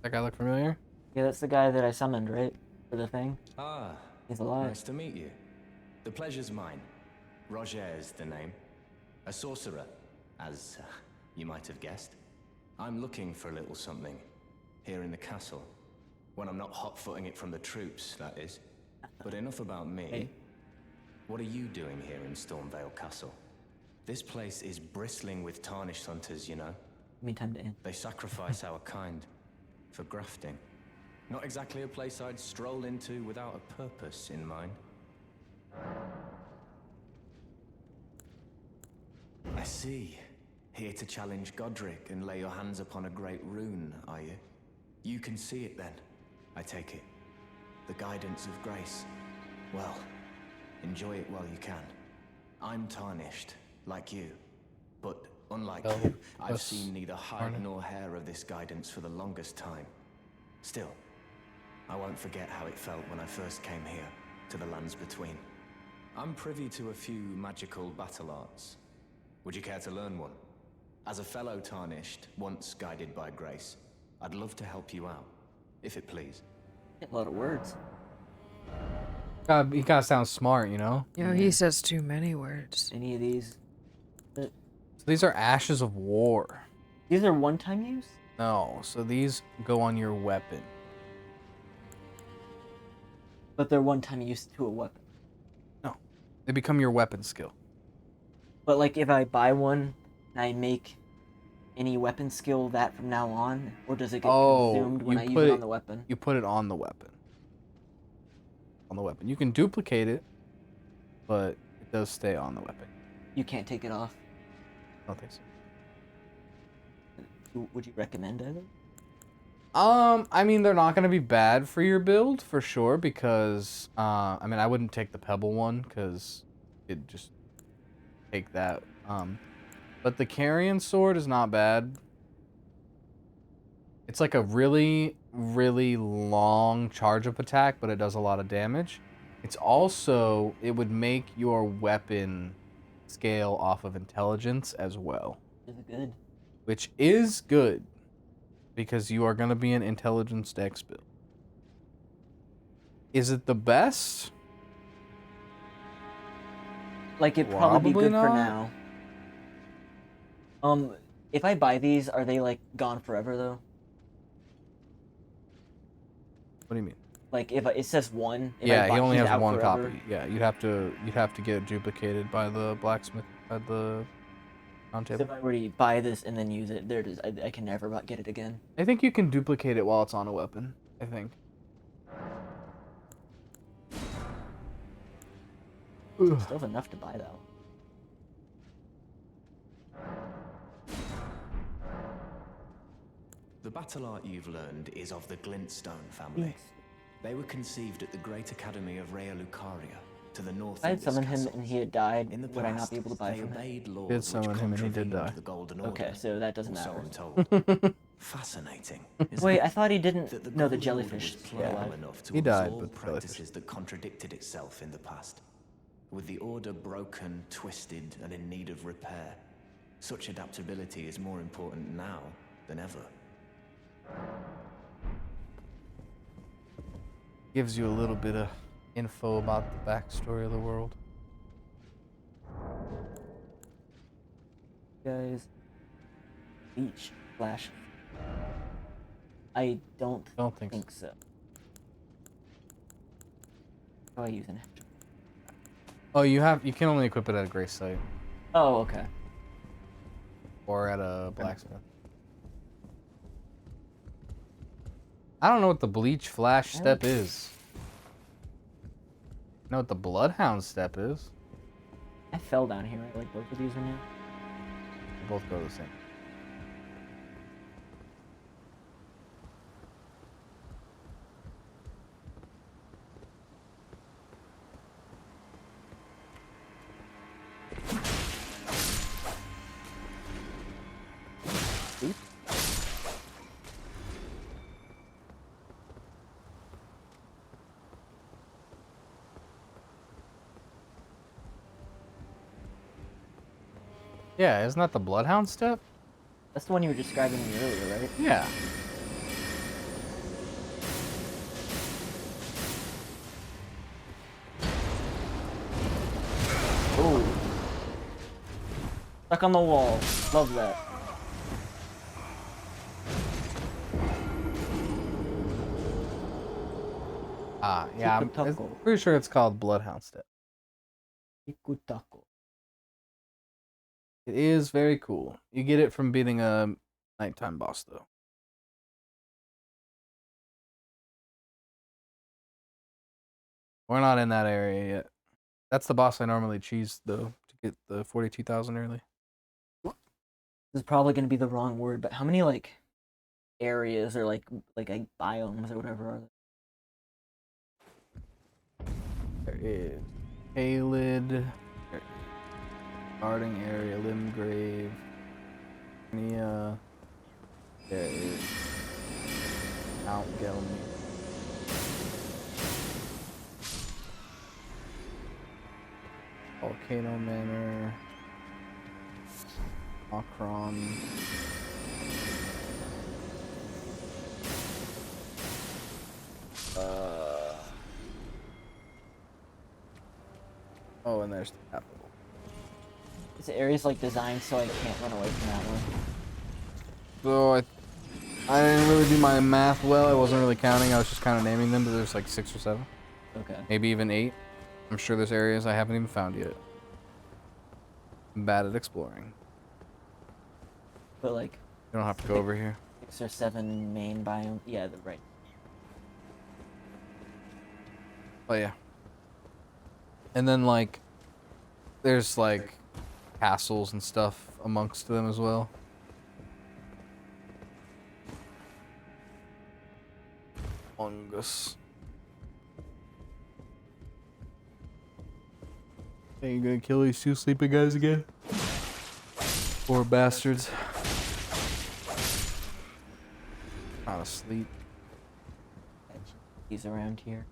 That guy look familiar? Yeah, that's the guy that I summoned, right? For the thing. Ah, He's alive. nice to meet you. The pleasure's mine. Roger is the name. A sorcerer, as you might have guessed. I'm looking for a little something here in the castle. When I'm not hot-footing it from the troops, that is. But enough about me. Hey. What are you doing here in Stormvale Castle? This place is bristling with tarnished hunters, you know. Give me time to end. They sacrifice our kind for grafting. Not exactly a place I'd stroll into without a purpose in mind. I see. Here to challenge Godric and lay your hands upon a great rune, are you? You can see it then, I take it. The guidance of grace. Well, enjoy it while you can. I'm tarnished, like you. But unlike you, I've seen neither hide nor hair of this guidance for the longest time. Still, I won't forget how it felt when I first came here, to the lands between. I'm privy to a few magical battle arts. Would you care to learn one? As a fellow tarnished, once guided by grace, I'd love to help you out, if it please. A lot of words. He gotta sound smart, you know? Yeah, he says too many words. Any of these? So these are ashes of war. These are one-time use? No, so these go on your weapon. But they're one-time use to a weapon. No, they become your weapon skill. But like if I buy one, and I make any weapon skill that from now on, or does it get consumed when I use it on the weapon? You put it on the weapon. On the weapon. You can duplicate it, but it does stay on the weapon. You can't take it off. I don't think so. Would you recommend it? I mean, they're not gonna be bad for your build for sure because I mean, I wouldn't take the pebble one because it'd just take that. But the carrion sword is not bad. It's like a really, really long charge up attack, but it does a lot of damage. It's also, it would make your weapon scale off of intelligence as well. Is it good? Which is good, because you are going to be an intelligence dex build. Is it the best? Like, it'd probably be good Probably for not. now. If I buy these, are they, like, gone forever, though? What do you mean? Like, if it says one, if Yeah, I buy, he only he's has out one forever. copy. Yeah, you'd have to get it duplicated by the blacksmith at the round So table. if I were to buy this and then use it, there it is. I can never get it again. I think you can duplicate it while it's on a weapon. I think. Still have enough to buy, though. The battle art you've learned is of the Glintstone family. Yes. They were conceived at the Great Academy of Rea Lucaria, to the north If I of had this summoned him castle. and he had died, In the would I not past, be able to buy they from him? obeyed laws Did which summon him and he did contravened die. the Golden Okay, Order. so that doesn't or so matter. I'm told. Fascinating, isn't Wait, it? I thought he didn't. That the No, the Golden Order jellyfish. was Yeah. pliable enough to He died, absorb but the jellyfish- practices that contradicted itself in the past. With the Order broken, twisted, and in need of repair, such adaptability is more important now than ever. Gives you a little bit of info about the backstory of the world. Guys. Beach flash. I don't Don't think so. think so. How do I use an extra? Oh, you can only equip it at a gray site Oh, okay. or at a blacksmith. I don't know what the bleach flash step is. I know what the bloodhound step is. I fell down here. Right? Like both of these are new. They both go the same. Yeah, isn't that the bloodhound step? That's the one you were describing to me earlier, right? Yeah. Oh. Stuck on the wall. Love that. Ah, yeah, I'm Tico-taco. pretty sure it's called bloodhound step. Tico-taco. It is very cool. You get it from beating a nighttime boss, though. We're not in that area yet. That's the boss I normally choose, though, to get the 42,000 early. This is probably gonna be the wrong word, but how many like areas or like biomes or whatever are there? There is Kaled, starting area, Limgrave, Nia. There is Mount Gelmy. Volcano Manor, Macron. Oh, and there's the capital. This area's like designed so I can't run away from that one. So I didn't really do my math well. I wasn't really counting. I was just kind of naming them, but there's like 6 or 7. Okay. Maybe even 8. I'm sure there's areas I haven't even found yet. I'm bad at exploring. But like You don't have to go over here. 6 or 7 main biomes. Yeah, right. Oh yeah. And then like there's like castles and stuff amongst them as well. Fungus. Are you gonna kill these 2 sleeping guys again? Poor bastards. Not asleep. He's around here.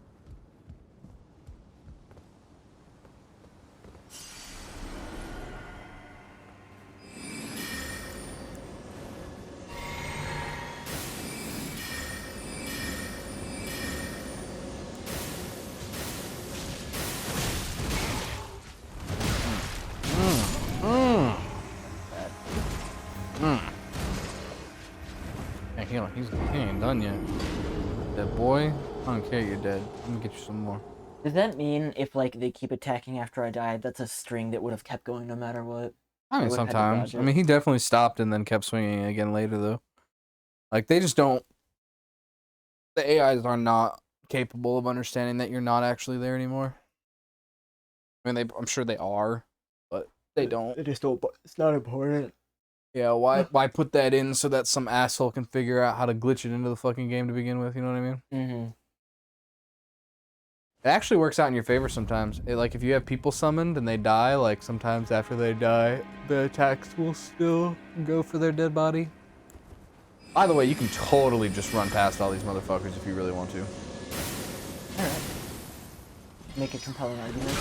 Yeah, he ain't done yet. Dead boy, I don't care you're dead. I'm gonna get you some more. Does that mean if like they keep attacking after I died, that's a string that would have kept going no matter what? I mean, would've had to sometimes. dodge I it. mean, he definitely stopped and then kept swinging again later, though. Like, they just don't... The AIs are not capable of understanding that you're not actually there anymore. I mean, I'm sure they are, but they don't. just don't. It's not important. Yeah, why put that in so that some asshole can figure out how to glitch it into the fucking game to begin with, you know what I mean? Mm-hmm. It actually works out in your favor sometimes. Like, if you have people summoned and they die, like, sometimes after they die, the attacks will still go for their dead body. By the way, you can totally just run past all these motherfuckers if you really want to. Alright. Make a compelling argument.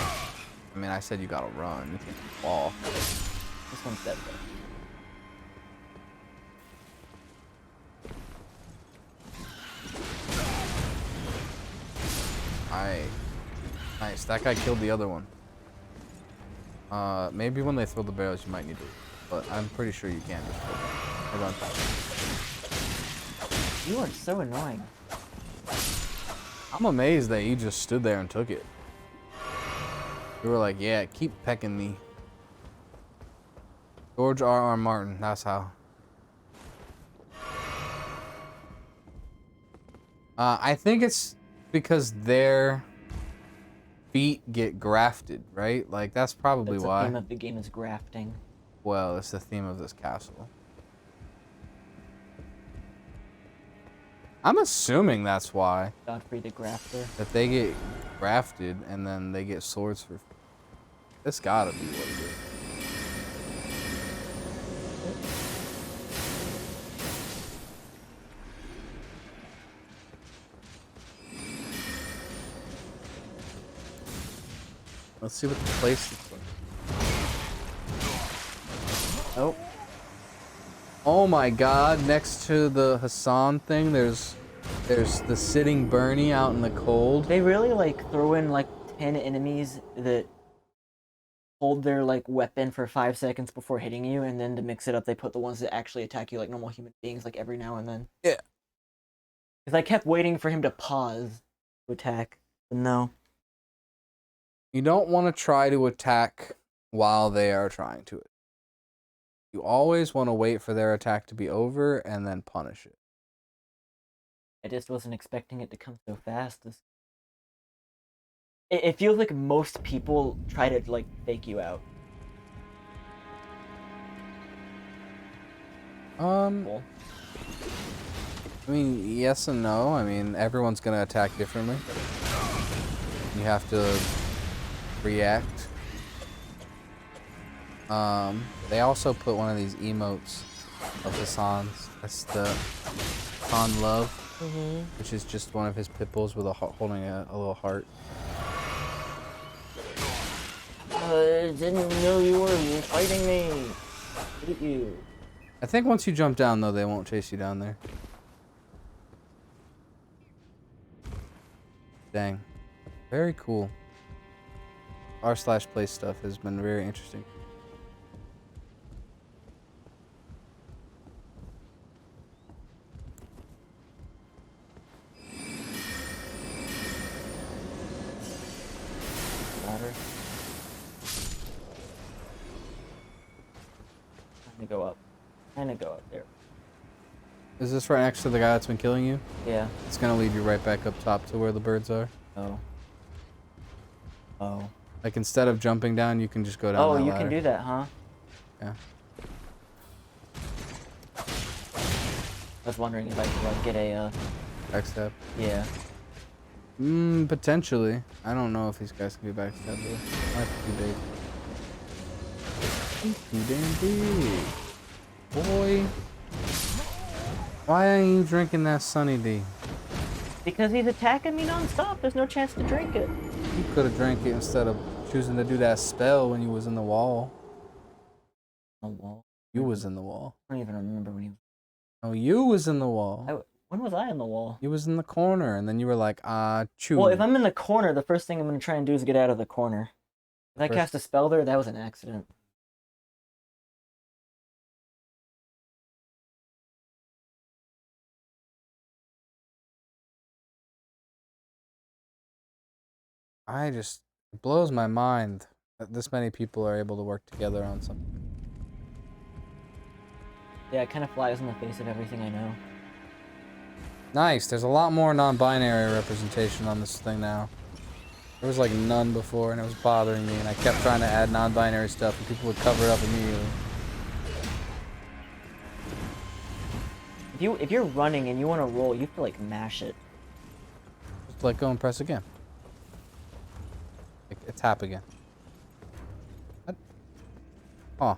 I mean, I said you gotta run. You can't fall. This one's dead though. Nice. That guy killed the other one. Maybe when they throw the barrels, you might need to. But I'm pretty sure you can just kill them. They run past. You are so annoying. I'm amazed that you just stood there and took it. You were like, yeah, keep pecking me. George R.R. Martin, that's how. I think it's because their feet get grafted, right? Like, that's probably That's why. the theme of the game is grafting. Well, it's the theme of this castle. I'm assuming that's why. Godfrey the Grafter. That they get grafted and then they get swords for... This gotta be what it is. Let's see what the place looks like. Oh. Oh my god, next to the Hassan thing, there's the sitting Bernie out in the cold. They really like throw in like 10 enemies that hold their like weapon for 5 seconds before hitting you, and then to mix it up they put the ones that actually attack you like normal human beings like every now and then. Yeah. Because I kept waiting for him to pause to attack, but no. You don't want to try to attack while they are trying to. You always want to wait for their attack to be over and then punish it. I just wasn't expecting it to come so fast. It feels like most people try to like fake you out. Cool. I mean, yes and no. I mean, everyone's gonna attack differently. You have to react. They also put one of these emotes of Hassan's. That's the Hassan Love, which is just one of his pit bulls with holding a little heart. Didn't know you were fighting me. Hate you. I think once you jump down, though, they won't chase you down there. Dang. Very cool. R/play stuff has been very interesting. Ladder. I'm gonna go up. I'm gonna go up there. Is this right next to the guy that's been killing you? Yeah. It's gonna lead you right back up top to where the birds are. Oh. Oh. Like, instead of jumping down, you can just go down Oh, that you ladder. can do that, huh? Yeah. I was wondering if I could like get a Backstab. yeah. Potentially. I don't know if these guys can be backstabbed though. Might be too big. He's too damn big. Boy. Why ain't you drinking that Sunny D? Because he's attacking me non-stop. There's no chance to drink it. You could have drank it instead of choosing to do that spell when you was in the wall. The wall. You was in the wall. I don't even remember when he was. Oh, you was in the wall. When was I in the wall? You was in the corner, and then you were like, chew. Well, if I'm in the corner, the first thing I'm gonna try and do is get out of the corner. If I First- cast a spell there, that was an accident. It blows my mind that this many people are able to work together on something. Yeah, it kind of flies in the face of everything I know. Nice. There's a lot more non-binary representation on this thing now. There was like none before, and it was bothering me, and I kept trying to add non-binary stuff, and people would cover it up immediately. If you're running and you want to roll, you have to like mash it. Just let go and press again. Like, tap again. What? Huh.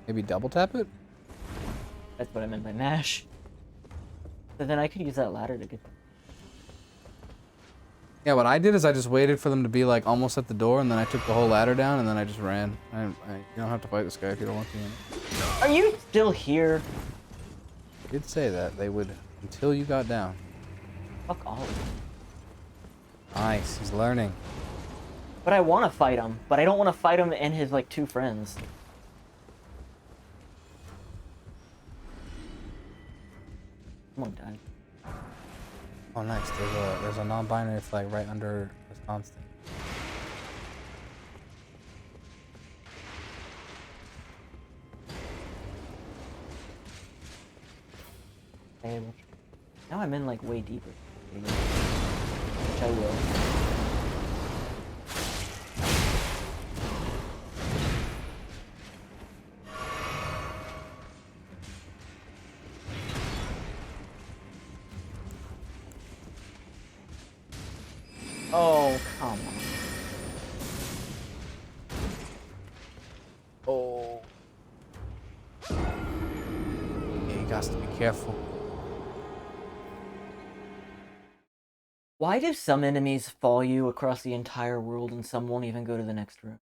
Maybe double tap it? That's what I meant by mash. So then I could use that ladder to get. Yeah, what I did is I just waited for them to be like almost at the door, and then I took the whole ladder down, and then I just ran. You don't have to fight this guy if you don't want to. Are you still here? I did say that they would until you got down. Fuck all of them. Nice, he's learning. But I want to fight him, but I don't want to fight him and his like 2 friends. Come on, Dad. Oh, nice. There's a non-binary flag right under this constant. Okay, now I'm in like way deeper. Which I will. Oh, come on. Oh. Yeah, you got to be careful. Why do some enemies follow you across the entire world and some won't even go to the next room?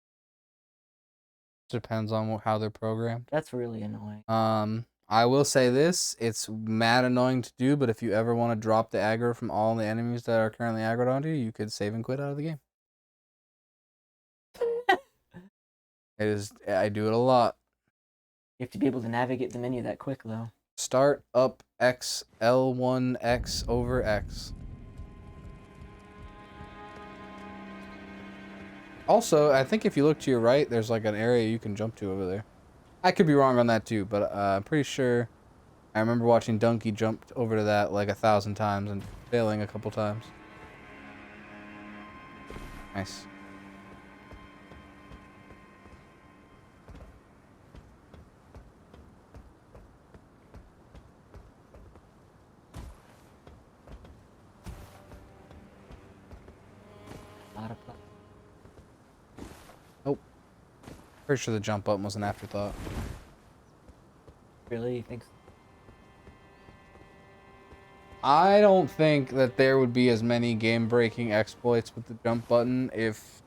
Depends on how they're programmed. That's really annoying. I will say this, it's mad annoying to do, but if you ever want to drop the aggro from all the enemies that are currently aggroed onto you, you could save and quit out of the game. It is, I do it a lot. You have to be able to navigate the menu that quick, though. Start up X, L1, X over X. Also, I think if you look to your right, there's like an area you can jump to over there. I could be wrong on that too, but I'm pretty sure I remember watching Donkey jump over to that like 1,000 times and failing a couple times. Nice. Nope. Pretty sure the jump button was an afterthought. Really? You think so? I don't think that there would be as many game-breaking exploits with the jump button if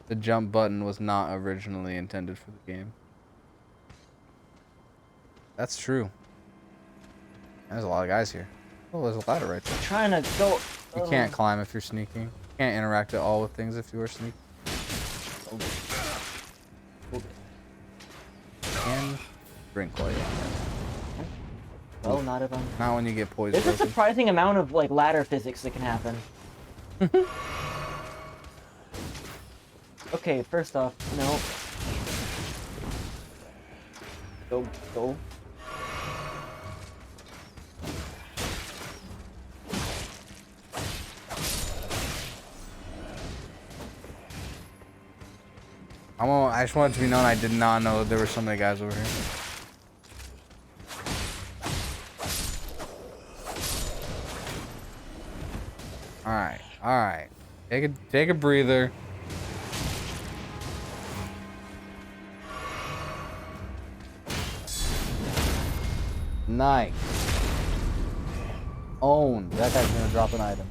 the jump button was not originally intended for the game. That's true. There's a lot of guys here. Oh, there's a ladder right there. I'm trying to go. You can't climb if you're sneaking. You can't interact at all with things if you are sneaking. And drink while you're on there. Well, not if I'm. Not when you get poisoned. There's a surprising amount of like ladder physics that can happen. Okay, first off, no. Go. I just want it to be known I did not know there were so many guys over here. Alright. Take a breather. Nice. Owned. That guy's gonna drop an item.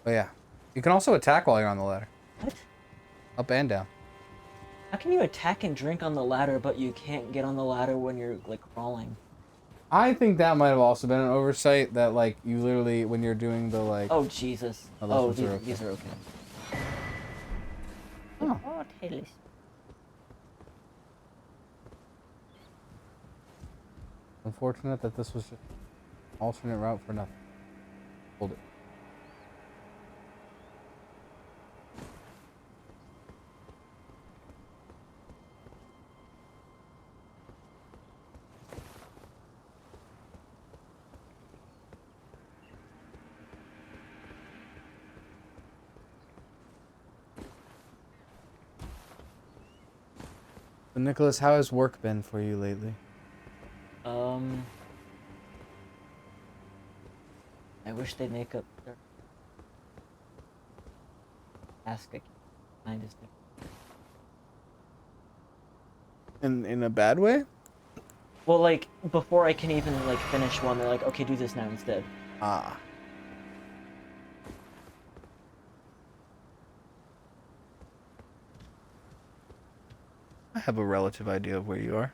But yeah. You can also attack while you're on the ladder. What? Up and down. How can you attack and drink on the ladder, but you can't get on the ladder when you're like crawling? I think that might have also been an oversight that like you literally when you're doing the like Oh Jesus! Oh, These are okay. Oh. Oh, tails. Unfortunate that this was just an alternate route for nothing. Hold it. Nicholas, how has work been for you lately? I wish they'd make up their task kind of In a bad way? Well, like, before I can even, like, finish one, they're like, okay, do this now instead. Ah. I have a relative idea of where you are.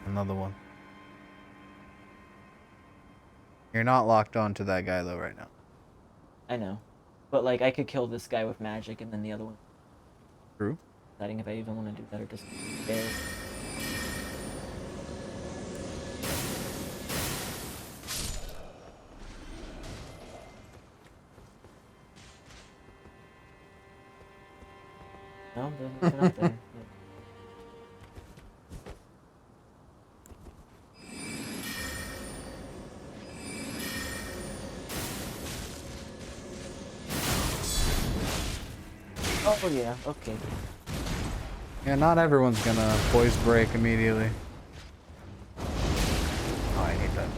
Another one. You're not locked on to that guy though right now. I know. But, like, I could kill this guy with magic, and then the other one. True. Deciding if I even want to do that or just stay. No, there's nothing up there. Oh yeah, okay. Yeah, not everyone's gonna poise break immediately. Oh, I hate that.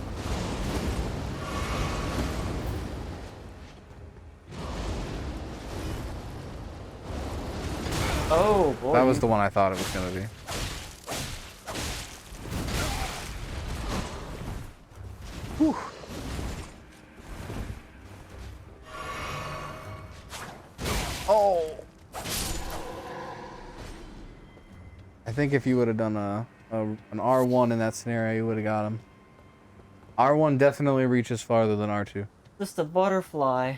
Oh boy. That was the one I thought it was gonna be. Whew. Oh. I think if you would have done an R1 in that scenario, you would have got him. R1 definitely reaches farther than R2. Just a butterfly.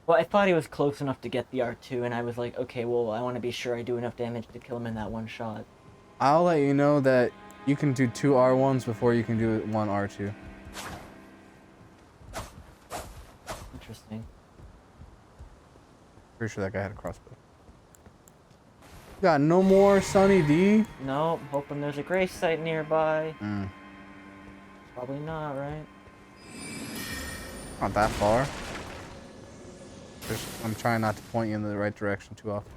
Well, I thought he was close enough to get the R2, and I was like, okay, well, I want to be sure I do enough damage to kill him in that one shot. I'll let you know that you can do 2 R1s before you can do 1 R2. Interesting. Pretty sure that guy had a crossbow. Got no more Sunny D? No, hoping there's a grave site nearby. Mm. Probably not, right? Not that far. I'm trying not to point you in the right direction too often.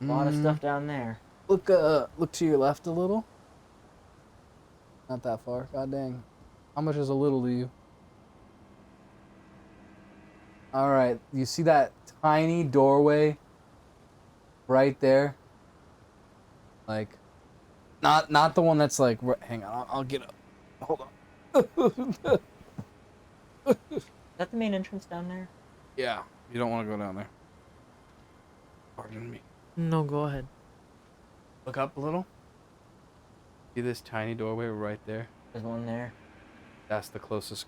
A lot of stuff down there. Look to your left a little. Not that far. God dang. How much is a little to you? All right. You see that tiny doorway right there? Like, not the one that's like. Hang on. I'll get up. Hold on. Is that the main entrance down there? Yeah. You don't want to go down there. Pardon me. No, go ahead. Look up a little. See this tiny doorway right there? There's one there. That's the closest.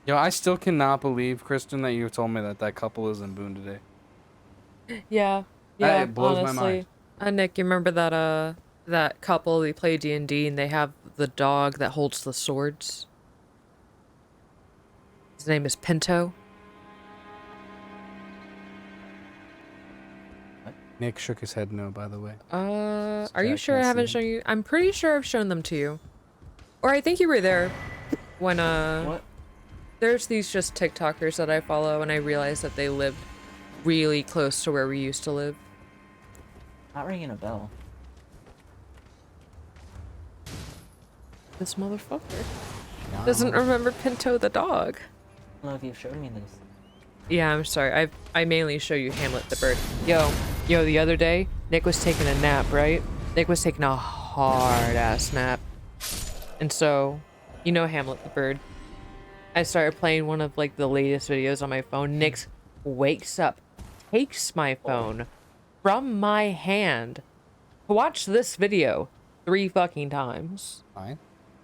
Yo, I still cannot believe, Kristen, that you told me that that couple is in Boone today. Yeah, yeah. It blows honestly. my mind. Nick, you remember that that couple? They play D&D and they have the dog that holds the swords. His name is Pinto. Nick shook his head no, by the way. Are you sure I can't haven't see shown you? I'm pretty sure I've shown them to you. Or I think you were there when, What? there's these just TikTokers that I follow and I realized that they lived really close to where we used to live. Not ringing a bell. This motherfucker doesn't remember Pinto the dog. I don't know if you've showed me this. Yeah, I'm sorry. I mainly show you Hamlet the bird. Yo, the other day, Nick was taking a nap, right? Nick was taking a hard-ass nap. And so, you know Hamlet the bird. I started playing one of, like, the latest videos on my phone. Nick wakes up, takes my phone from my hand to watch this video 3 fucking times. Fine.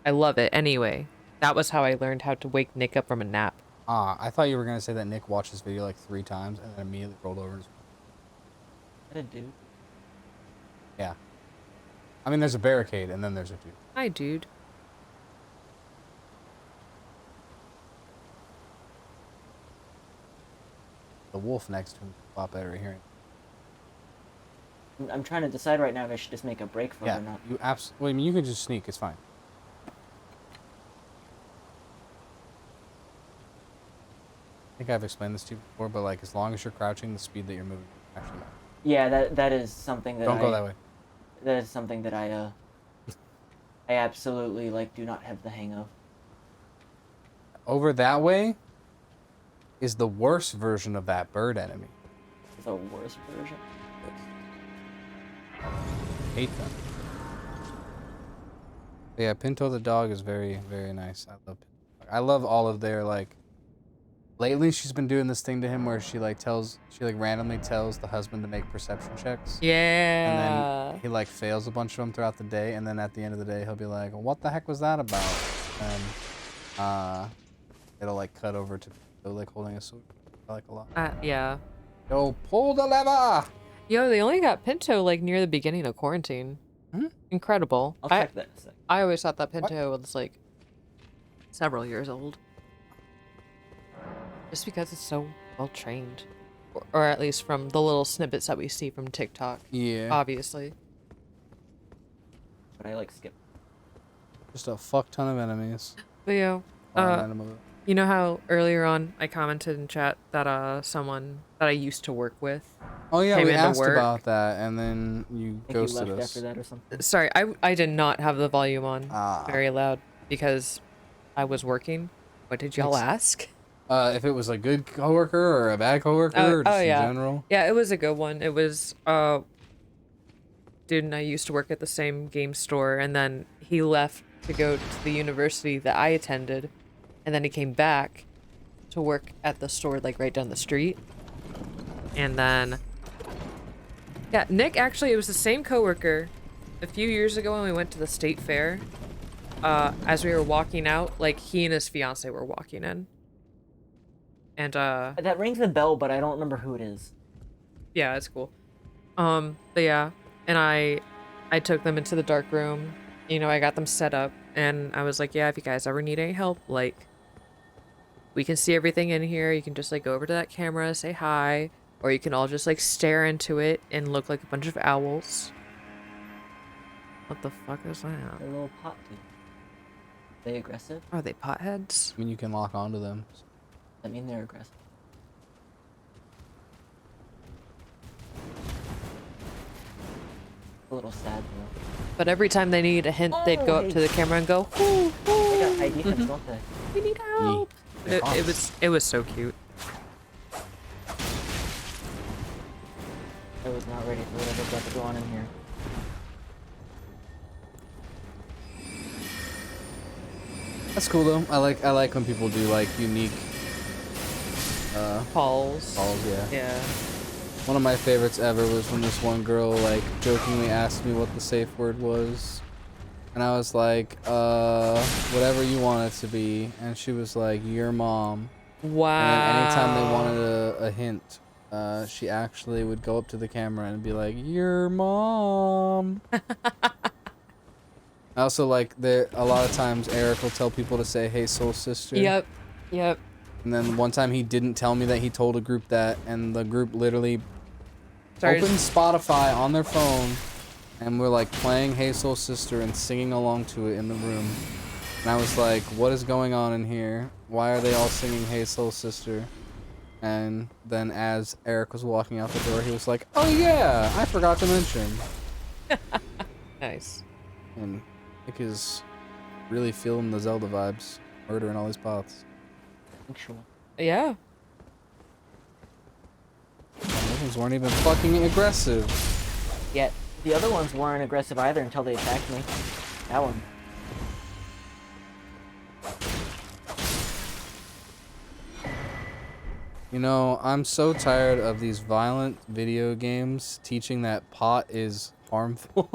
I love it. Anyway, that was how I learned how to wake Nick up from a nap. I thought you were gonna say that Nick watched this video like 3 times and then immediately rolled over. What a dude. Yeah. I mean, there's a barricade, and then there's a dude. Hi, dude. The wolf next to him is a lot better at hearing. I'm trying to decide right now if I should just make a break for it Yeah, or not. you absolutely. I mean, you can just sneak. It's fine. I think I've explained this to you before, but like, as long as you're crouching, the speed that you're moving actually matters. Yeah, that is something that Don't go that way. That is something that I absolutely like do not have the hang of. Over that way is the worst version of that bird enemy. The worst version. Hate them. But yeah, Pinto the dog is very, very nice. I love all of their like. Lately, she's been doing this thing to him where she randomly tells the husband to make perception checks. Yeah. And then he like fails a bunch of them throughout the day, and then at the end of the day, he'll be like, "What the heck was that about?" And it'll like cut over to like holding a sword. I like a lot. Yeah. Yo, pull the lever! Yo, they only got Pinto like near the beginning of quarantine. Hmm? Incredible. I'll check that in a sec. I always thought that Pinto was like several years old. Just because it's so well trained. Or at least from the little snippets that we see from TikTok. Yeah. Obviously. But I like skip. Just a fuck ton of enemies. But yo, you know how earlier on I commented in chat that someone that I used to work with. Oh yeah, came we into asked work. about that, and then you I think ghosted you left us. after that or something. Sorry, I did not have the volume on Ah. very loud because I was working. What did y'all ask? If it was a good coworker or a bad coworker, or just in general. Yeah, it was a good one. It was dude and I used to work at the same game store, and then he left to go to the university that I attended, and then he came back to work at the store like right down the street. And then yeah, Nick, actually it was the same coworker a few years ago when we went to the state fair. As we were walking out, like he and his fiance were walking in. And That rings a bell, but I don't remember who it is. yeah, it's cool. But yeah, and I took them into the dark room. You know, I got them set up, and I was like, yeah, if you guys ever need any help, like, we can see everything in here. You can just like go over to that camera, say hi, or you can all just like stare into it and look like a bunch of owls. What the fuck is that? A little pot dude. They aggressive? Are they potheads? I mean, you can lock onto them. I mean, they're aggressive. A little sad though. But every time they need a hint, they'd go up to the camera and go, "Ooh, They got high defense, don't they? we need help." It was so cute. I was not ready for whatever's about to go on in here. That's cool though. I like when people do like unique Calls. yeah. Yeah. One of my favorites ever was when this one girl like jokingly asked me what the safe word was. And I was like, whatever you want it to be. And she was like, your mom. Wow. And then anytime they wanted a hint, she actually would go up to the camera and be like, your mom. I also like a lot of times Eric will tell people to say, hey, soul sister. Yep. And then one time he didn't tell me that he told a group that, and the group literally Sorry. opened Spotify on their phone, and we're like playing Hey Soul Sister and singing along to it in the room. And I was like, what is going on in here? Why are they all singing Hey Soul Sister? And then as Eric was walking out the door, he was like, oh yeah, I forgot to mention. Nice. And Nick is really feeling the Zelda vibes, murdering all these pots. Actual. Yeah. Those ones weren't even fucking aggressive. Yet the other ones weren't aggressive either until they attacked me. That one. You know, I'm so tired of these violent video games teaching that pot is harmful.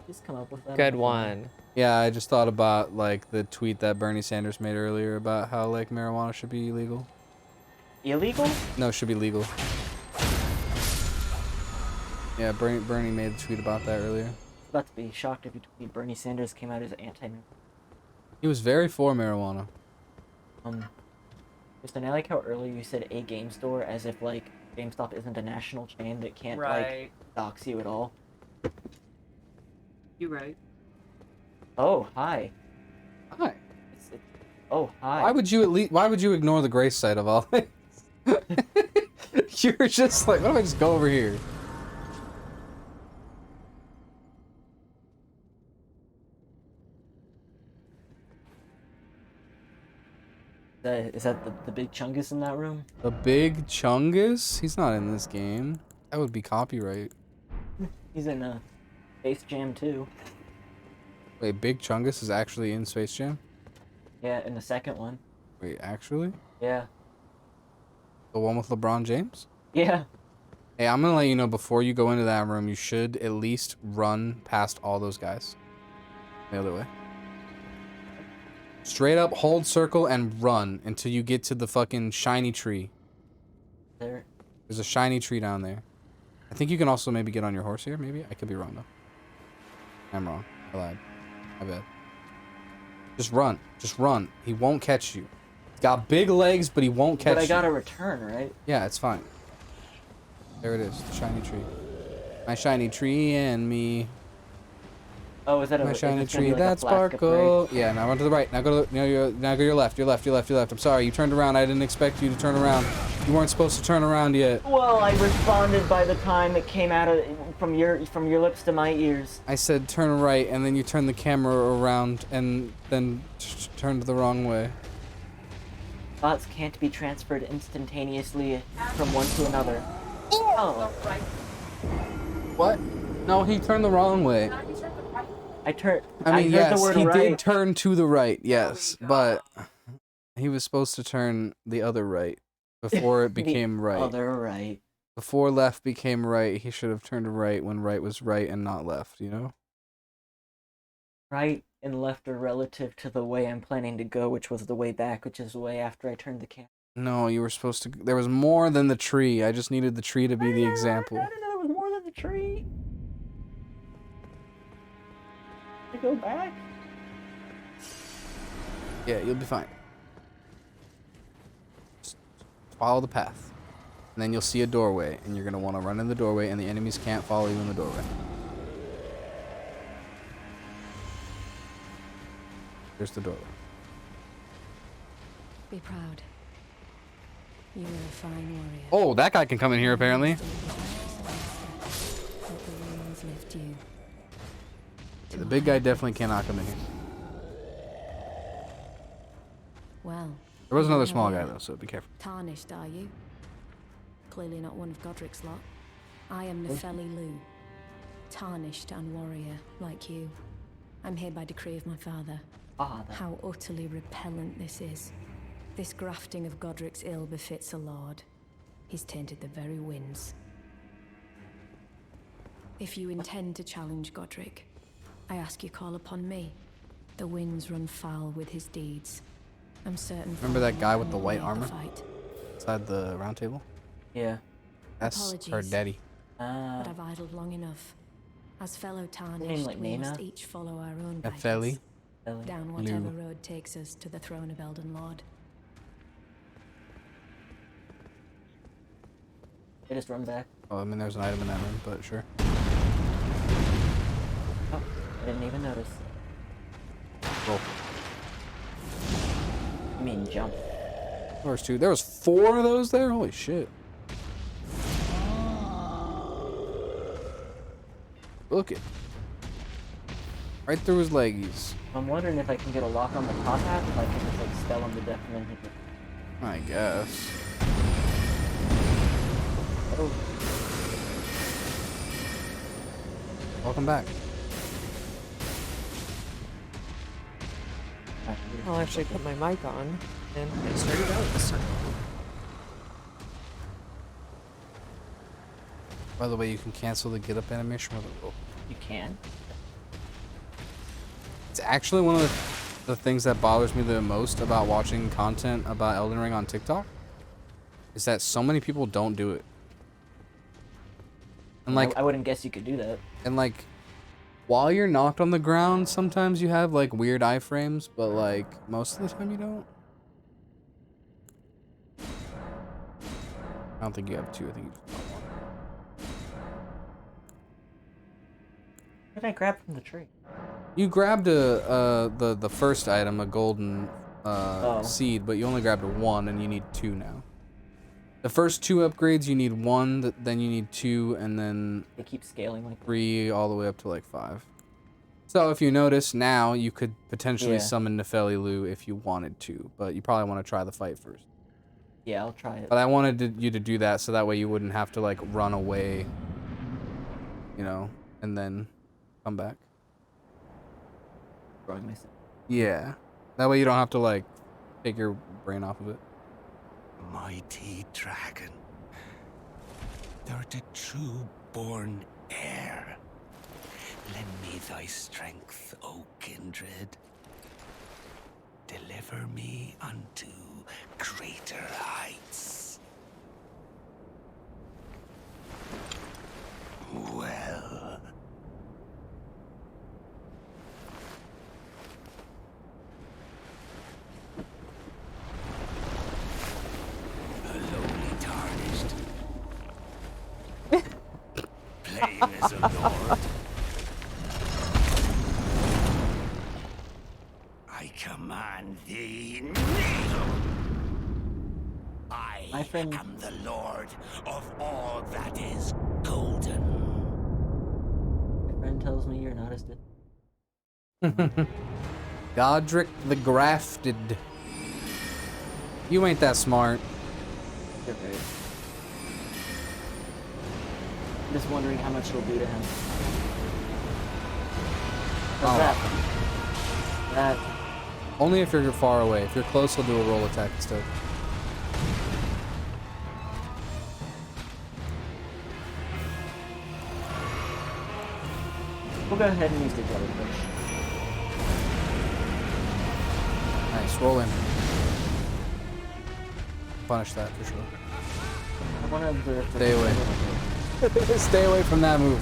Just come up with that. Good one. Yeah, I just thought about like the tweet that Bernie Sanders made earlier about how like marijuana should be illegal. Illegal? No, it should be legal. Yeah, Bernie made a tweet about that earlier. About to be shocked if you told me Bernie Sanders came out as anti. He was very for marijuana. Kristen, I like how earlier you said a game store as if like GameStop isn't a national chain that can't like dox you at all. You're right. Oh, hi. Hi. Oh, hi. Why would you ignore the grace side of all things? You were just like, why don't I just go over here? Is that the big chungus in that room? The big Chungus? He's not in this game. That would be copyright. He's in Space Jam 2. Wait, Big Chungus is actually in Space Jam? Yeah, in the second one. Wait, actually? Yeah. The one with LeBron James? Yeah. Hey, I'm gonna let you know before you go into that room, you should at least run past all those guys. The other way. Straight up, hold circle and run until you get to the fucking shiny tree. There's a shiny tree down there. I think you can also maybe get on your horse here, maybe? I could be wrong, though. I'm wrong. I lied. My bad. Just run. Just run. He won't catch you. He's got big legs, but he won't catch you. But I gotta return, right? Yeah, it's fine. There it is. The shiny tree. My shiny tree and me. Oh, is that My shiny is this gonna tree be like that sparkle. Yeah, now run to the right. Now go to now go your left. Your left. Your left. Your left. I'm sorry. You turned around. I didn't expect you to turn around. You weren't supposed to turn around yet. Well, I responded by the time it came out of from your lips to my ears. I said turn right, and then you turned the camera around and then turned the wrong way. Thoughts can't be transferred instantaneously from one to another. Oh. What? No, he turned the wrong way. I heard yes, the word he right. did turn to the right, yes, but he was supposed to turn the other right before it became right. Other right. Before left became right, he should have turned right when right was right and not left, you know? Right and left are relative to the way I'm planning to go, which was the way back, which is the way after I turned the camera. No, you were supposed to... There was more than the tree. I just needed the tree to be the example. I didn't know there was more than the tree. To go back? Yeah, you'll be fine. Just follow the path. And then you'll see a doorway, and you're going to want to run in the doorway, and the enemies can't follow you in the doorway. There's the doorway. Be proud. You are a fine warrior. Oh, that guy can come in here, apparently. Let the winds lift you. The big guy definitely cannot come in here. Well, There was another small guy, though, so be careful. tarnished, are you? Clearly not one of Godric's lot. I am Nefeli Lu. Tarnished and warrior, like you. I'm here by decree of my father. How utterly repellent this is. This grafting of Godric's ill befits a lord. He's tainted the very winds. If you intend to challenge Godric, I ask you call upon me. The winds run foul with his deeds. I'm certain. Remember that guy with the white the armor? fight. Inside the round table? Yeah. That's Apologies. her daddy. But I've idled long enough. As fellow name tarnished, like we must Nina? each follow our own Nefeli. guidance. Down whatever road takes us to the throne of Elden Lord. I just run back. Oh, I mean, there's an item in that room, but sure. Oh, I didn't even notice. Roll. You mean jump. There was two. There was 4 of those there? Holy shit. Look it. Right through his leggies. I'm wondering if I can get a lock on the top half, if I can just like spell him to death and then hit it. I guess. Oh. Welcome back. I'll actually put my mic on and get started out this time. By the way, you can cancel the get up animation with a roll. You can? It's actually one of the things that bothers me the most about watching content about Elden Ring on TikTok is that so many people don't do it. And like I wouldn't guess you could do that. and like while you're knocked on the ground, sometimes you have like weird iframes, but like most of the time you don't. I don't think you have two. I think you just got one. What did I grab from the tree? You grabbed the first item, a golden seed, but you only grabbed a 1, and you need 2 now. The first 2 upgrades, you need 1, then you need 2, and then They keep scaling like 3 all the way up to like 5. So if you notice, now you could potentially summon Nefeli Lu if you wanted to, but you probably want to try the fight first. Yeah, I'll try it. But I wanted you to do that so that way you wouldn't have to like run away, you know, and then come back. Throwing myself. Yeah. That way you don't have to like take your brain off of it. Mighty dragon, thou'rt a true born heir. Lend me thy strength, O kindred. Deliver me unto greater heights. Well. The lowly tarnished. Plain as a lord. I command thee, kneel! I am the lord of all that is golden. My friend tells me you're not as good. Godric the Grafted. You ain't that smart. You're right. I'm just wondering how much it'll do to him. What's that? Only if you're far away. If you're close, he'll do a roll attack instead. We'll go ahead and use the jellyfish. Nice, roll in. Punish that for sure. I want to observe. Stay away. Stay away from that move.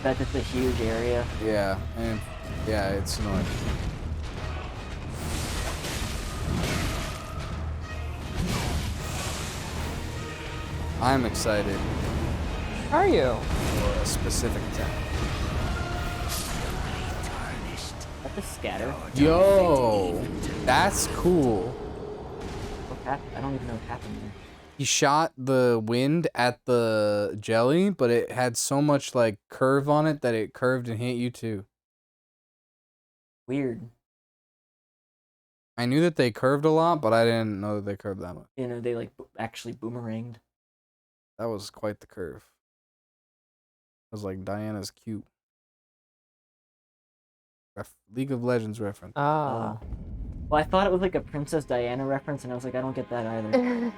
That's just a huge area. Yeah, and yeah, it's annoying. I'm excited Are you? for a specific attack. That's a scatter. Yo, that's cool. What happened? I don't even know what happened there. He shot the wind at the jelly, but it had so much like curve on it that it curved and hit you too. Weird. I knew that they curved a lot, but I didn't know that they curved that much. You know, they like actually boomeranged. That was quite the curve. It was like Diana's cute. League of Legends reference. Ah. Well, I thought it was like a Princess Diana reference, and I was like, I don't get that either.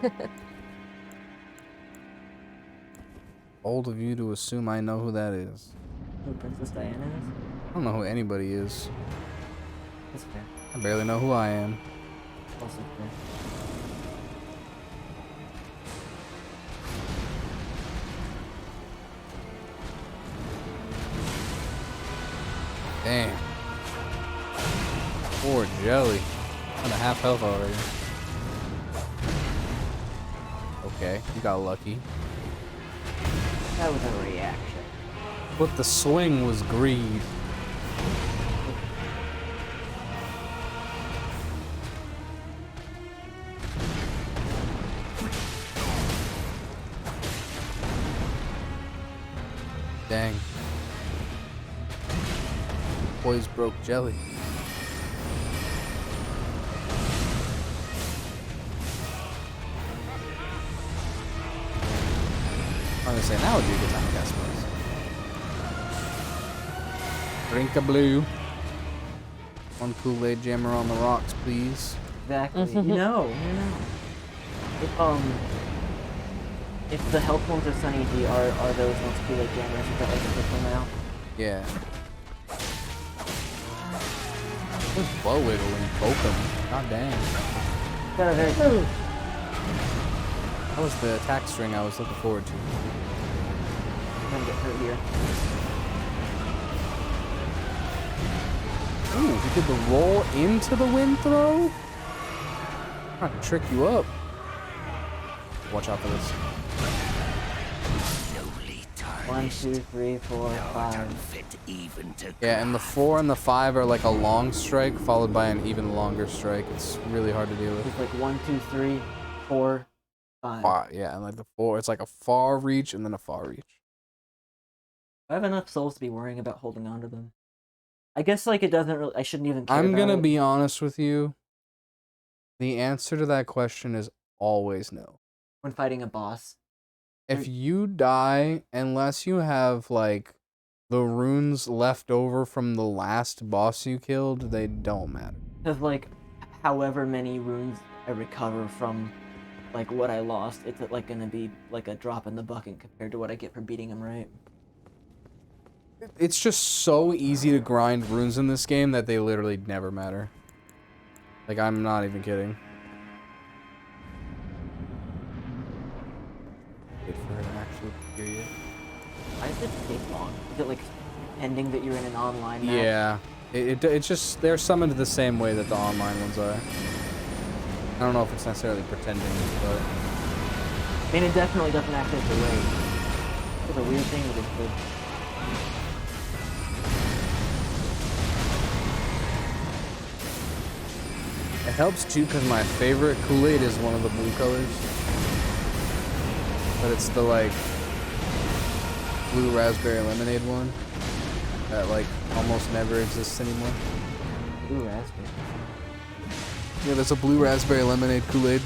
Bold of you to assume I know who that is. Who Princess Diana is? I don't know who anybody is. That's fair. I barely know who I am. Also fair. Damn. Poor jelly. On a half health already. Okay, you got lucky. That was a reaction. But the swing was greed. Dang. Poise broke jelly. I was gonna say, now would be a good time to cast spells. Drink a blue. One Kool-Aid jammer on the rocks, please. Exactly. You know. If the health ones are Sunny D, are those ones Kool-Aid jammers? Is that like official now? Yeah. What's bow wiggle and poke him? God damn. Got a very That was the attack string I was looking forward to. I'm gonna get hurt here. Ooh, he did the roll into the wind throw? Trying to trick you up. Watch out for this. 1, 2, 3, 4, 5. Yeah, and the 4 and the 5 are like a long strike followed by an even longer strike. It's really hard to deal with. It's like 1, 2, 3, 4, 5. Yeah, and like the 4, it's like a far reach and then a far reach. I have enough souls to be worrying about holding on to them. I guess like it doesn't really. I shouldn't even care. I'm about gonna it. be honest with you. The answer to that question is always no. When fighting a boss. If you die, unless you have like the runes left over from the last boss you killed, they don't matter. Because like, however many runes I recover from, like what I lost, it's like gonna be like a drop in the bucket compared to what I get for beating him, right? It's just so easy to grind runes in this game that they literally never matter. Like, I'm not even kidding. Wait for her to actually hear you. Why does it take long? Is it like ending that you're in an online match? Yeah. It's just, they're summoned the same way that the online ones are. I don't know if it's necessarily pretending, but... I mean, it definitely doesn't act as a way. It's a weird thing that it's good. It helps too because my favorite Kool-Aid is one of the blue colors. But it's the like blue raspberry lemonade one that like almost never exists anymore. Blue raspberry. Yeah, there's a blue raspberry lemonade Kool-Aid.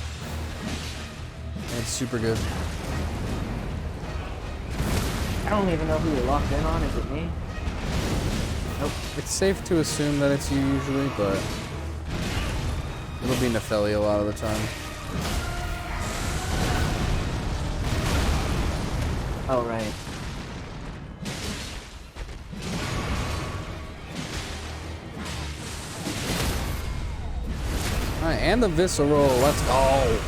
And it's super good. I don't even know who you're locked in on. Is it me? Nope. It's safe to assume that it's you usually, but it'll be Nepheli a lot of the time. Oh, right. Alright, and the visceral, let's go!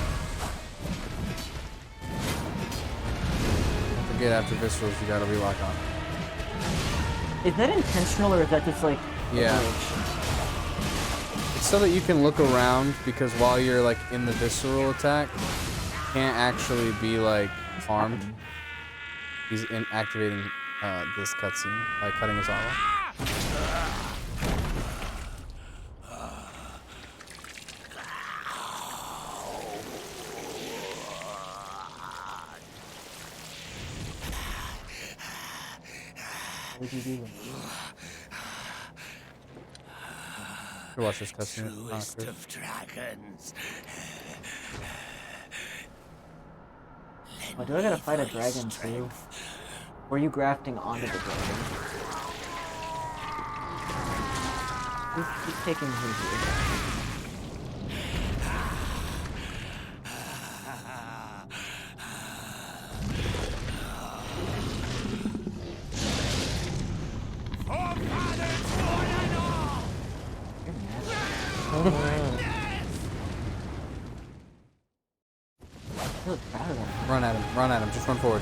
Don't forget after viscerals you gotta relock on. Is that intentional or is that just like Yeah. It's so that you can look around because while you're like in the visceral attack, you can't actually be like harmed. He's activating this cutscene by cutting his arm off. What did you do? Watch this cutscene. Of dragons. Oh, do I gotta fight a dragon too? Or are you grafting onto the dragon? Who's taking who here? Run at him, just run forward,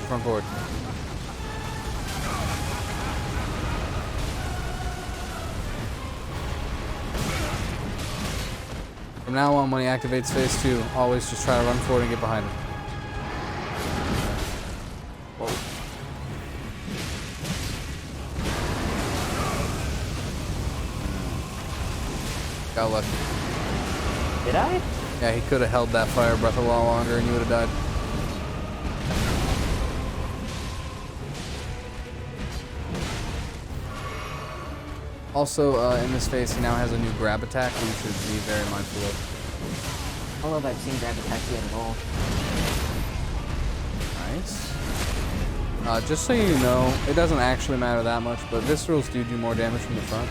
From now on, when he activates phase 2, always just try to run forward and get behind him. Whoa. Got lucky. Did I? Yeah, he could have held that fire breath a lot longer and you would have died. Also, in this phase, he now has a new grab attack, which you should be very mindful of. I don't know if I've seen grab attack yet at all. Nice. Just so you know, it doesn't actually matter that much, but viscerals do more damage from the front.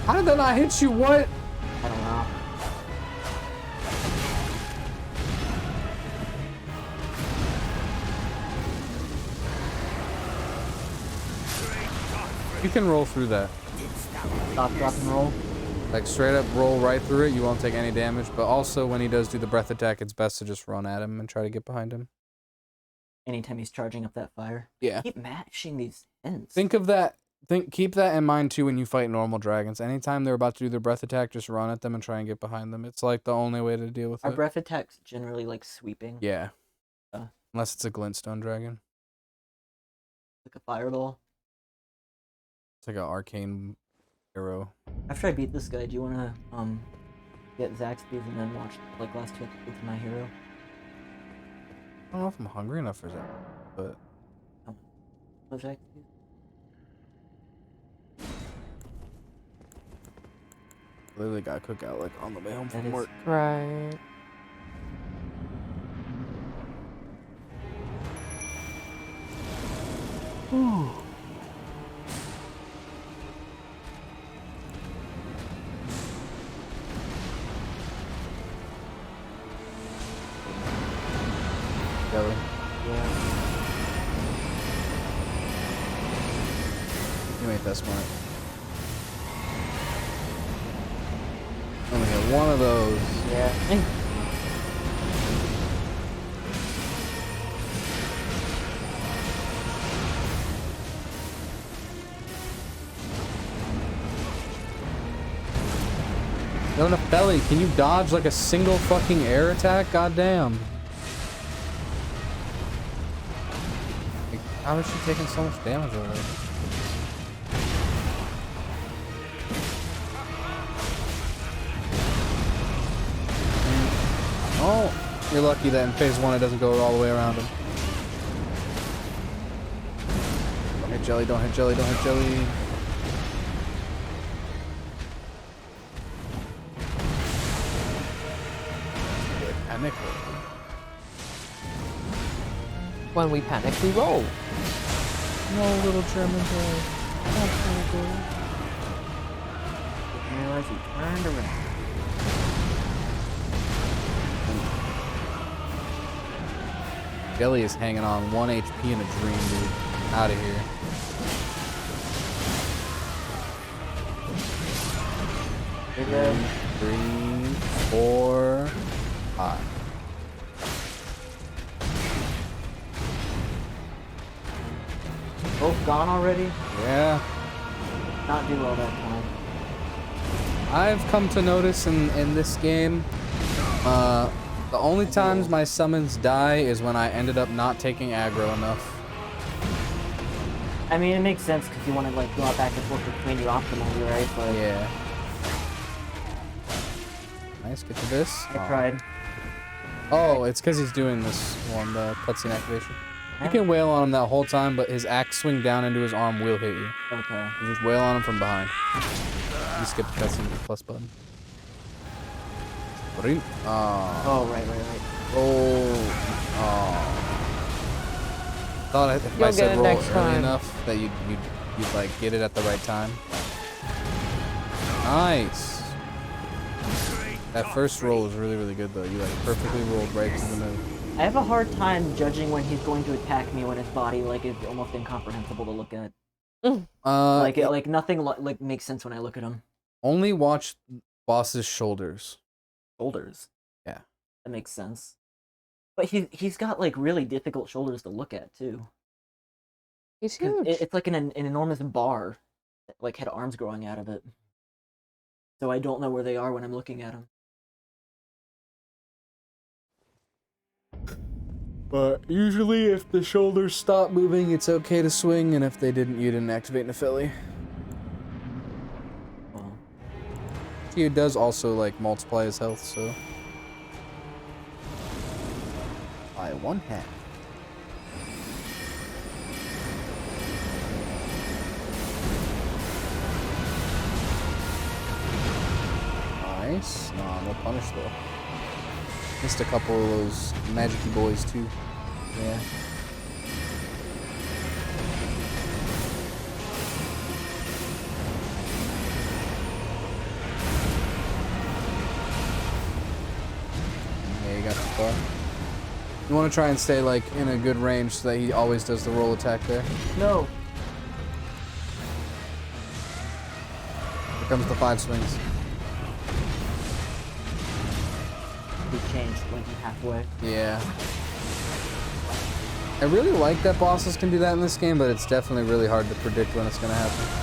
How did that not hit you? What? You can roll through that. Stop, drop, and roll. Like straight up roll right through it. You won't take any damage. But also when he does do the breath attack, it's best to just run at him and try to get behind him. Anytime he's charging up that fire. Yeah. Keep mashing these ends. Think of that. Keep that in mind too when you fight normal dragons. Anytime they're about to do their breath attack, just run at them and try and get behind them. It's like the only way to deal with Our it. breath attacks generally like sweeping. Yeah. Unless it's a glintstone dragon. Like a fireball. It's like an arcane arrow. After I beat this guy, do you wanna get Zaxby's and then watch like last 2 episodes of My Hero? I don't know if I'm hungry enough for that, but What Zaxby's? literally got cookout like on the way home from work. Right. Ooh. Jelly. Yeah. You ain't that smart. Only get one of those. Yeah. Yona Belly, can you dodge like a single fucking air attack? Goddamn. Like, how is she taking so much damage already? Oh, you're lucky that in phase 1 it doesn't go all the way around him. Don't hit jelly, don't hit jelly, don't hit jelly. Panic. When we panic, we roll. No, little German boy. Didn't realize he turned around. Jelly is hanging on 1 HP in a dream, dude. Out of here. You're good. 3, 4, 5. Both gone already? Yeah. Not do well that time. I've come to notice in this game, the only times my summons die is when I ended up not taking aggro enough. I mean, it makes sense because you want to like go out back and forth between you optimally, right? But Yeah. Nice, get to this. I tried. Oh, it's because he's doing this one, the cutscene activation. You can wail on him that whole time, but his axe swing down into his arm will hit you. Okay. You just wail on him from behind. You skip the cutscene with the plus button. Oh, right. Thought if You'll I said get it roll next early time. enough that you'd like get it at the right time. Nice. That first roll was really, really good though. You like perfectly rolled right to the move. I have a hard time judging when he's going to attack me when his body like is almost incomprehensible to look at. Like nothing like makes sense when I look at him. Only watch boss's shoulders. Shoulders. Yeah. That makes sense. But he's got like really difficult shoulders to look at too. He's 'Cause huge. It's like an enormous bar that like had arms growing out of it. So I don't know where they are when I'm looking at him. But usually if the shoulders stop moving, it's okay to swing, and if they didn't, you didn't activate Nephili. Well, He does also like multiply his health, so. By 1/2. Nice. Nah, no punish though. Missed a couple of those magic-y boys too. yeah. Yeah, you got too far. You want to try and stay like in a good range so that he always does the roll attack there. No. Here comes the 5 swings. He changed like halfway. Yeah. I really like that bosses can do that in this game, but it's definitely really hard to predict when it's gonna happen.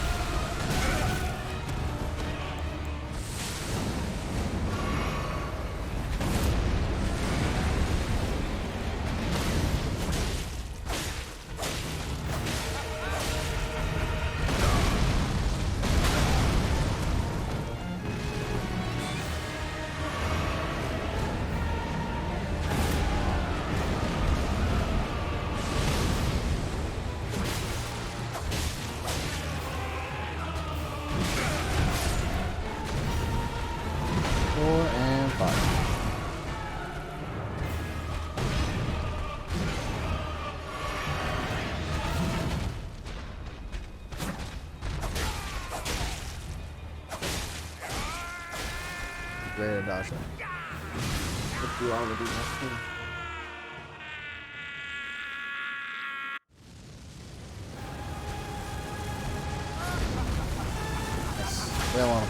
Great Adasha. If you already have to. Nice. Wail on him.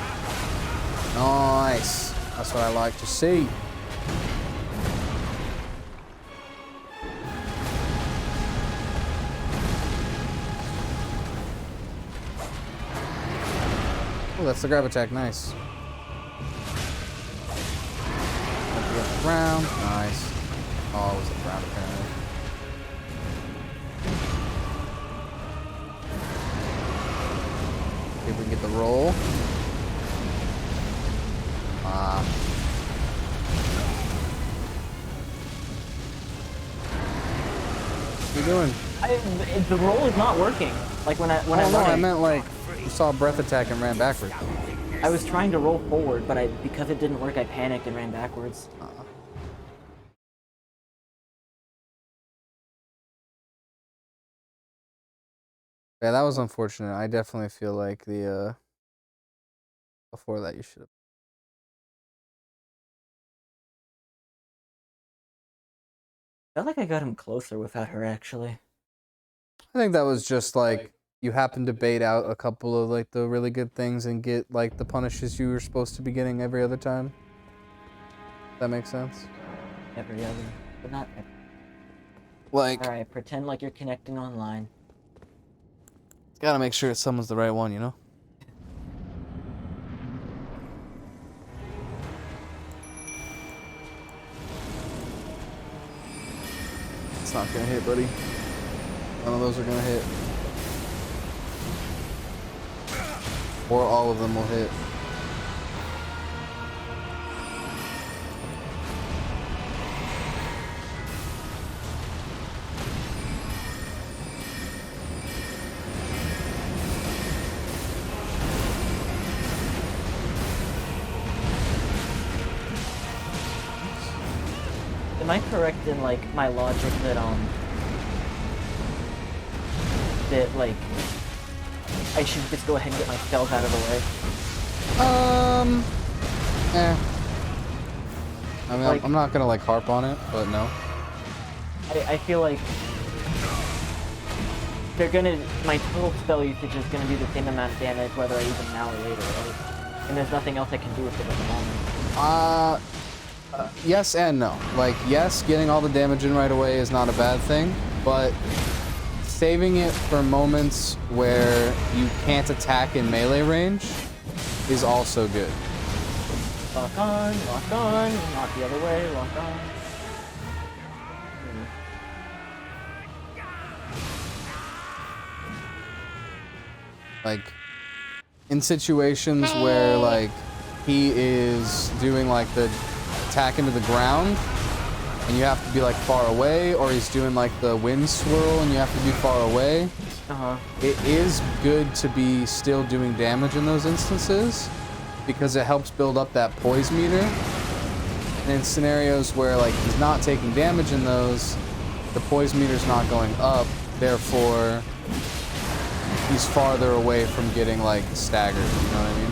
Nice. That's what I like to see. Oh, that's the grab attack. Nice. Round. Nice. Oh, it was a round apparently. See if we can get the roll. What are you doing? The roll is not working. Like when I'm running. I meant like you saw a breath attack and ran backwards. I was trying to roll forward, but because it didn't work, I panicked and ran backwards. Yeah, that was unfortunate. I definitely feel like the before that you should have. I felt like I got him closer without her, actually. I think that was just like you happened to bait out a couple of like the really good things and get like the punishes you were supposed to be getting every other time. That makes sense. Every other, but not every. Like, Alright, pretend like you're connecting online. gotta make sure someone's the right one, you know? It's not gonna hit, buddy. None of those are gonna hit. Or all of them will hit. Am I correct in like my logic that like I should just go ahead and get my spells out of the way? I mean, Like- I'm not gonna like harp on it, but no. I feel like they're gonna my total spell usage is gonna do the same amount of damage whether I use them now or later, right? And there's nothing else I can do with it at the moment. Yes and no. Like, yes, getting all the damage in right away is not a bad thing, but saving it for moments where you can't attack in melee range is also good. Lock on, not the other way, lock on. Like, in situations where, like, he is doing, like, the attack into the ground, and you have to be, like, far away, or he's doing, like, the wind swirl, and you have to be far away, it is good to be still doing damage in those instances, because it helps build up that poise meter. And in scenarios where, like, he's not taking damage in those, the poise meter's not going up, therefore he's farther away from getting, like, staggered, you know what I mean?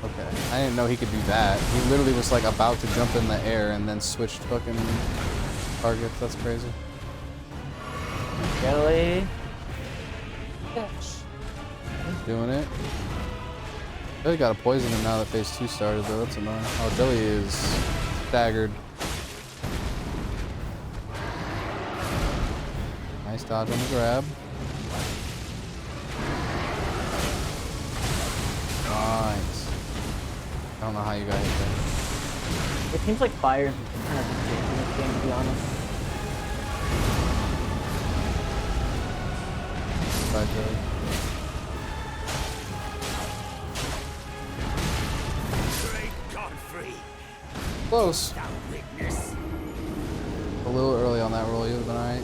Okay. I didn't know he could do that. He literally was, like, about to jump in the air and then switched fucking targets. That's crazy. Really? He's doing it. Jelly got a poison him now that phase 2 started, though. That's annoying. Oh, Jelly is staggered. Nice dodge on the grab. Nice. I don't know how you got hit there. It seems like fire's kind of in this game, to be honest. Bye, Jelly. Close. A little early on that roll. You would have been alright.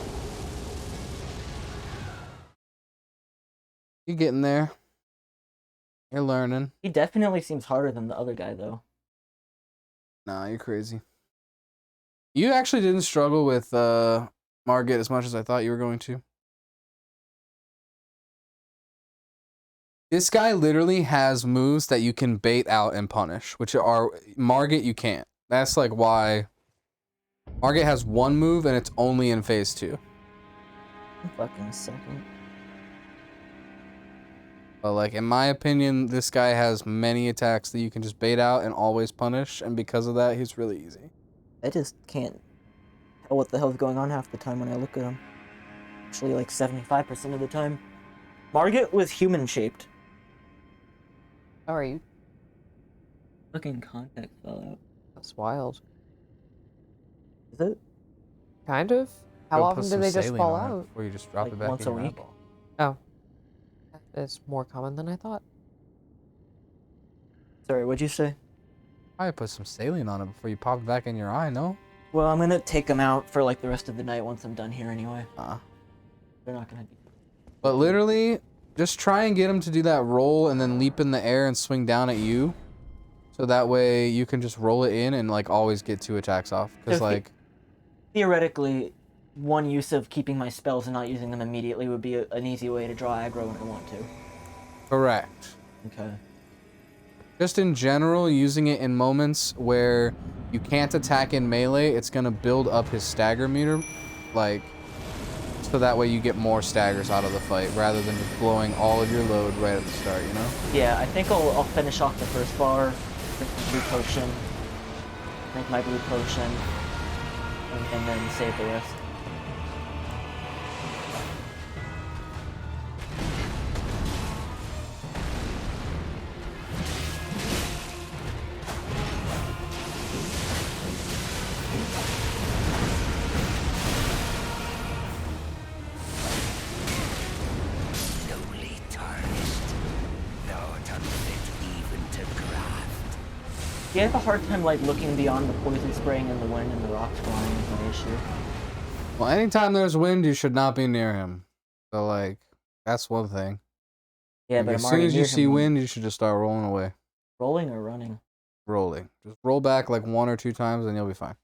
You're getting there. You're learning. He definitely seems harder than the other guy, though. Nah, you're crazy. You actually didn't struggle with Margit as much as I thought you were going to. This guy literally has moves that you can bait out and punish, which are Margit you can't. That's like why Margit has one move and it's only in phase 2. Fucking second. But like in my opinion, this guy has many attacks that you can just bait out and always punish, and because of that, he's really easy. I just can't tell what the hell's going on half the time when I look at him. Actually, like 75% of the time. Margit was human-shaped. How are you? Fucking context fell out. That's wild. Is it? Kind of. How Go put often do some they just saline fall on it out? before you just drop Like it back once in a your week? eyeball. Oh. It's more common than I thought. Sorry, what'd you say? Probably put some saline on it before you pop it back in your eye, no? Well, I'm gonna take them out for like the rest of the night once I'm done here anyway. They're not gonna be... But literally, just try and get him to do that roll and then leap in the air and swing down at you. So that way you can just roll it in and like always get 2 attacks off. Because like... Theoretically, one use of keeping my spells and not using them immediately would be an easy way to draw aggro when I want to. Correct. Okay. Just in general, using it in moments where you can't attack in melee, it's gonna build up his stagger meter, like, so that way you get more staggers out of the fight, rather than just blowing all of your load right at the start, you know? Yeah, I think I'll finish off the first bar, drink the blue potion, drink my blue potion, and then save the rest. You have a hard time like looking beyond the poison spraying and the wind and the rocks flying is my issue. Well, anytime there's wind, you should not be near him. So, like, that's one thing. Yeah, Like, but as I'm soon already as you near see him. wind, you should just start rolling away. Rolling or running? Rolling. Just roll back like 1 or 2 times and you'll be fine.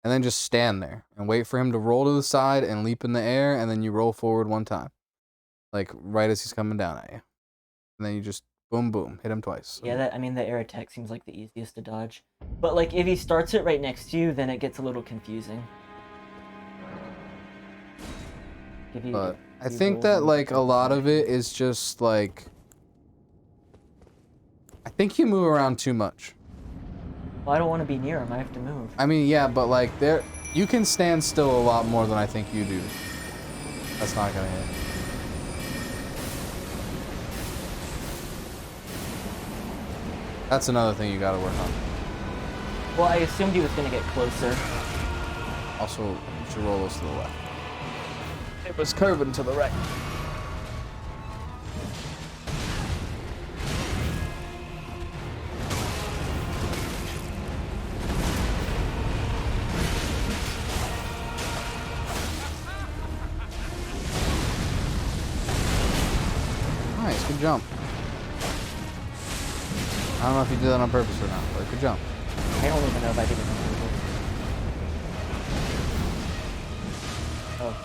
And then just stand there and wait for him to roll to the side and leap in the air, and then you roll forward 1 time. Like, right as he's coming down at you. And then you just boom, boom, hit him twice. Yeah, I mean, the air attack seems like the easiest to dodge. But, like, if he starts it right next to you, then it gets a little confusing. But I think that, like, a lot of it is just, like... I think you move around too much. Well, I don't want to be near him. I have to move. I mean, yeah, but, like, you can stand still a lot more than I think you do. That's not gonna hit. That's another thing you gotta work on. Well, I assumed he was going to get closer. Also, you should roll those to the left. It was curving to the right. Nice, good jump. I don't know if you did that on purpose or not, but good jump. I don't even know if I did it on purpose. Oh.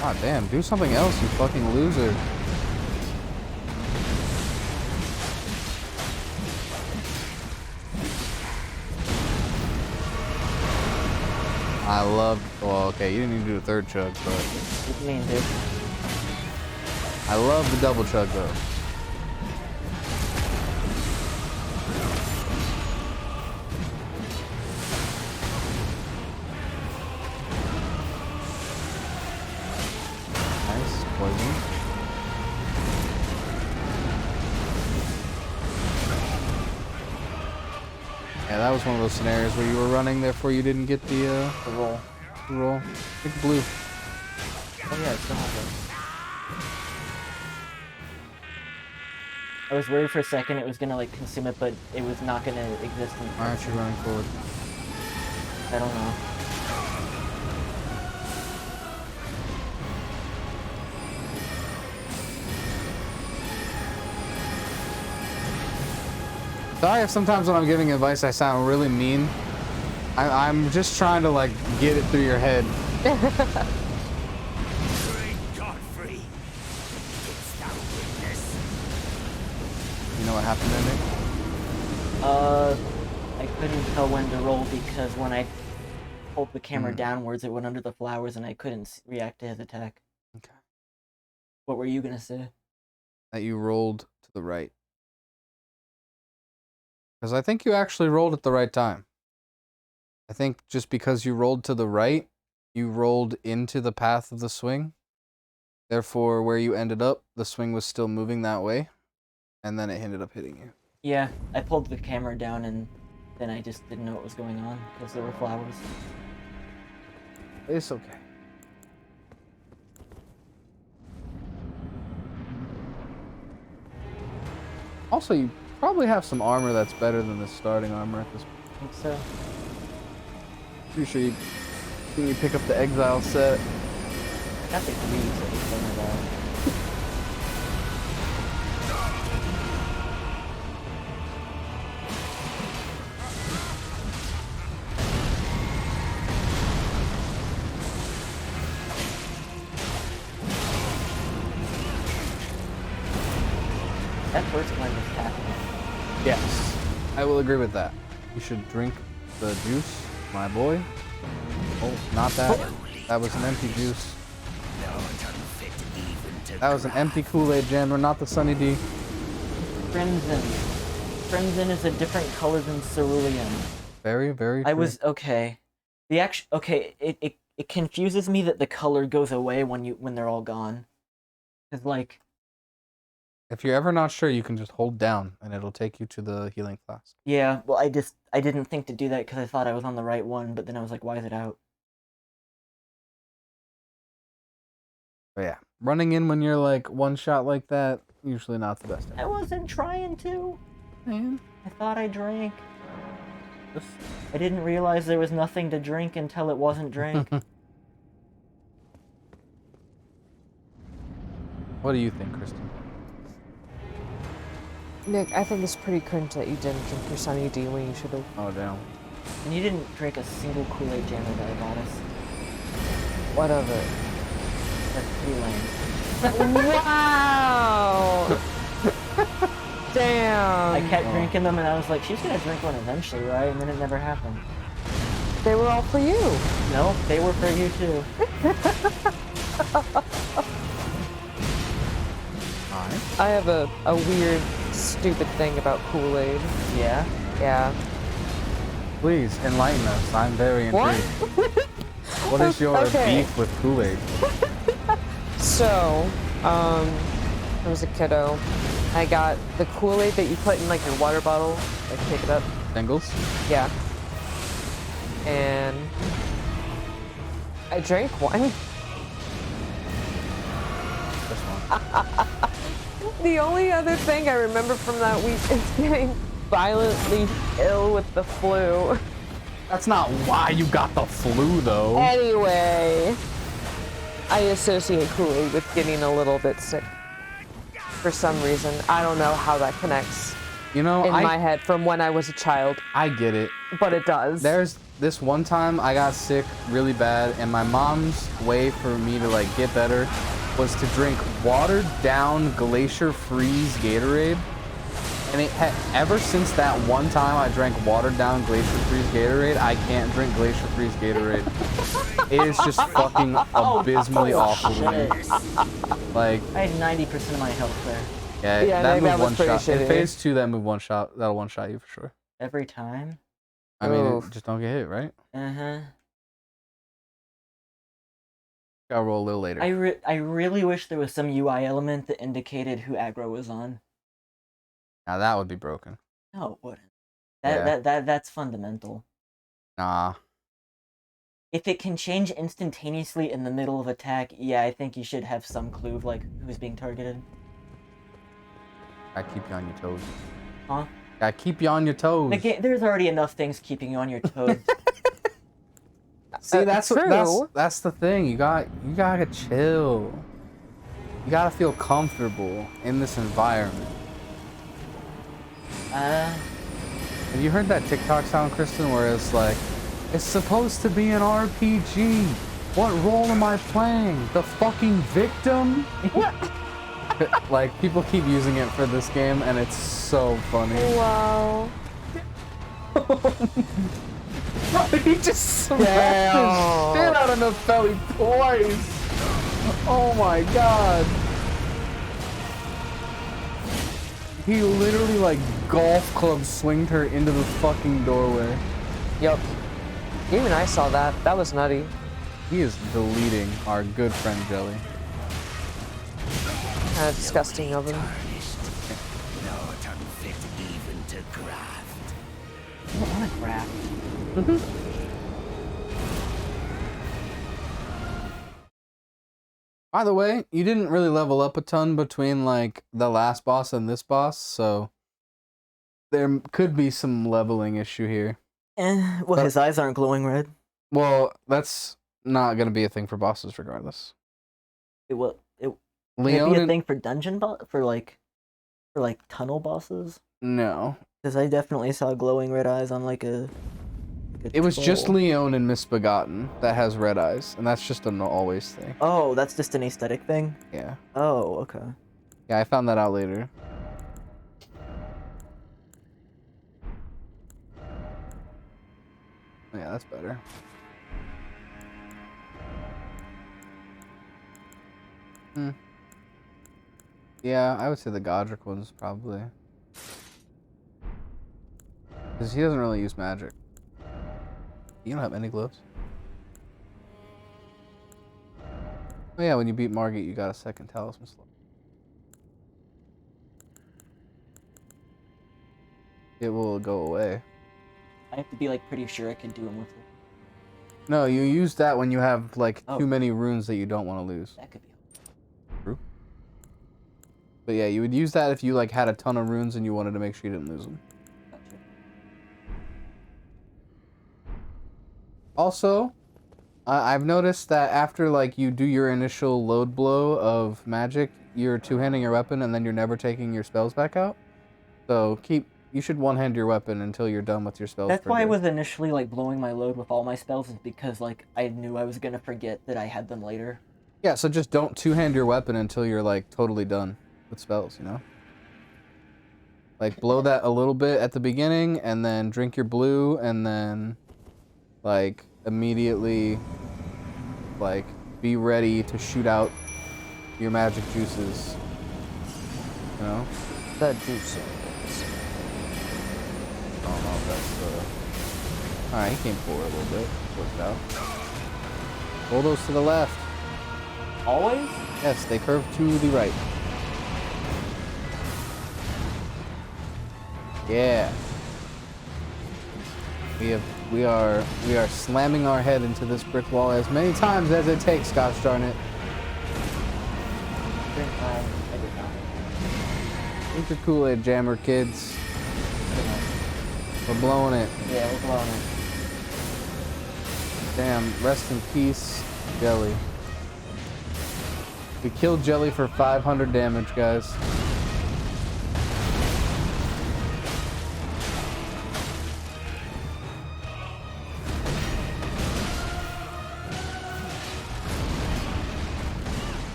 God damn, do something else, you fucking loser. I love. Well, okay, you didn't even do a third chug, but What do you mean, dude? I love the double chug though. Nice poison. Yeah, that was one of those scenarios where you were running, therefore you didn't get the roll. Roll. Pick blue. Oh yeah, it's still have it. I was worried for a second it was gonna like consume it, but it was not gonna exist. Why aren't you running forward? I don't know. Sorry if sometimes when I'm giving advice I sound really mean. I'm just trying to like get it through your head. You know what happened to me? I couldn't tell when to roll because when I pulled the camera Hmm. downwards, it went under the flowers and I couldn't react to his attack. Okay. What were you gonna say? That you rolled to the right. Because I think you actually rolled at the right time. I think just because you rolled to the right, you rolled into the path of the swing. Therefore, where you ended up, the swing was still moving that way. And then it ended up hitting you. Yeah, I pulled the camera down and then I just didn't know what was going on because there were flowers. It's okay. Also, you probably have some armor that's better than the starting armor at this point. I think so. Pretty sure you pick up the exile set. Got the greaves that was going about. That first one was happening. Yes, I will agree with that. You should drink the juice, my boy. Oh, not that. That was an empty juice. That was an empty Kool-Aid Jammer, not the Sunny D. Crimson. Crimson is a different color than cerulean. Very, very true. I was okay. The action okay, it confuses me that the color goes away when they're all gone. Cause like If you're ever not sure, you can just hold down and it'll take you to the healing flask. yeah, well I didn't think to do that because I thought I was on the right one, but then I was like, why is it out? But yeah, running in when you're like one shot like that, usually not the best. I wasn't trying to. Man. I thought I drank. I didn't realize there was nothing to drink until it wasn't drink. What do you think, Kristen? Nick, I think it's pretty cringe that you didn't drink your Sunny D when you should have. Oh, damn. And you didn't drink a single Kool-Aid Jammer that I bought us. Whatever. That's pretty lame. Wow! Damn. I kept drinking them and I was like, she's gonna drink one eventually, right? And then it never happened. They were all for you. No, they were for you too. I have a weird, stupid thing about Kool-Aid. Yeah? Yeah. Please enlighten us. I'm very intrigued. What is your beef with Kool-Aid? So, I was a kiddo. I got the Kool-Aid that you put in like your water bottle, like pick it up. Singles? Yeah. And I drank one. This one. The only other thing I remember from that week is getting violently ill with the flu. That's not why you got the flu, though. Anyway, I associate Kool-Aid with getting a little bit sick. For some reason. I don't know how that connects You know, in my head from when I was a child, I get it. but it does. There's this one time I got sick really bad, and my mom's way for me to like get better was to drink watered down Glacier Freeze Gatorade. And ever since that one time I drank watered down Glacier Freeze Gatorade, I can't drink Glacier Freeze Gatorade. It is just fucking abysmally awful to me. Like, I had 90% of my health there. yeah, that move one shot. shitty. In phase 2, that move one shot. That'll one shot you for sure. Every time? I mean, Oof. just don't get hit, right? Uh-huh. Gotta roll a little later. I really wish there was some UI element that indicated who aggro was on. Now that would be broken. No, it wouldn't. Yeah. That's fundamental. Nah. If it can change instantaneously in the middle of attack, yeah, I think you should have some clue of, like, who's being targeted. Gotta keep you on your toes. Huh? Gotta keep you on your toes. There's already enough things keeping you on your toes. See, that's true. that's the thing. You gotta chill. You gotta feel comfortable in this environment. Have you heard that TikTok sound, Kristen, where it's like, it's supposed to be an RPG. What role am I playing? The fucking victim? Like, people keep using it for this game, and it's so funny. Wow. He just smacked the shit out of Nepheli twice. Oh my god. He literally, like, golf club swinged her into the fucking doorway. Yep. Even I saw that. That was nutty. He is deleting our good friend Jelly. Kind of disgusting of him. Not unfit even to graft. I don't want to graft. By the way, you didn't really level up a ton between, like, the last boss and this boss, so there could be some leveling issue here. Well, his eyes aren't glowing red. Well, that's not gonna be a thing for bosses regardless. It will be Leon a thing for dungeon for like tunnel bosses. No. Because I definitely saw glowing red eyes on like a It was just troll. Leon and Misbegotten that has red eyes, and that's just an always thing. Oh, that's just an aesthetic thing? Yeah. Oh, okay. Yeah, I found that out later. Yeah, that's better. Yeah, I would say the Godric one's probably. Because he doesn't really use magic. You don't have any gloves? Oh yeah, when you beat Margit, you got a second talisman slot. It will go away. I have to be like pretty sure I can do him with it. No, you use that when you have like Oh. too many runes that you don't want to lose. That could be. True. But yeah, you would use that if you like had a ton of runes and you wanted to make sure you didn't lose them. Gotcha. Also, I've noticed that after like you do your initial load blow of magic, you're two-handing your weapon and then you're never taking your spells back out. So you should one-hand your weapon until you're done with your spells. That's for why I day. was initially like blowing my load with all my spells, is because like I knew I was gonna forget that I had them later. Yeah, so just don't two-hand your weapon until you're like totally done with spells, you know? Like blow that a little bit at the beginning and then drink your blue and then like immediately like be ready to shoot out your magic juices. You know? The juices. I don't know if that's alright, he came forward a little bit. Worked out. Pull those to the left. Always? Yes, they curve to the right. Yeah. We are slamming our head into this brick wall as many times as it takes, gosh darn it. I did not. Drink your Kool-Aid, Jammer kids. We're blowing it. Yeah, we're blowing it. Damn, rest in peace, Jelly. We killed Jelly for 500 damage, guys.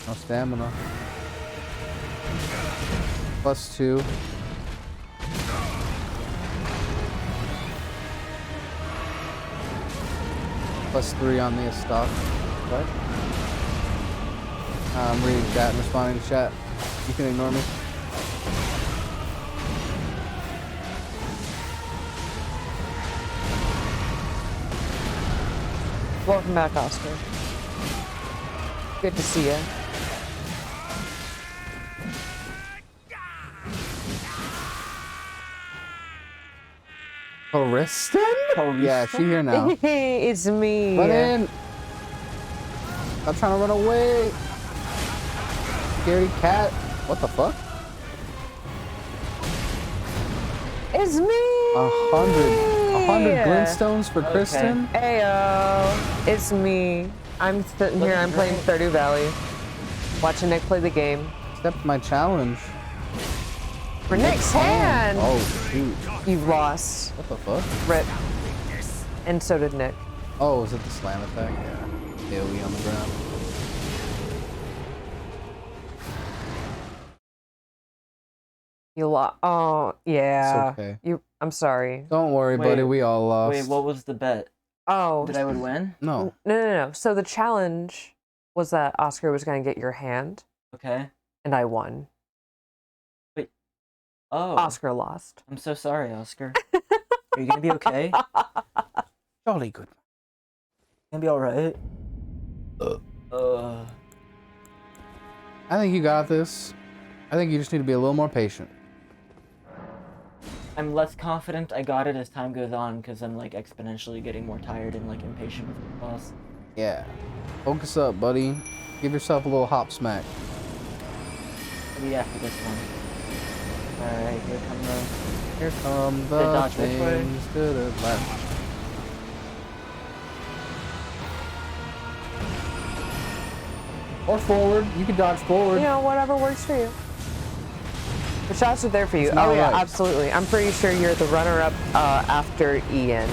No stamina. +2. +3 on the stock. What? I'm reading chat and responding to chat. You can ignore me. Welcome back, Oscar. Good to see you. Kristen? Yeah, she here now. It's me. Run in! I'm trying to run away! Scaredy cat. What the fuck? It's me. 100 glintstones for Kristen? Heyo. It's me. I'm sitting here, I'm playing Stardew Valley. Watching Nick play the game. Accept my challenge. For Nick's hand! Oh, shoot. You've lost. What the fuck? Rip. And so did Nick. Oh, is it the slam attack? Yeah. AoE on the ground. You lost. Oh, yeah. It's okay. I'm sorry. Don't worry, buddy. We all lost. Wait, what was the bet? Oh. That I would win? No. No. So the challenge was that Oscar was going to get your hand. Okay. And I won. Wait. Oh. Oscar lost. I'm so sorry, Oscar. Are you gonna be okay? Jolly good. Gonna be alright? I think you got this. I think you just need to be a little more patient. I'm less confident I got it as time goes on because I'm like exponentially getting more tired and like impatient with the boss. Yeah. Focus up, buddy. Give yourself a little hop smack. Maybe after this one. Alright, here come the... Here come They the dodge which way? things to the left. Or forward. You can dodge forward. You know, whatever works for you. The shots are there for you. It's not Oh, yeah, right. absolutely. I'm pretty sure you're the runner-up after Ian.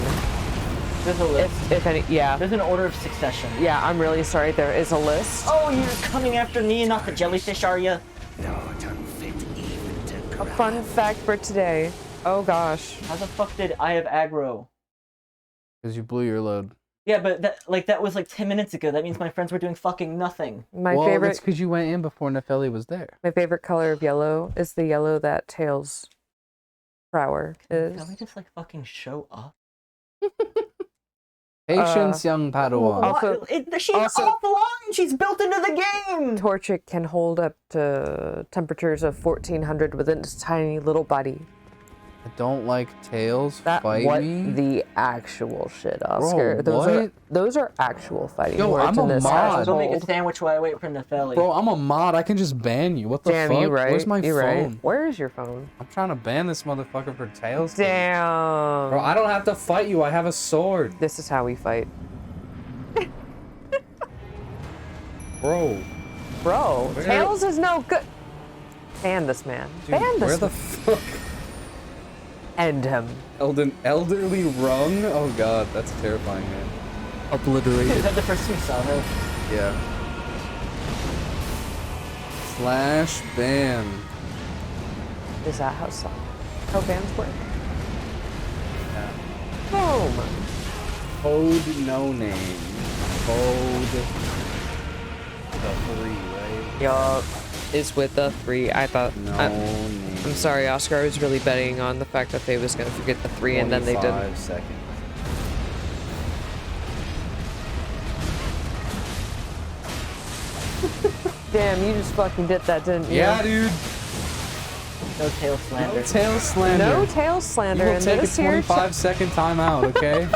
There's a list. If any, yeah. There's an order of succession. Yeah, I'm really sorry. There is a list. Oh, you're coming after me and not the jellyfish, are you? Not unfit even to A fun fact for today. Oh, gosh. How the fuck did I have aggro? Because you blew your load. Yeah, but that was like 10 minutes ago. That means my friends were doing fucking nothing. My Well, favorite that's because you went in before Nefeli was there. my favorite color of yellow is the yellow that Tails' prower is. Can we just like fucking show up? Patience, young Padawan. Also- She's also- offline! She's built into the game! Torchic can hold up to temperatures of 1400 within its tiny little body. I don't like Tails. That Fight what me. the actual shit, Oscar. Bro, those are actual fighting Yo, words I'm in a this mod. Go make a household. sandwich while I wait for Nefeli. Bro, I'm a mod. I can just ban you. What the Damn, fuck? you right. Where's my you phone? right. Where is your phone? I'm trying to ban this motherfucker for Tails. Damn. Bro, I don't have to fight you. I have a sword. This is how we fight. Bro. Bro, Where- Tails is no good. Ban this man. Dude, Ban where this the man. fuck? End him. Elderly rung? Oh god, that's terrifying, man. Is Obliterated. that the first time you saw her? Yeah. Slash ban. Is that how bans work? Yeah. Boom. Code no name. Code the 3, right? Yup. Is with the 3. I thought. No name. I'm sorry, Oscar. I was really betting on the fact that they was gonna forget the 3, and then they didn't. 5 seconds. Damn, you just fucking did that, didn't you? Yeah, dude. No tail slander. No tail slander. No tail You slander will in take a this here. 25-second timeout, okay?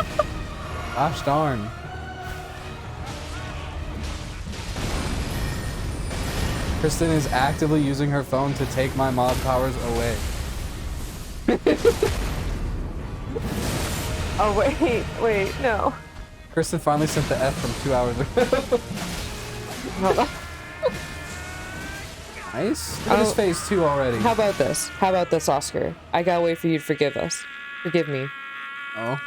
Gosh darn. Kristen is actively using her phone to take my mod powers away. Oh wait, no. Kristen finally sent the F from 2 hours ago. Nice. Look at his Oh. phase 2 already. How about this? How about this, Oscar? I gotta wait for you to forgive us. Forgive me. Oh.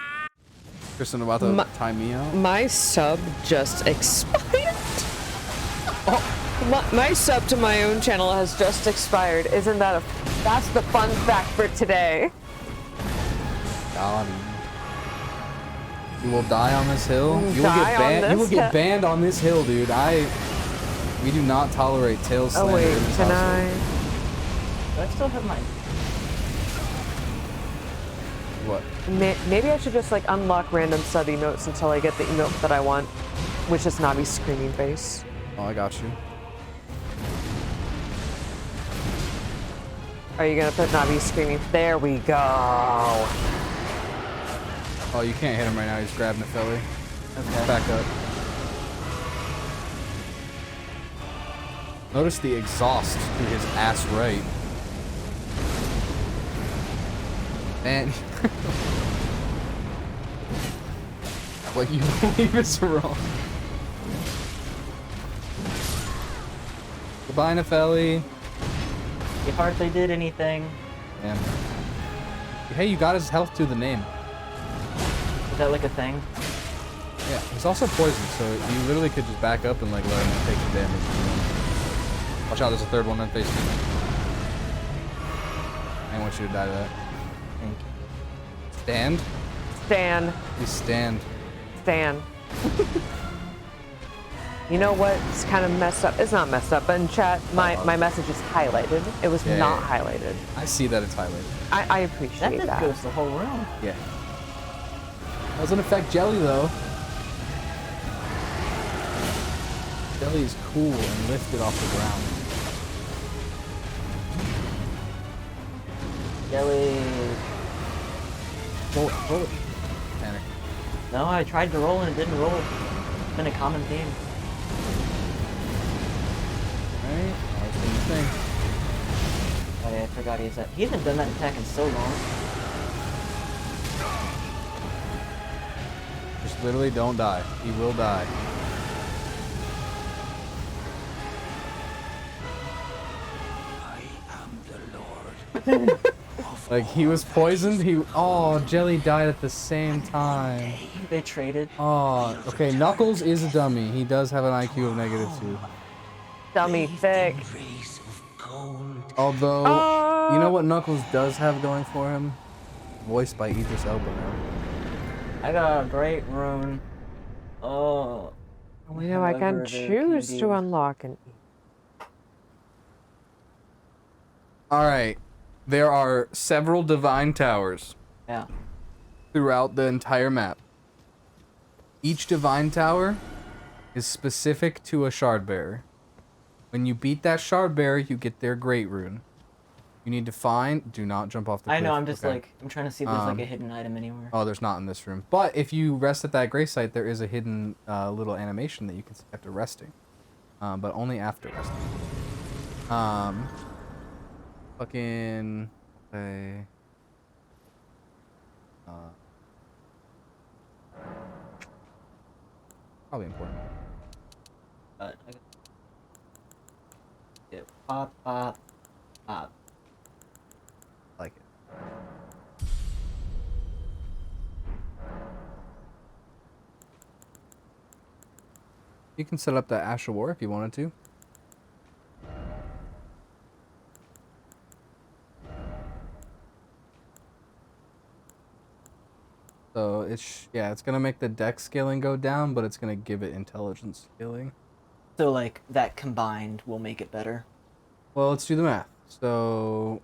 Kristen about to time me out. My sub just expired. Oh. My sub to my own channel has just expired. Isn't that a... That's the fun fact for today. God. You will die on this hill. You will Die get on banned. You will this get banned on this hill, dude. We do not tolerate tail slander. Oh wait, in this can household. Do I still have my... What? Maybe I should just like unlock random sub emotes until I get the emote that I want, which is Navi's screaming face. Oh, I got you. Are you gonna put Navi's screaming? There we go. Oh, you can't hit him right now. He's grabbing the Philly. Okay. Back up. Notice the exhaust to his ass right. Man. Like, you believe it's wrong. Goodbye, Nefelli. He hardly did anything. Man. Hey, you got his health to the name. Is that like a thing? Yeah, he's also poisoned, so you literally could just back up and like let him take the damage. Watch out, there's a third one on face. I want you to die to that. Thank you. Stand? Stan. Please stand. Stan. You know what's kind of messed up? It's not messed up, but in chat, my message is highlighted. It was not highlighted. I see that it's highlighted. I appreciate That that. goes the whole room. Yeah. Doesn't affect Jelly though. Jelly is cool and lifted off the ground. Jelly. Roll it. Panic. No, I tried to roll and it didn't roll. It's been a common theme. Alright, always been the thing. Oh yeah, I forgot he hasn't done that attack in so long. Just literally don't die. He will die. I am the Lord. Like, he was poisoned, oh, Jelly died at the same time. They traded. Oh, okay, Knuckles is a dummy. He does have an IQ of -2. Dummy thick. Rays of gold. Although, you know what Knuckles does have going for him? Voiced by Idris Elba now. I got a great rune. Oh. You know, I can choose to unlock an... Alright. There are several divine towers. Yeah. Throughout the entire map. Each divine tower is specific to a shard bearer. When you beat that shard bearer, you get their great rune. You need to find... Do not jump off the cliff. I know, I'm just okay. like... I'm trying to see if there's like a hidden item anywhere. Oh, there's not in this room. But if you rest at that gray site, there is a hidden little animation that you can see after resting. But only after resting. Fucking... Okay... Probably important. But I get pop, pop, pop. I like it. You can set up that Ash of War if you wanted to. So it's gonna make the dex scaling go down, but it's gonna give it intelligence scaling. So like that combined will make it better. Well, let's do the math. So,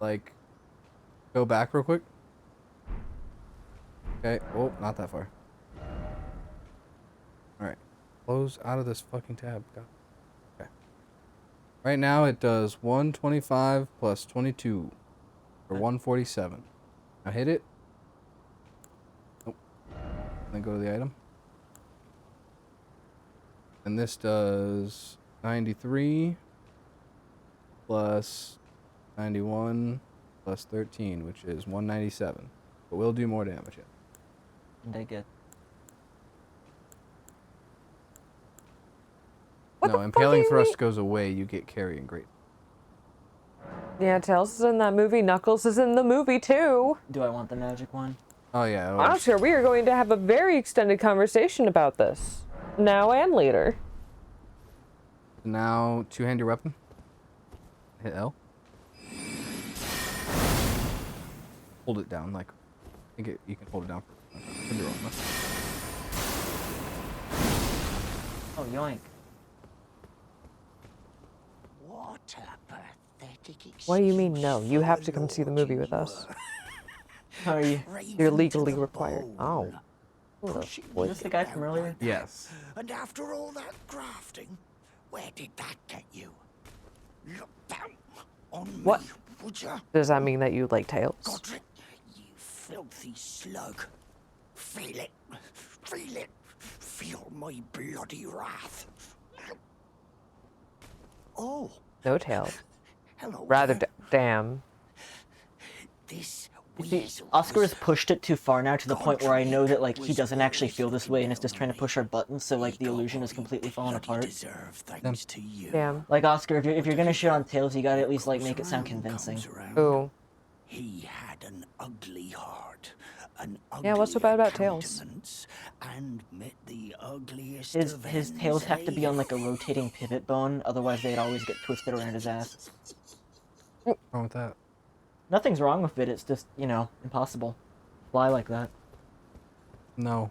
like, go back real quick. Okay. Oh, not that far. All right. Close out of this fucking tab. God. Okay. Right now it does 125 plus 22. For 147. Now hit it. Nope. Then go to the item. And this does 93 plus 91 plus 13, which is 197. But we'll do more damage yet. And I get... No, impaling thrust goes away, you get carrying great. Yeah, Tails is in that movie. Knuckles is in the movie too. Do I want the magic one? Oh yeah. I'm not sure. We are going to have a very extended conversation about this. Now and later. Now, two-hand your weapon. Hit L. Hold it down, like, I think you can hold it down for could be wrong, though. Oh, yoink. What a pathetic What do you mean, excuse no? You for have a to come see the lord movie you with us. were. How are you? You're Craven legally to the required. bone, Oh. Hold up. pushing Wait. Is this the guy from about earlier? like that. Yes. And after all that grafting, where did that get you? Look down on What? me, would ya? Does that mean that you like Tails? Godric, you filthy slug. Feel it. Feel it. Feel my bloody wrath. Oh, No Tails. hello. Rather, there. damn. This You see, weasel Oscar was has pushed it too far now to the point where I know that like he was doesn't actually always feel this way and is just trying to looking push our buttons, so like He the got illusion what is he completely falling bloody apart. deserved, thanks to you. Damn. Like Oscar, if you're gonna shit on Tails, you gotta at least like Comes make it sound around, convincing. comes around. Ooh. He had an ugly heart, an Yeah, what's so bad about Tails? countenance, and met the ugliest His of his ends, tails have to be eh? on like a rotating pivot bone, otherwise they'd always get twisted around his ass. What's wrong with that? Nothing's wrong with it, it's just, you know, impossible. Fly like that. No.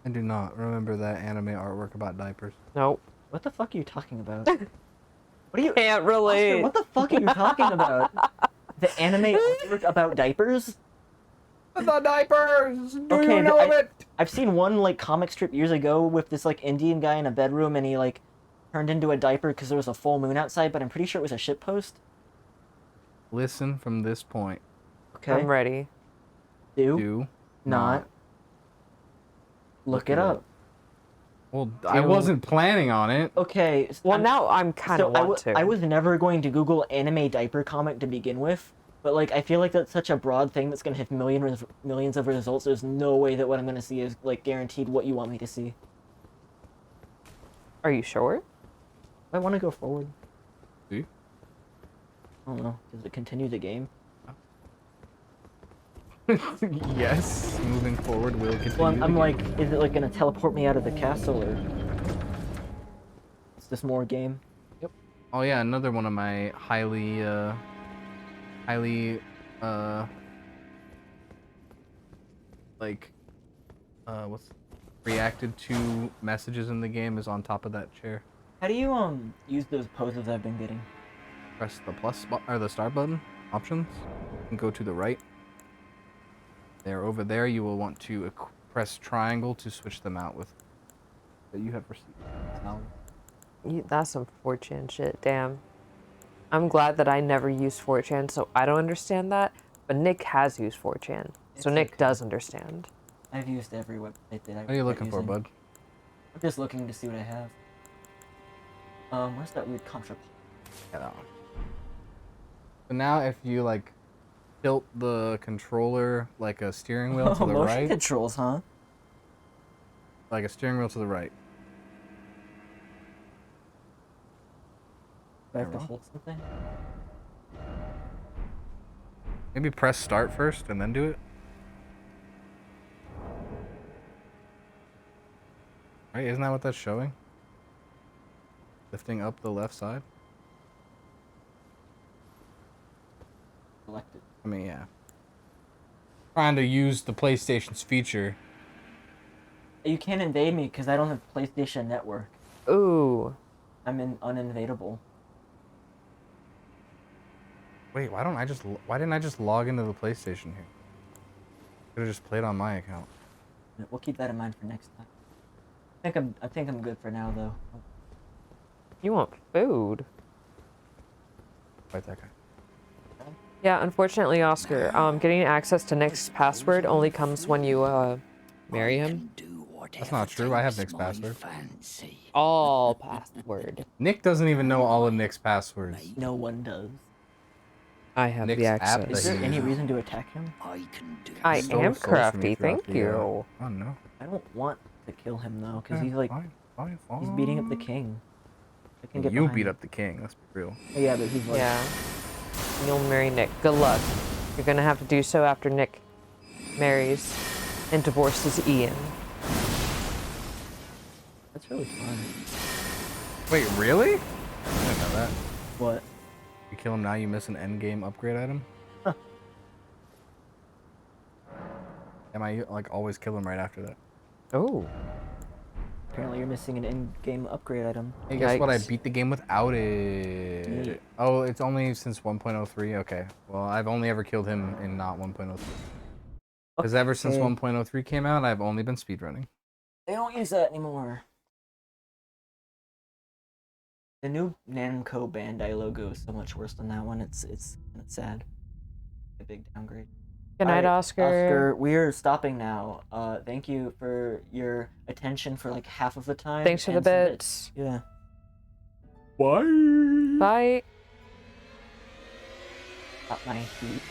I do not remember that anime artwork about diapers. Nope. What the fuck are you talking about? What are you Can't Oscar, relate. what the fuck are you talking about? The anime artwork about diapers? The diapers! Do Okay, you know of it? I've seen one like comic strip years ago with this like Indian guy in a bedroom and he like turned into a diaper because there was a full moon outside, but I'm pretty sure it was a shitpost. Listen from this point. Okay. I'm ready. Do not look it up. Well, I wasn't planning on it. Okay. Well, now I'm kind of want to. I was never going to Google anime diaper comic to begin with, but like I feel like that's such a broad thing that's gonna have millions of results. There's no way that what I'm gonna see is like guaranteed what you want me to see. Are you sure? I want to go forward. See? I don't know. Does it continue the game? Yes. Moving forward will continue. Well, the I'm game. like, is it like gonna teleport me out of the castle or? Is this more game? Oh yeah, another one of my highly, like, what's reacted to messages in the game is on top of that chair. How do you use those poses I've been getting? Press the plus or the start button options and go to the right. There, over there, you will want to press triangle to switch them out with that you have received. That's some 4chan shit. Damn. I'm glad that I never used 4chan, so I don't understand that. But Nick has used 4chan, so It's Nick okay. does understand. I've used every website that What are you looking for, bud? I'm just looking to see what I have. Where's that weird contra? Yeah, that one. So now, if you like tilt the controller like a steering wheel to the Motion right, controls, huh? like a steering wheel to the right. Do I have to Arrow. hold something? Maybe press start first and then do it. Right? Isn't that what that's showing? Lifting up the left side. Select it. I mean, yeah. Trying to use the PlayStation's feature. You can't invade me because I don't have PlayStation Network. Ooh. I'm uninvadable. Wait, why didn't I just log into the PlayStation here? Could have just played on my account. We'll keep that in mind for next time. I think I'm good for now though. You want food? Fight that guy. Yeah, unfortunately, Oscar, getting access to Nick's password only comes when you, marry him. That's not true. I have Nick's password. All password. Nick doesn't even know all of Nick's passwords. No one does. I have Nick's the app access. Is that there he any uses. reason to attack him? I Stole am souls from crafty, throughout thank the, you. Oh no. I don't want to kill him though, because Yeah, he's like fine, he's beating up the king. I can get You behind beat him. up the king. Let's be real. Yeah, but he's like Yeah. You'll marry Nick. Good luck. You're gonna have to do so after Nick marries and divorces Ian. That's really fun. Wait, really? I didn't know that. What? You kill him now, you miss an end game upgrade item. Huh. Am I like always kill him right after that? Oh. Apparently you're missing an in-game upgrade item. Hey, guess what? I Yikes. beat the game without it. Neat. Oh, it's only since 1.03. Okay. Well, I've only ever killed him in not 1.03. Because ever since Okay. 1.03 came out, I've only been speedrunning. They don't use that anymore. The new Namco Bandai logo is so much worse than that one. It's sad. A big downgrade. Good night, Alright, Oscar. we're stopping now. Thank you for your attention for like half of the time. Thanks for the and some bits. Yeah. Bye. Bye. Got my feet.